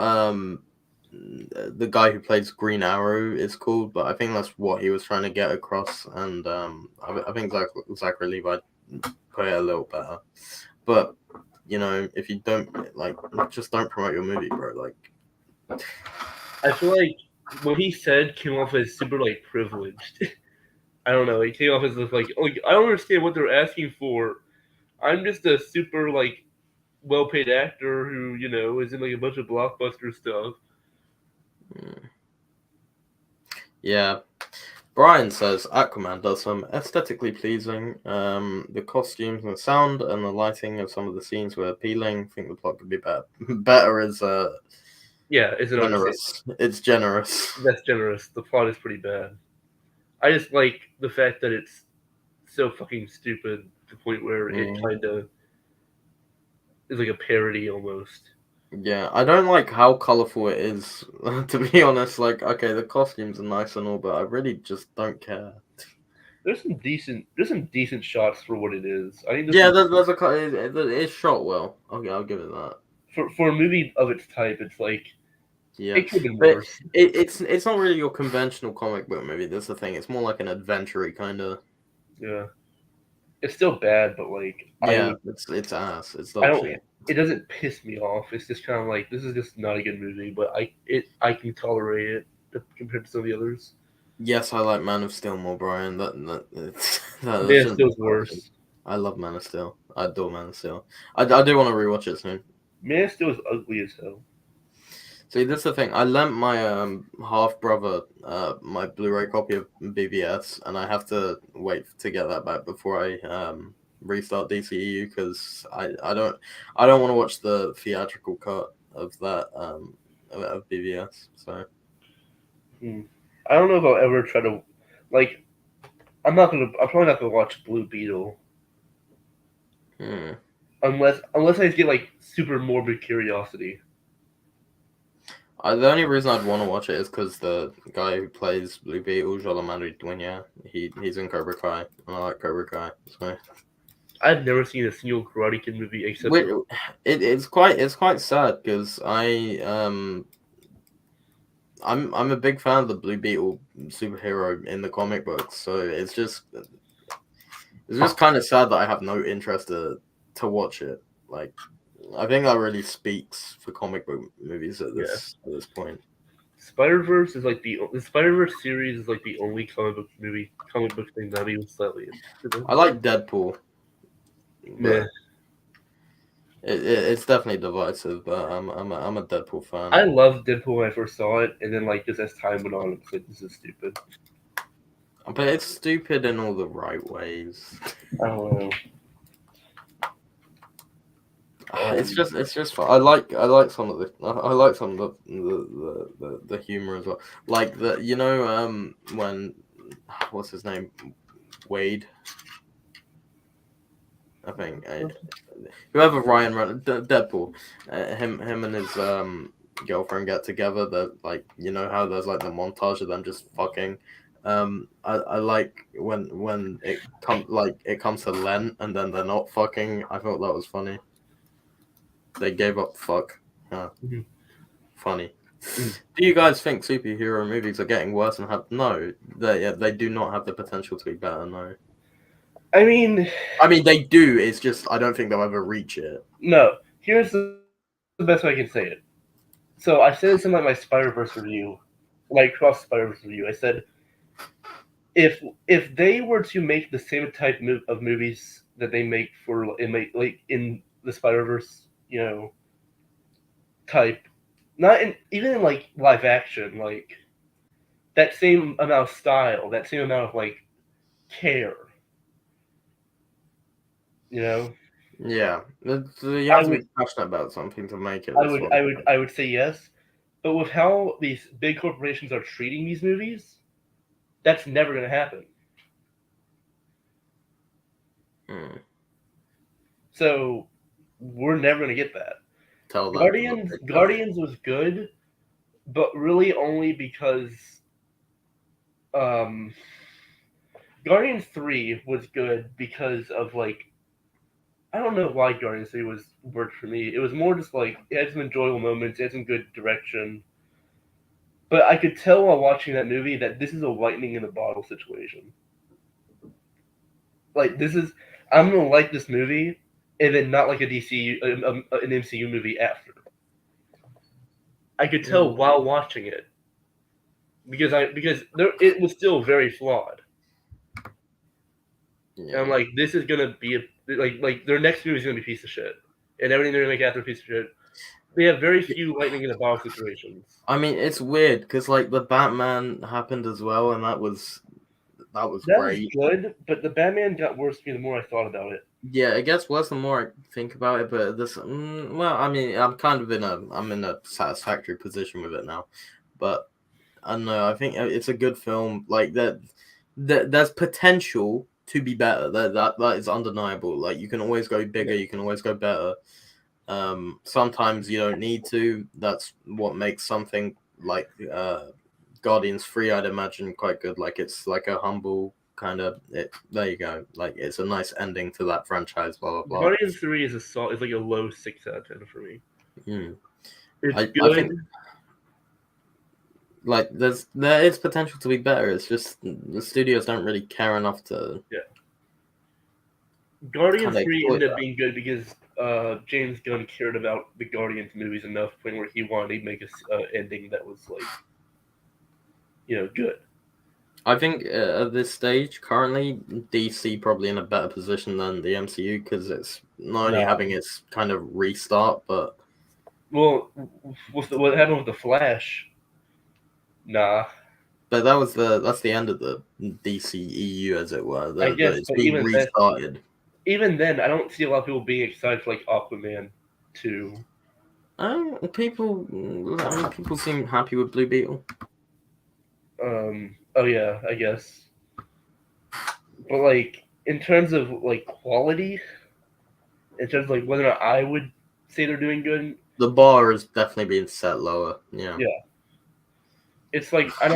the guy who plays Green Arrow is called, but I think that's what he was trying to get across, and I think Zachary Levi put it a little better. But if you don't just don't promote your movie, bro. Like,
I feel like what he said came off as super like privileged. I don't know. It came off as this, like I don't understand what they're asking for. I'm just a super like well-paid actor who is in like a bunch of blockbuster stuff.
yeah. Brian says Aquaman does some aesthetically pleasing. The costumes and the sound and the lighting of some of the scenes were appealing. I think the plot could be better. Better is
Yeah, it's an understatement.
generous. It's generous.
That's generous. The plot is pretty bad. I just like the fact that it's so fucking stupid to the point where it kind of is like a parody almost.
Yeah, I don't like how colorful it is. To be honest, like okay, the costumes are nice and all, but I really just don't care.
There's some decent shots for what it is. I think
Yeah, it's shot well. Okay, I'll give it that.
for a movie of its type, it's like
Yeah,
it could have been
but
worse.
it's not really your conventional comic book movie. That's the thing. It's more like an adventure kind of.
Yeah, it's still bad, but like
Yeah, it's ass. It's
I
dog
don't.
shit.
It doesn't piss me off. It's just kind of like this is just not a good movie, but I can tolerate it compared to some of the others.
Yes, I like Man of Steel more, Brian. That
Man,
shouldn't be
Steel's
a question.
worse.
I love Man of Steel. I adore Man of Steel. I do want to rewatch it soon.
Man, Steel is ugly as hell.
See, that's the thing. I lent my half brother my Blu-ray copy of BBS, and I have to wait to get that back before I restart DCEU because I don't want to watch the theatrical cut of that of BBS. So
I don't know if I'll ever try to like. I'm probably not gonna watch Blue Beetle unless I get like super morbid curiosity.
the only reason I'd want to watch it is because the guy who plays Blue Beetle, Jolamandry Duenya, he's in Cobra Kai, and I like Cobra Kai. So
I've never seen a single Karate Kid movie except
it's quite sad because I I'm a big fan of the Blue Beetle superhero in the comic books, so it's just kind of sad that I have no interest to watch it. Like, I think that really speaks for comic book movies at this point.
Spider-Verse is like the Spider-Verse series is like the only comic book thing that I'm even slightly interested in.
I like Deadpool.
Meh.
But it's definitely divisive, but I'm a Deadpool fan.
I loved Deadpool when I first saw it, and then like just as time went on, it's like this is stupid.
But it's stupid in all the right ways.
I don't know.
It's just fun. I like some of the humor as well. Like when what's his name, Wade, I think whoever Ryan ran Deadpool, him and his girlfriend get together. That like how there's like the montage of them just fucking. I like when it comes to Len and then they're not fucking. I thought that was funny. They gave up fuck.
Mhm.
Funny.
Mm.
Do you guys think superhero movies are getting worse and have no? They do not have the potential to be better. No.
I mean,
they do. It's just I don't think they'll ever reach it.
no. Here's the best way I can say it. So I said this in like my Spider-Verse review, like Cross Spider-Verse review. I said if they were to make the same type of movies that they make in the Spider-Verse, type, not even in like live action, like that same amount of style, that same amount of like care,
Yeah, you
I
have to
would
be passionate about something to make it.
I would say yes, but with how these big corporations are treating these movies, that's never going to happen. So we're never going to get that.
Tell that
Guardians was good, but really only because Guardians 3 was good because of like I don't know why Guardians 3 worked for me. It was more just like it had some enjoyable moments, it had some good direction. But I could tell while watching that movie that this is a lightning in a bottle situation. Like this is I'm gonna like this movie and then not like an MCU movie after. I could tell while watching it because it was still very flawed. Yeah. And I'm like, this is gonna be like their next movie is gonna be a piece of shit, and everything they're gonna make after a piece of shit. They have very few lightning in a bottle situations.
I mean, it's weird because like the Batman happened as well, and that was great.
Was good, but the Batman got worse to me the more I thought about it.
Yeah, it gets worse the more I think about it. But this, well, I mean, I'm in a satisfactory position with it now. But I don't know. I think it's a good film. Like that there's potential to be better. That is undeniable. Like you can always go bigger. You can always go better. Sometimes you don't need to. That's what makes something like Guardians 3, I'd imagine, quite good. Like it's like a humble kind of there you go. Like it's a nice ending to that franchise, blah blah blah.
Guardians 3 is like a low 6 out of 10 for me. It's good.
I think like there is potential to be better. It's just the studios don't really care enough to.
Yeah. Guardians 3 ended up being good because James Gunn cared about the Guardians movies enough where he wanted to make a ending that was like, good.
I think at this stage, currently, DC probably in a better position than the MCU because it's not only having its kind of restart, but
well, what happened with the Flash? Nah.
But that's the end of the DCEU, as it were.
I guess
it's being restarted.
Even then, I don't see a lot of people being excited for like Aquaman 2.
People seem happy with Blue Beetle.
Oh yeah, I guess. But like in terms of like quality, in terms of like whether or not I would say they're doing good,
the bar is definitely being set lower. Yeah.
Yeah. It's like I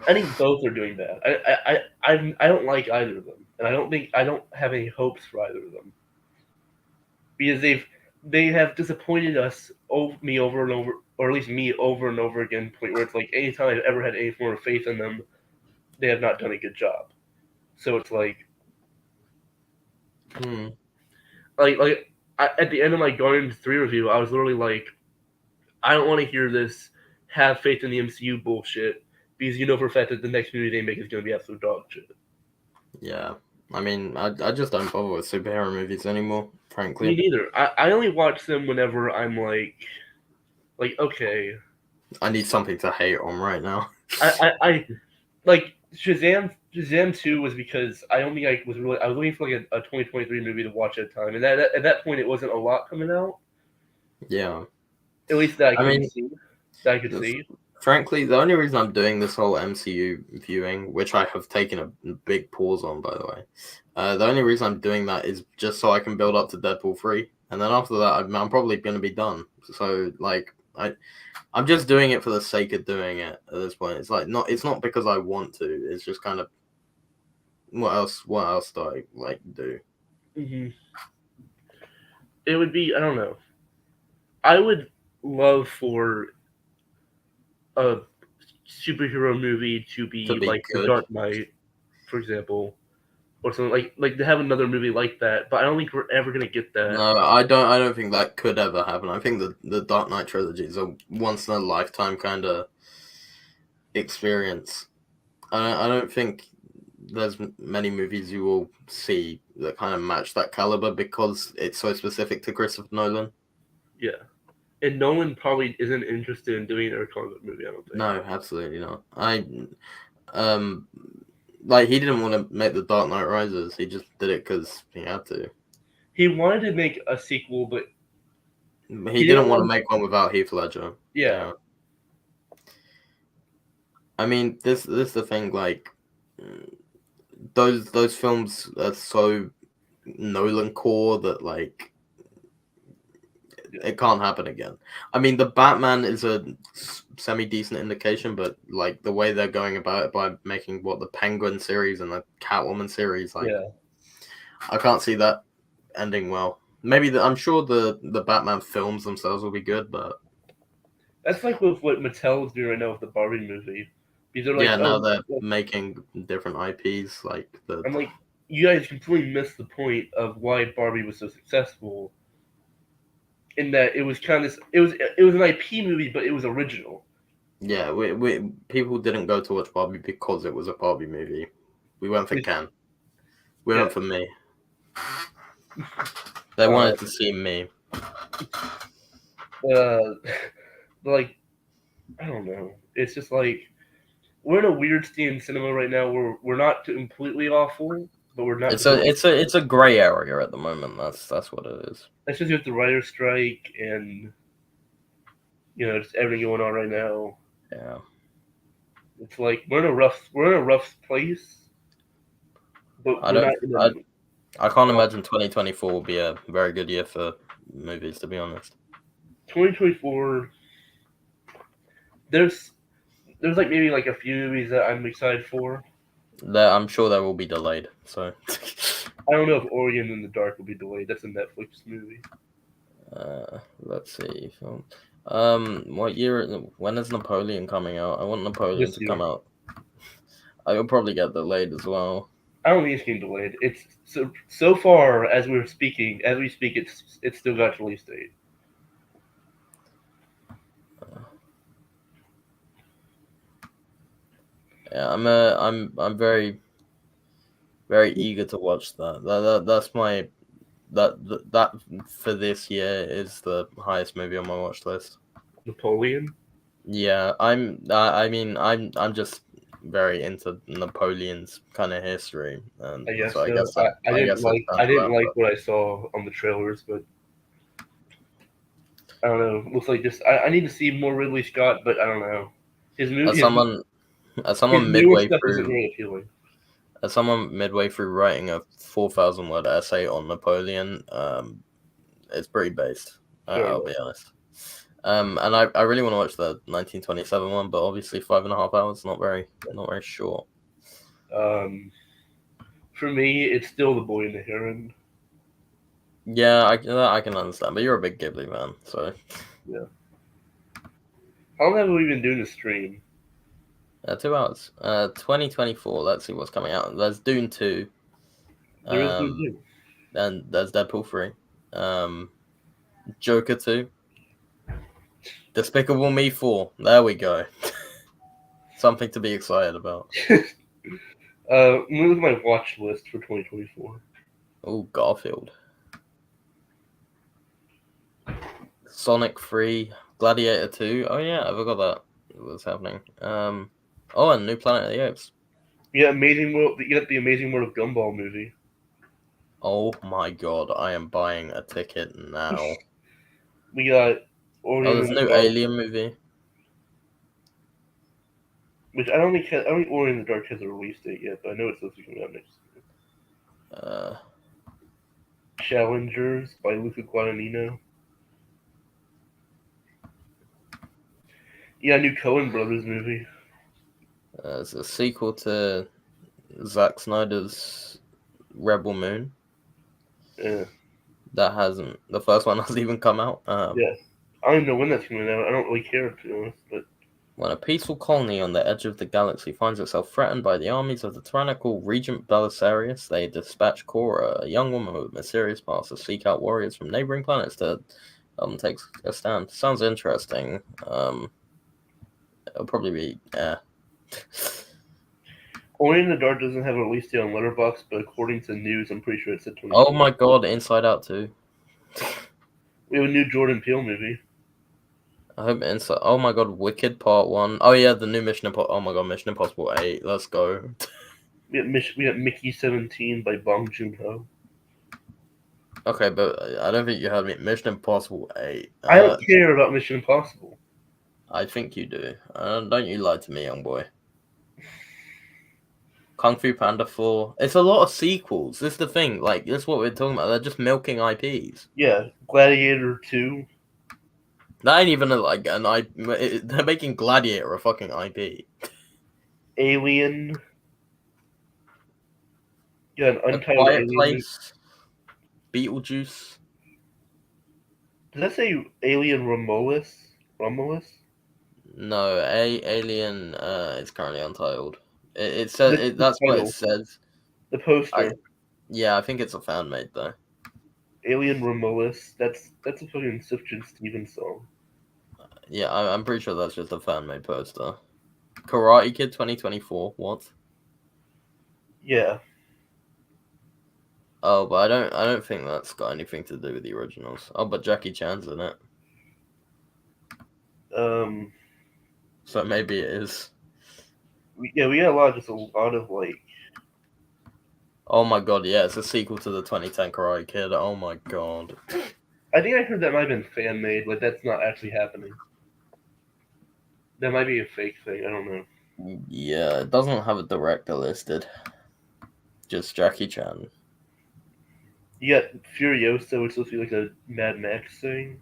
think both are doing bad. I don't like either of them, and I don't have any hopes for either of them because they have disappointed me over and over, or at least me over and over again. Point where it's like anytime I've ever had any form of faith in them, they have not done a good job. So it's like
Hmm.
At the end of my Guardians 3 review, I was literally like, I don't want to hear this have faith in the MCU bullshit because you know for a fact that the next movie they make is going to be absolute dog shit.
Yeah. I mean, I just don't bother with superhero movies anymore, frankly.
Me neither. I only watch them whenever I'm like okay.
I need something to hate on right now.
I like Shazam 2 was because I was waiting for like a 2023 movie to watch at a time, and at that point it wasn't a lot coming out.
Yeah.
At least that I
I
could
mean,
see. That I could see.
Frankly, the only reason I'm doing this whole MCU viewing, which I have taken a big pause on, by the way, the only reason I'm doing that is just so I can build up to Deadpool 3, and then after that, I'm probably going to be done. So, like, I'm just doing it for the sake of doing it at this point. It's not because I want to. It's just kind of what else do I like do?
Mm-hmm. It would be, I don't know. I would love for a superhero movie to be
be
like The
good.
Dark Knight, for example, or something like to have another movie like that. But I don't think we're ever gonna get that.
No, I don't think that could ever happen. I think the Dark Knight trilogy is a once in a lifetime kind of experience. I don't think there's many movies you will see that kind of match that caliber because it's so specific to Christopher Nolan.
Yeah, and Nolan probably isn't interested in doing a comic book movie. I don't think.
No, absolutely not. Like he didn't want to make the Dark Knight Rises. He just did it because he had to.
He wanted to make a sequel, but
He didn't want to make one without Heath Ledger.
Yeah.
I mean, this is the thing. Like, those films are so Nolan core that like it can't happen again. I mean, the Batman is a semi decent indication, but like the way they're going about it by making the Penguin series and the Catwoman series, like I can't see that ending well. Maybe I'm sure the Batman films themselves will be good, but
that's like with what Mattel is doing right now with the Barbie movie. Because they're like,
now they're making different IPs. Like
I'm like, you guys completely missed the point of why Barbie was so successful. In that it was it was an IP movie, but it was original.
Yeah, we people didn't go to watch Barbie because it was a Barbie movie. We went for Ken. We went for me. They wanted to see me.
Like, I don't know. It's just like we're in a weird state in cinema right now where we're not completely awful, but we're not.
It's a gray area at the moment. That's what it is.
That's just with the writer's strike and just everything going on right now.
Yeah.
It's like we're in a rough place. But
I can't imagine 2024 will be a very good year for movies, to be honest.
2024, there's like maybe like a few movies that I'm excited for.
I'm sure they will be delayed. So
I don't know if Oregon in the Dark will be delayed. That's a Netflix movie.
Let's see. What year? When is Napoleon coming out? I want Napoleon to come out. I will probably get delayed as well.
I don't think it's getting delayed. It's so far as we speak, it's still got release date.
Yeah, I'm very, very eager to watch that. That's my that for this year is the highest movie on my watch list.
Napoleon.
Yeah, I'm just very into Napoleon's kind of history, and
I guess
so.
I didn't like what I saw on the trailers, but I don't know. Looks like I need to see more Ridley Scott, but I don't know. His movie.
As someone midway through,
isn't really appealing.
As someone midway through writing a 4,000 word essay on Napoleon, it's pretty based. I'll be honest. And I really want to watch the 1927 one, but obviously 5.5 hours not very short.
For me, it's still The Boy and the Heron.
Yeah, I can understand, but you're a big Ghibli fan, so
How long have we been doing the stream?
2 hours. 2024. Let's see what's coming out. There's Dune 2.
There is Dune 2.
And there's Deadpool 3. Joker 2. Despicable Me 4. There we go. Something to be excited about.
Let me look at my watch list for 2024.
Oh, Garfield. Sonic 3. Gladiator 2. Oh yeah, I forgot that was happening. Oh, and New Planet of the Apes.
Yeah, Amazing World. You got the Amazing World of Gumball movie.
Oh my god, I am buying a ticket now.
We got
Oh, there's a new Alien movie.
Which I don't think Ori in the Dark has a release date yet, but I know it's supposed to be coming out next year. Challengers by Luca Guadagnino. Yeah, new Coen Brothers movie.
It's a sequel to Zack Snyder's Rebel Moon.
Yeah.
The first one hasn't even come out.
Yeah. I don't even know when that's coming out. I don't really care, to be honest, but
when a peaceful colony on the edge of the galaxy finds itself threatened by the armies of the tyrannical Regent Belisarius, they dispatch Cora, a young woman with mysterious past, to seek out warriors from neighboring planets to take a stand. Sounds interesting. It'll probably be
Ori in the Dark doesn't have a release date on Letterboxd, but according to news, I'm pretty sure it's at 20.
Oh my god, Inside Out 2.
We have a new Jordan Peele movie.
I hope Inside. Oh my god, Wicked Part 1. Oh yeah, the new Mission Impossible. Oh my god, Mission Impossible 8. Let's go.
We got Mickey 17 by Bong Joon-ho.
Okay, but I don't think you heard me. Mission Impossible 8.
I don't care about Mission Impossible.
I think you do. Don't you lie to me, young boy. Kung Fu Panda 4. It's a lot of sequels. This is the thing. Like, this is what we're talking about. They're just milking IPs.
Yeah, Gladiator 2.
That ain't even like an IP. They're making Gladiator a fucking IP.
Alien. Yeah, an
A
untitled
Quiet
Alien.
Place. Beetlejuice.
Does that say Alien Romulus? Romulus?
No, Alien is currently untitled. It says that's what it says.
The poster.
I think it's a fan made though.
Alien Romulus. That's a fucking Sufjan Stevens song.
Yeah, I'm pretty sure that's just a fan made poster. Karate Kid 2024. What?
Yeah.
Oh, but I don't think that's got anything to do with the originals. Oh, but Jackie Chan's in it.
So
maybe it is.
We got a lot of like.
Oh my god, yeah, it's a sequel to the 2010 Karate Kid. Oh my god.
I think I heard that might have been fan made. Like that's not actually happening. That might be a fake thing. I don't know.
Yeah, it doesn't have a director listed. Just Jackie Chan.
You got Furiosa, which looks like a Mad Max thing.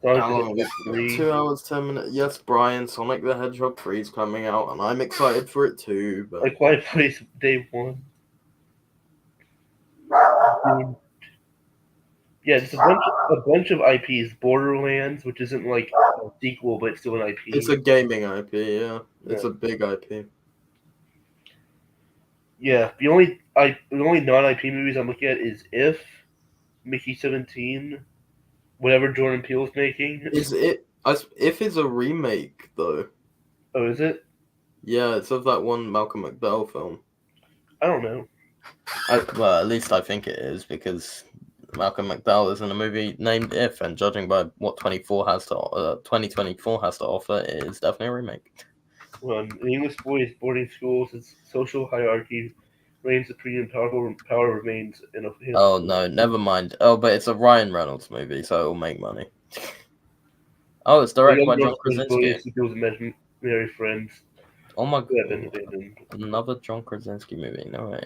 How long is it? 2 hours, 10 minutes. Yes, Brian, Sonic the Hedgehog 3 is coming out, and I'm excited for it too. But...
Like Quiet Place Day 1. Yeah, it's a bunch of IPs. Borderlands, which isn't like a sequel, but it's still an IP.
It's a gaming IP, yeah. It's a big IP.
Yeah, the only non-IP movies I'm looking at is If, Mickey 17, whatever Jordan Peele's making.
Is it? If it's a remake though.
Oh, is it?
Yeah, it's of that one Malcolm McDowell film.
I don't know.
Well, at least I think it is because Malcolm McDowell is in a movie named If, and judging by what 2024 has to offer, it is definitely a remake.
Well, in English boys' boarding schools, its social hierarchy reigns supreme, and power remains in a.
Oh no, never mind. Oh, but it's a Ryan Reynolds movie, so it'll make money. Oh, it's directed by John Krasinski.
Imaginary friends.
Oh my god! Another John Krasinski movie. No way.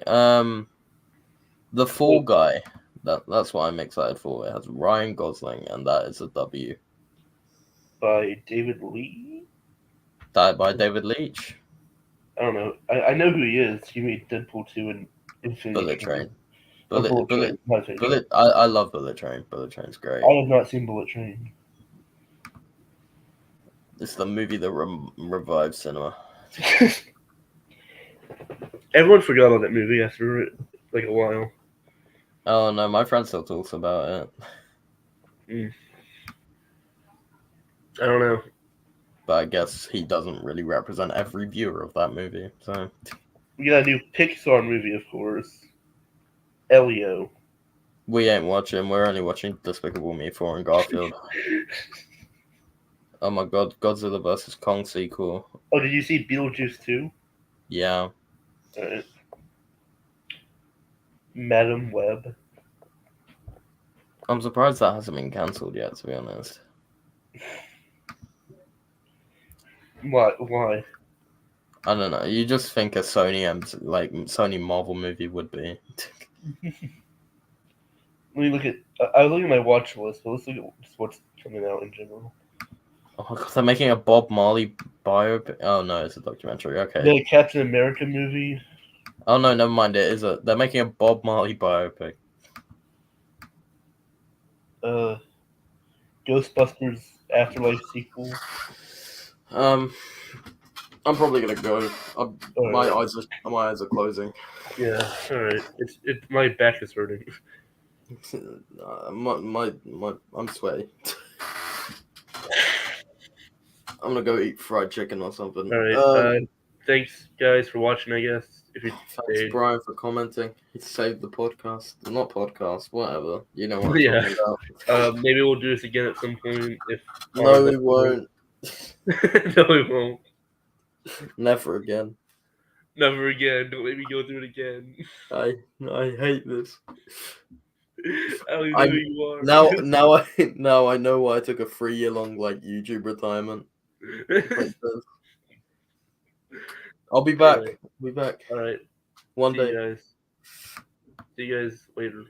The Fall Guy. That's what I'm excited for. It has Ryan Gosling, and that is a W.
By David Lee.
By David Leitch.
I don't know. I know who he is. He made Deadpool 2 and Infinity
Bullet Train.
Train, my favorite.
Bullet. I love Bullet Train. Bullet Train's great.
I have not seen Bullet Train.
It's the movie that revived cinema.
Everyone forgot about that movie after like a while.
Oh no, my friend still talks about it.
I don't know.
But I guess he doesn't really represent every viewer of that movie. So
We got a new Pixar movie, of course. Elio.
we ain't watching. We're only watching Despicable Me 4 and Garfield. Oh my god, Godzilla vs. Kong sequel.
Oh, did you see Beetlejuice 2?
Yeah.
Alright. Madam Web.
I'm surprised that hasn't been cancelled yet, to be honest.
Why?
I don't know. You just think a Sony Marvel movie would be.
Let me look at. I was looking at my watch list, but let's look at just what's coming out in general.
Oh god, they're making a Bob Marley biopic. Oh no, it's a documentary. Okay.
The Captain America movie.
Oh no, never mind. They're making a Bob Marley biopic.
Ghostbusters Afterlife sequel.
I'm probably gonna go. My
Alright.
eyes are closing.
Yeah. All right. My back is hurting.
I'm sweaty. I'm gonna go eat fried chicken or something.
All right. Thanks, guys, for watching. I guess if you
Thanks,
stayed.
Brian, for commenting. He saved the podcast. Not podcast, whatever. You know what I'm
Yeah.
talking about.
Maybe we'll do this again at some point. If
No, we won't.
No, we won't.
Never again.
Never again. Don't let me go through it again.
I hate this.
I don't even know who you are.
Now I know why I took a 3-year-long YouTube retirement. I'll be back.
All right.
Be back.
All right.
One
See
day.
you guys. See you guys later.